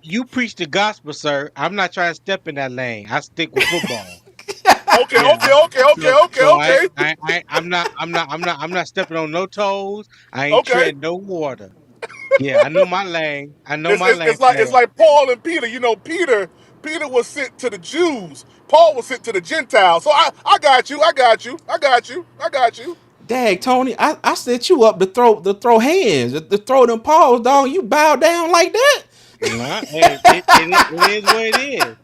you preach the gospel, sir. I'm not trying to step in that lane. I stick with football. Okay, Yeah. okay, okay, okay, okay, So okay, I'm not stepping on no toes. I ain't okay. treading no water. Yeah, I know my lane. I know It's, my it's, lane it's from like it's there. like Paul and Peter. You know, Peter was sent to the Jews. Paul was sent to the Gentiles. So I got you. I got you. I got you. I got you. Dang, Tony, I set you up to throw hands, to throw them paws, dog. You bow down like that? Nah, hey, it is what it is.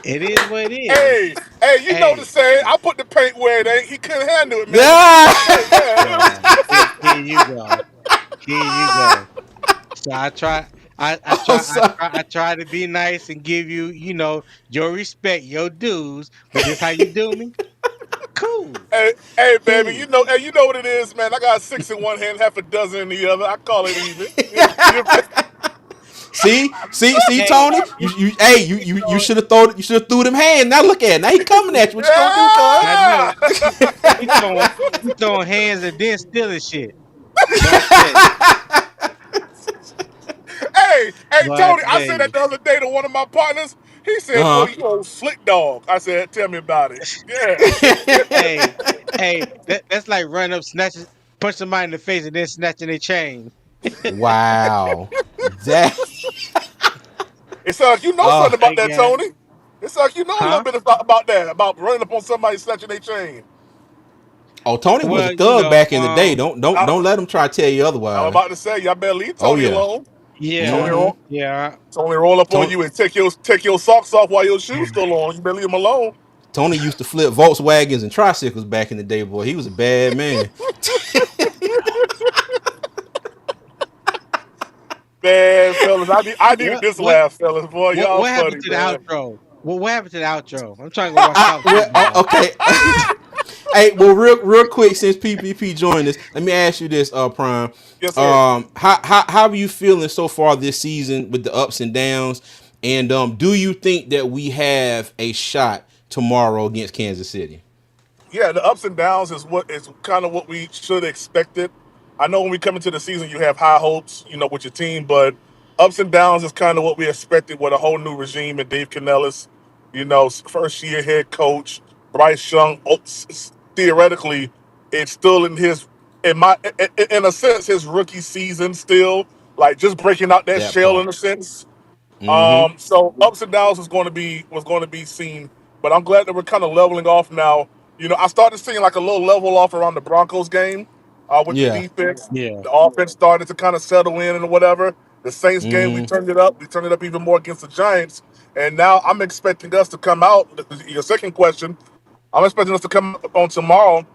It is what it is. Hey, you know the Hey, saying. I put the paint where it ain't. He couldn't handle it, man. Hey, Ah! man. here you go. Here you go. So Oh, sorry. I try to be nice and give you, your respect, your dues. But this how you do me? Cool, Hey, baby, cool. you know what it is, man. I got six in one hand, half a dozen in the other. I call it even. See, Hey, Tony, hey, you know, should have threw them hands. Now look at it. Now he coming at you. What you gonna do, cuz? I know Yeah. you throwing hands and then stealing shit. But I tell you, Hey, but I Tony, I tell said you. that the other day to one of my partners. He said, "Boy, Uh you old slick dog." I said, "Tell me about it." Yeah. huh. Hey, that's like running up, snatching, punch somebody in the face, and then snatching their chain. Wow. That. It's like you know Uh. something about Hey, that, guy. Tony. It's like you know a little Huh? bit about that, about running up on somebody snatching their chain. Oh, Tony was a Well, thug back in the day. Don't I, let him try to tell you I'm otherwise. about to say, y'all better leave Oh Tony yeah. alone. yeah, Tony, Mm-hmm. yeah. Tony roll up on Tony, you and take your socks off while your shoes still on. You better leave him alone. Tony used to flip Volkswagens and tricycles back in the day, boy. He was a bad man. Man, fellas, I needed What, this what, laugh, fellas. Boy, y'all what happened funny, to the man. outro? What happened to the outro? I'm trying to go watch college Well, football. okay. Hey, well, real quick, since PPP joined us, let me ask you this, Prime. Yes, sir. How are you feeling so far this season with the ups and downs? And do you think that we have a shot tomorrow against Kansas City? Yeah, the ups and downs is kind of what we should expected. I know when we come into the season, you have high hopes, with your team, but ups and downs is kind of what we expected with a whole new regime and Dave Canellis, first year head coach. Bryce Young, theoretically, it's still in a sense, his rookie season still, like just breaking out that That shell in part. a sense. Mm-hmm. So ups and downs was going to be seen, but I'm glad that we're kind of leveling off now. I started seeing like a little level off around the Broncos game with the Yeah. defense. Yeah, The offense started to kind of settle in and whatever. The Saints game, we Mm-hmm. turned it up. We turned it up even more against the Giants. And now I'm expecting us to come out. Your second question, I'm expecting us to come out on tomorrow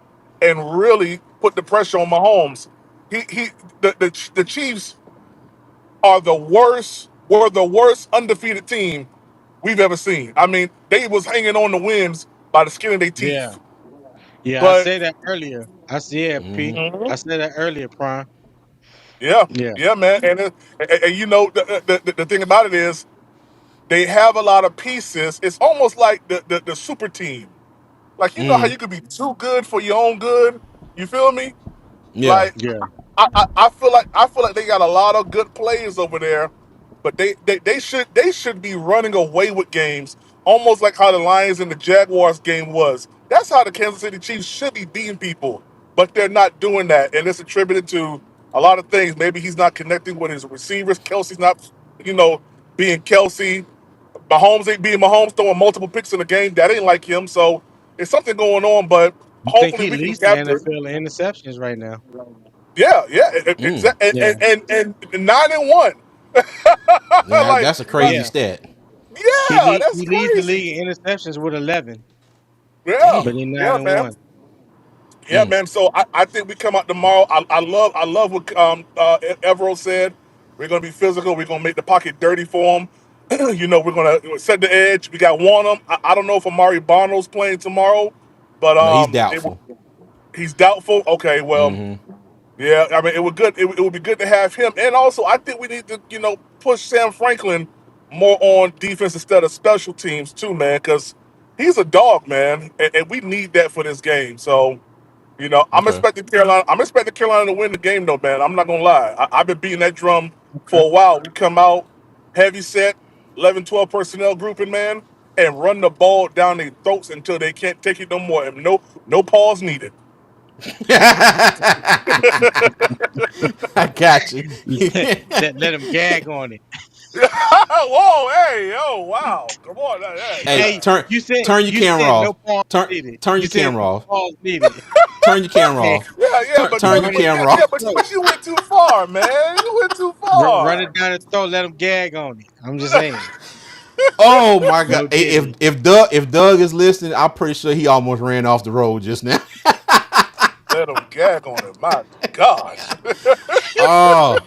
and really put the pressure on Mahomes. The Chiefs are the worst. Were the worst undefeated team we've ever seen. I mean, they was hanging on the wins by the skin of their Yeah. teeth. Yeah, I But said that earlier. I said, P. Mm-hmm. I mhm, said that earlier, Prime. yeah, Yeah. yeah, man. And you know the thing about it is they have a lot of pieces. It's almost like the super team. Like you know how Mm-hmm. you could be too good for your own good. You feel me? Yeah. Like Yeah. I feel like they got a lot of good players over there, but they should be running away with games, almost like how the Lions and the Jaguars game was. That's how the Kansas City Chiefs should be beating people, but they're not doing that, and it's attributed to a lot of things. Maybe he's not connecting with his receivers. Kelsey's not, you know, being Kelsey. Mahomes ain't being Mahomes, throwing multiple picks in the game. That ain't like him. So it's something going on, but I think hopefully he we can leads the capture it. NFL in interceptions right now. Yeah, yeah, Mm. Yeah. and 9-1. Now like, that's a crazy Yeah. stat. yeah, that's He leads the crazy. league in interceptions with 11, Yeah, but Damn. he's yeah, 9 and man. 1. Yeah, Mm. man. So I think we come out tomorrow. I love what Evero said. We're gonna be physical. We're gonna make the pocket dirty for them. We're gonna set the edge. We got one of them. I don't know if Amari Barno's playing tomorrow, but No, he's doubtful. he's doubtful. Okay, well, Mm-hmm. yeah, I mean, it would good. It would be good to have him, and also I think we need to, push Sam Franklin more on defense instead of special teams too, man, because he's a dog, man, and we need that for this game. So, I'm Okay. expecting Carolina. I'm expecting Carolina to win the game, though, man. I'm not gonna lie. I've been beating that drum Okay. for a while. We come out heavy set, 11, 12 personnel grouping, man, and run the ball down their throats until they can't take it no more, and no pause needed. I got you. Let him gag on it. Whoa, hey, oh, wow. Come on. Hey, Hey, Yeah. turn your you camera said no off. pause Turn needed. turn You your said camera no off. pause needed. Turn your camera Hey, off. Yeah, Turn but turn your run it camera down yeah, off. the throat. but you went too far, man. You went too Run it far. down the throat. Let him gag on it. I'm just saying. Oh my god! No Hey, diddy. if Doug is listening, I'm pretty sure he almost ran off the road just now. Let him gag on it. My gosh. Oh,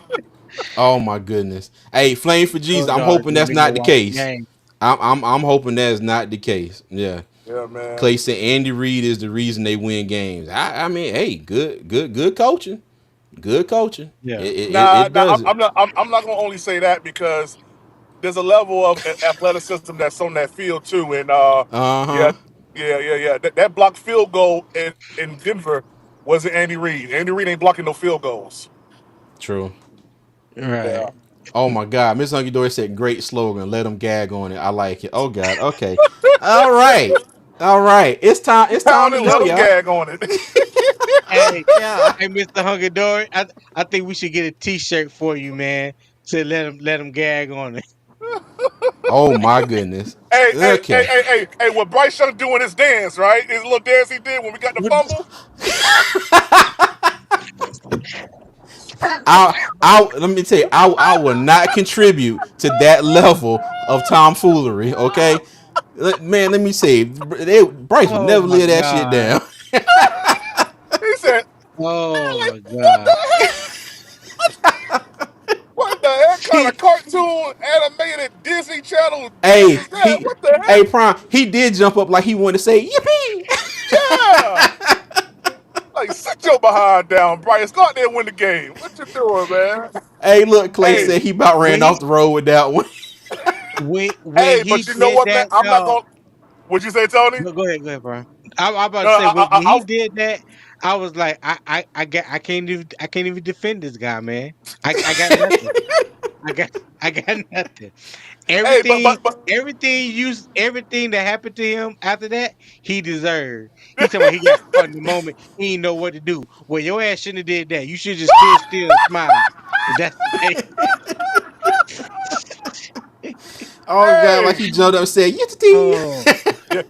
oh my goodness! Hey, Flame for Jesus. Told I'm y'all hoping let that's me go not the watch the case. game. I'm hoping that's not the case. Yeah. Yeah, man. Clay said Andy Reid is the reason they win games. I mean, hey, good coaching, good coaching. It Yeah. it, it, Nah, it nah, does it. I'm not gonna only say that because there's a level of athleticism that's on that field too, and Uh yeah, huh. yeah. That blocked field goal in Denver wasn't Andy Reid. Andy Reid ain't blocking no field goals. True. Yeah. Right. Oh my God, Miss Hunky Dory said great slogan. Let them gag on it. I like it. Oh God. Okay. All right. All right. It's time. It's time Pound to it, go, let them y'all. gag on it. Hey, Yeah. hey, Mr. Hungadori, I think we should get a T-shirt for you, man. To let him gag on it. Oh my goodness. Okay. What Bryce Young doing his dance, right? His little dance he did when we got the What- fumble. I let me tell you, I will not contribute to that level of tomfoolery. Okay, man. Let me say, Bryce would Oh never my live that shit God. down. He said, Oh like, my what the God. heck? What the heck kind he, of cartoon animated Disney Channel dance hey, is that? he, What the hey, heck? Prime. He did jump up like he wanted to say yippee. Yeah. Like, sit your behind down, Bryce. Go out there and win the game. What you doing, man? Hey, look, Clay Hey, said he about When ran he off the road with that one. when hey, he but you know did what, man? that, I'm not dog. going to. What'd you say, Tony? Go ahead, bro. I'm about No, to say when I, he did that, I was like, I can't even defend this guy, man. I got nothing. I got I got nothing. hey, Everything that happened to him after that, he deserved. He talking about he got caught in the moment. He didn't know what to do. Well, your ass shouldn't have did that. You should just stood still and smiled. That's hey, Oh God, like hey, he jumped up and said yippee. oh yeah,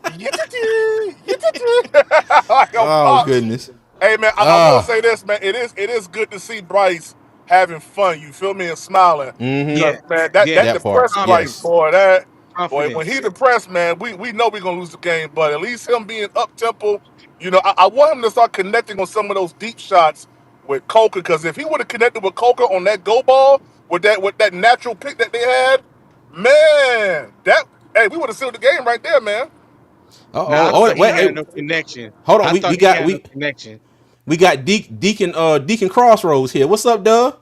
like a Oh box. goodness. Hey man, I want to Oh, say this, man. It is good to see Bryce having fun. You feel me, and smiling. Mm-hmm. Cause Yeah, man, yeah. that That part. depressing right, Confidence, Yes. boy. That boy, when he confidence. depressed, man, we know we're gonna lose the game. But at least him being up tempo, I want him to start connecting on some of those deep shots with Coker. Because if he would have connected with Coker on that go ball with that natural pick that they had, man, that hey, we would have sealed the game right there, man. Now I Oh, thought he wait, had hey, no connection. hold on. I thought We he got had no we connection. we got Deacon Crossroads here. What's up, Doug?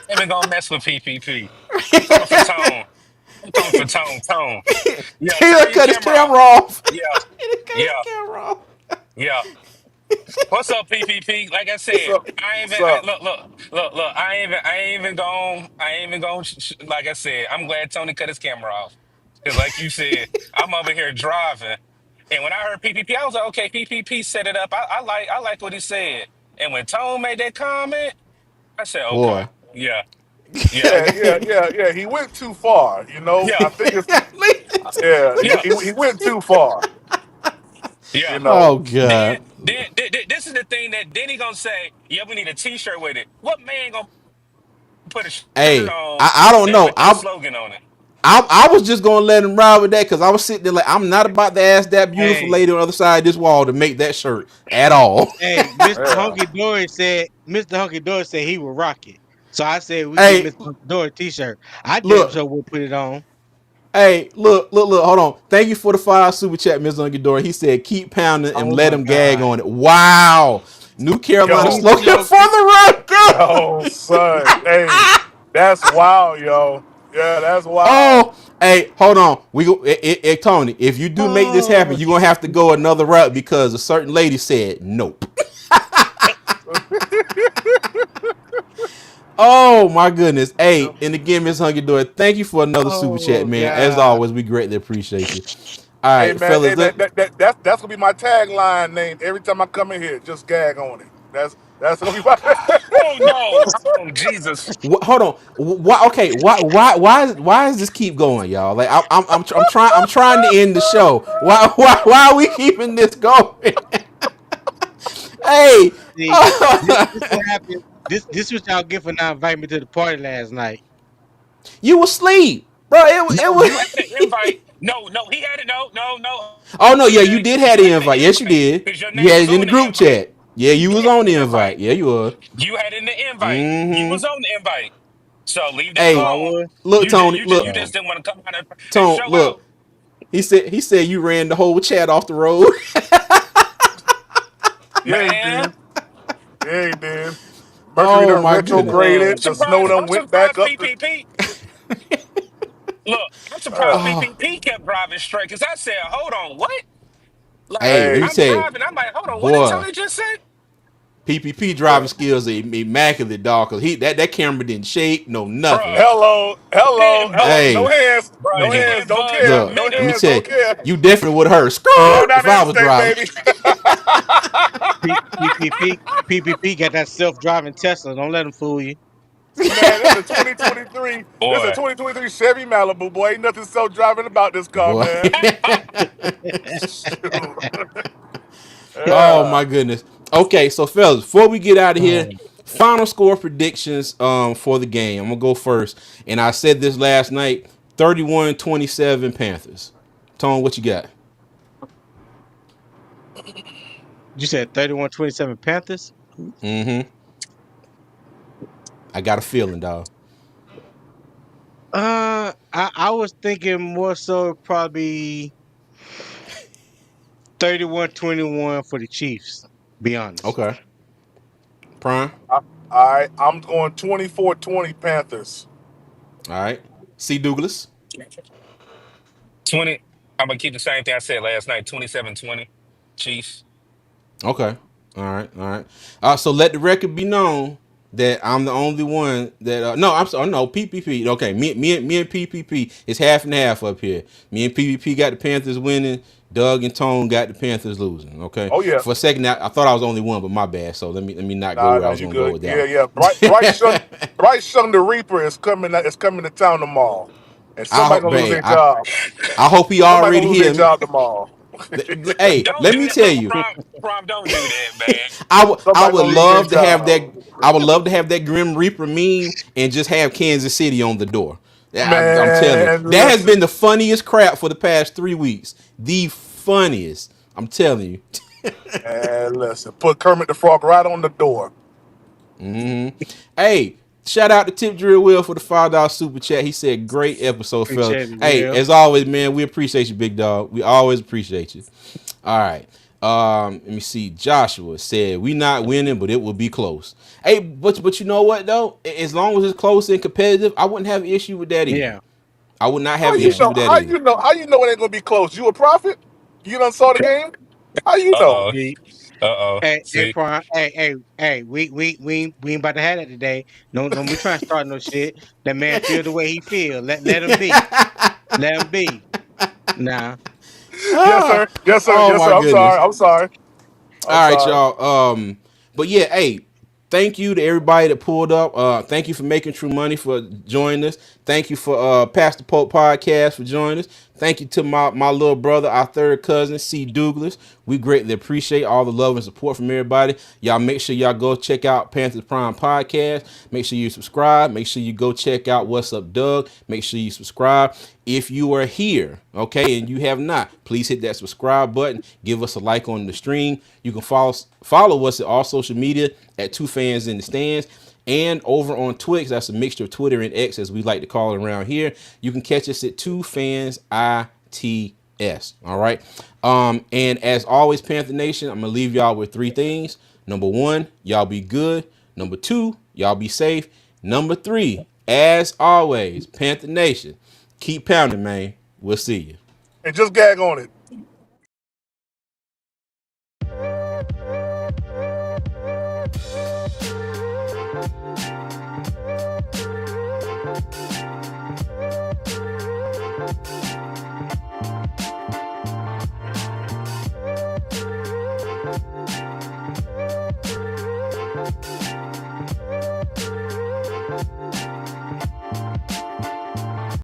Ain't even gonna mess with PPP. I'm coming for Tone. I'm coming for Tone. Tone. Yeah, Taylor turn your cut his camera off. camera off. Yeah, He cut his yeah, camera off. yeah. What's up, PPP? Like I What's said, up? I ain't What's even up? look. I ain't even going. Like I said, I'm glad Tony cut his camera off because, like you said, I'm over here driving, and when I heard PPP, I was like, okay, PPP set it up. I like what he said, and when Tone made that comment, I said, okay, Boy. yeah, yeah, Yeah, yeah, yeah, yeah. He went too far. yeah, I think it's yeah. yeah, He went too far. yeah. You Oh know. Then, God. this is the thing that then he gonna say, yeah, we need a T-shirt with it. What man gonna put a shirt Hey, on I don't that know. with that slogan on it? I was just gonna let him ride with that because I was sitting there like I'm not about to ask that beautiful Hey, lady on the other side of this wall to make that shirt at all. hey, Mr. Yeah. Hunky Dory said he would rock it. So I said we get Hey, Mr. Hunky Dory a t-shirt. I damn look, sure will put it on. hey, look, hold on. Thank you for the super chat, Ms. Ungadora. He said keep pounding and Oh let my him gag God. on it. Wow. New Carolina Yo, He's slogan for joking. the run. yo, son. Hey, that's wild, yo. Yeah, that's wild. Oh, hey, hold on. We go, Tony. If you do make this happen, Oh, you're gonna have to go another route because a certain lady said nope. Oh my goodness. Hey, and again, Miss Hunky Door, thank you for another super chat, oh man. As God. always, we greatly appreciate you. All Hey right, man, fellas. that's gonna be my tagline name every time I come in here. Just gag on it. That's gonna be my. Oh no! Oh Jesus! Hold on. Why? Okay. Why does this keep going, y'all? Like I'm trying to end the show. Why are we keeping this going? Hey, See, this what happened. This what y'all get for not inviting me to the party last night. you was asleep, bro. No, It you had the was. invite. No, no, he had it. No, no, no. Oh Hold no, on, yeah, you GA. did You have the had the invite. Yes, you invite did. because your You name had was it in the on the group invite. chat. Yeah, you You was had on the the invite. invite. Yeah, you was. You had in the invite. You Mm-hmm. was on the invite. So leave that Oh, Hey, I alone. was. look, Tony. You Look, just didn't want to come out and Tone. show out. Look. He said you ran the whole chat off the road. Yeah, he Man, did. Yeah, he did. Mercury Oh done my goodness. Oh, retrograded. The snow I'm done went back surprised up. The, PPP. Look, I'm surprised uh, Oh, PPP kept driving straight because I said, hold on, what? Like, hey, let me hey, I'm tell you, driving. I'm like, hold on, what did boy. Tony just say? PPP yeah. driving skills are immaculate, dog. Cause that camera didn't shake, no nothing. Bruh, Hello, he hello, didn't hello. budge. No Hey, hands. Bruh, No he hands. didn't Don't budge a care. look, No let me minute. hands. tell you, Don't care. you definitely would have heard Going skirt down if the I was interstate, driving. baby. PPP got that self-driving Tesla. Don't let him fool you. Man, this is a 2023. This is a Boy. 2023 Chevy Malibu, boy. Ain't nothing self-driving about this car, Boy. man. Shoot. Oh Yeah. my goodness. Okay, so fellas, before we get out of here, Oh, final score predictions for the game. I'm gonna go first. And I said this last night, 31-27 Panthers. Tone, what you got? you said 31-27 Panthers? Mm-hmm. I got a feeling, dog. I was thinking more so probably 31-21 for the Chiefs. Be honest. Okay. Prime. All right. I'm going 24-20 Panthers. All right. C. Douglas. 20. I'm gonna keep the same thing I said last night. 27-20. Chiefs. Okay. All right. All right. So let the record be known that I'm the only one that no, I'm sorry, no, PPP. Okay, me and PPP is half and half up here. Me and PPP got the Panthers winning. Doug and Tone got the Panthers losing. Okay. Oh yeah. For a second, I thought I was only one, but my bad. So let me not go Nah, where I nah, was you gonna go good. with Yeah, that yeah. Bryce Young the Reaper is coming. Is coming to town tomorrow, and I somebody hope, gonna lose babe. their job. I hope he Somebody already gonna lose their here. job tomorrow. Hey, Don't let do me that, tell you. Prom. Don't do that, man. I Somebody would gonna lose their love to have that. job. I would love to have that Grim Reaper meme and just have Kansas City on the door. I'm telling you, Man, that has been listen. the funniest crap for the past 3 weeks. The funniest. I'm telling you. And listen. Put Kermit the Frog right on the door. Hey, shout out to Tip Drill Will for the $5 super chat. He said, "Great episode, fella." Appreciate it, Hey, Will. as always, man, we appreciate you, big dog. We always appreciate you. All right. Let me see. Joshua said, "We not winning, but it will be close." Hey, but you know what though? As long as it's close and competitive, I wouldn't have an issue with that either. Yeah. I would not How have an you issue Yeah. know? with that How either. you know? How you know it ain't gonna be close? You a prophet? You done saw the game? How you know? Uh-oh. See, Uh-oh. hey, See? Prime. Hey. We ain't about to have that today. Don't be trying to start no shit. That man feel the way he feel. Let him be. Let him be. Nah. Yes, sir. Yes, sir. Oh Yes, my sir. I'm sorry. goodness. I'm sorry. I'm All right, sorry. y'all. But yeah, hey, thank you to everybody that pulled up. Thank you for making True Money for joining us. Thank you for Pastor Pope Podcast for joining us. Thank you to my little brother, our third cousin, C. Douglas. We greatly appreciate all the love and support from everybody. Y'all make sure y'all go check out Panthers Prime Podcast. Make sure you subscribe. Make sure you go check out What's Up, Doug. Make sure you subscribe. If you are here, okay, and you have not, please hit that subscribe button. Give us a like on the stream. You can follow us at all social media at Two Fans in the Stands. And over on Twix, that's a mixture of Twitter and X, as we like to call it around here. You can catch us at Two Fans ITS. All right. And as always, Panther Nation, I'm gonna leave y'all with three things. Number one, y'all be good. Number two, y'all be safe. Number three, as always, Panther Nation, keep pounding, man. We'll see you. And just gag on it.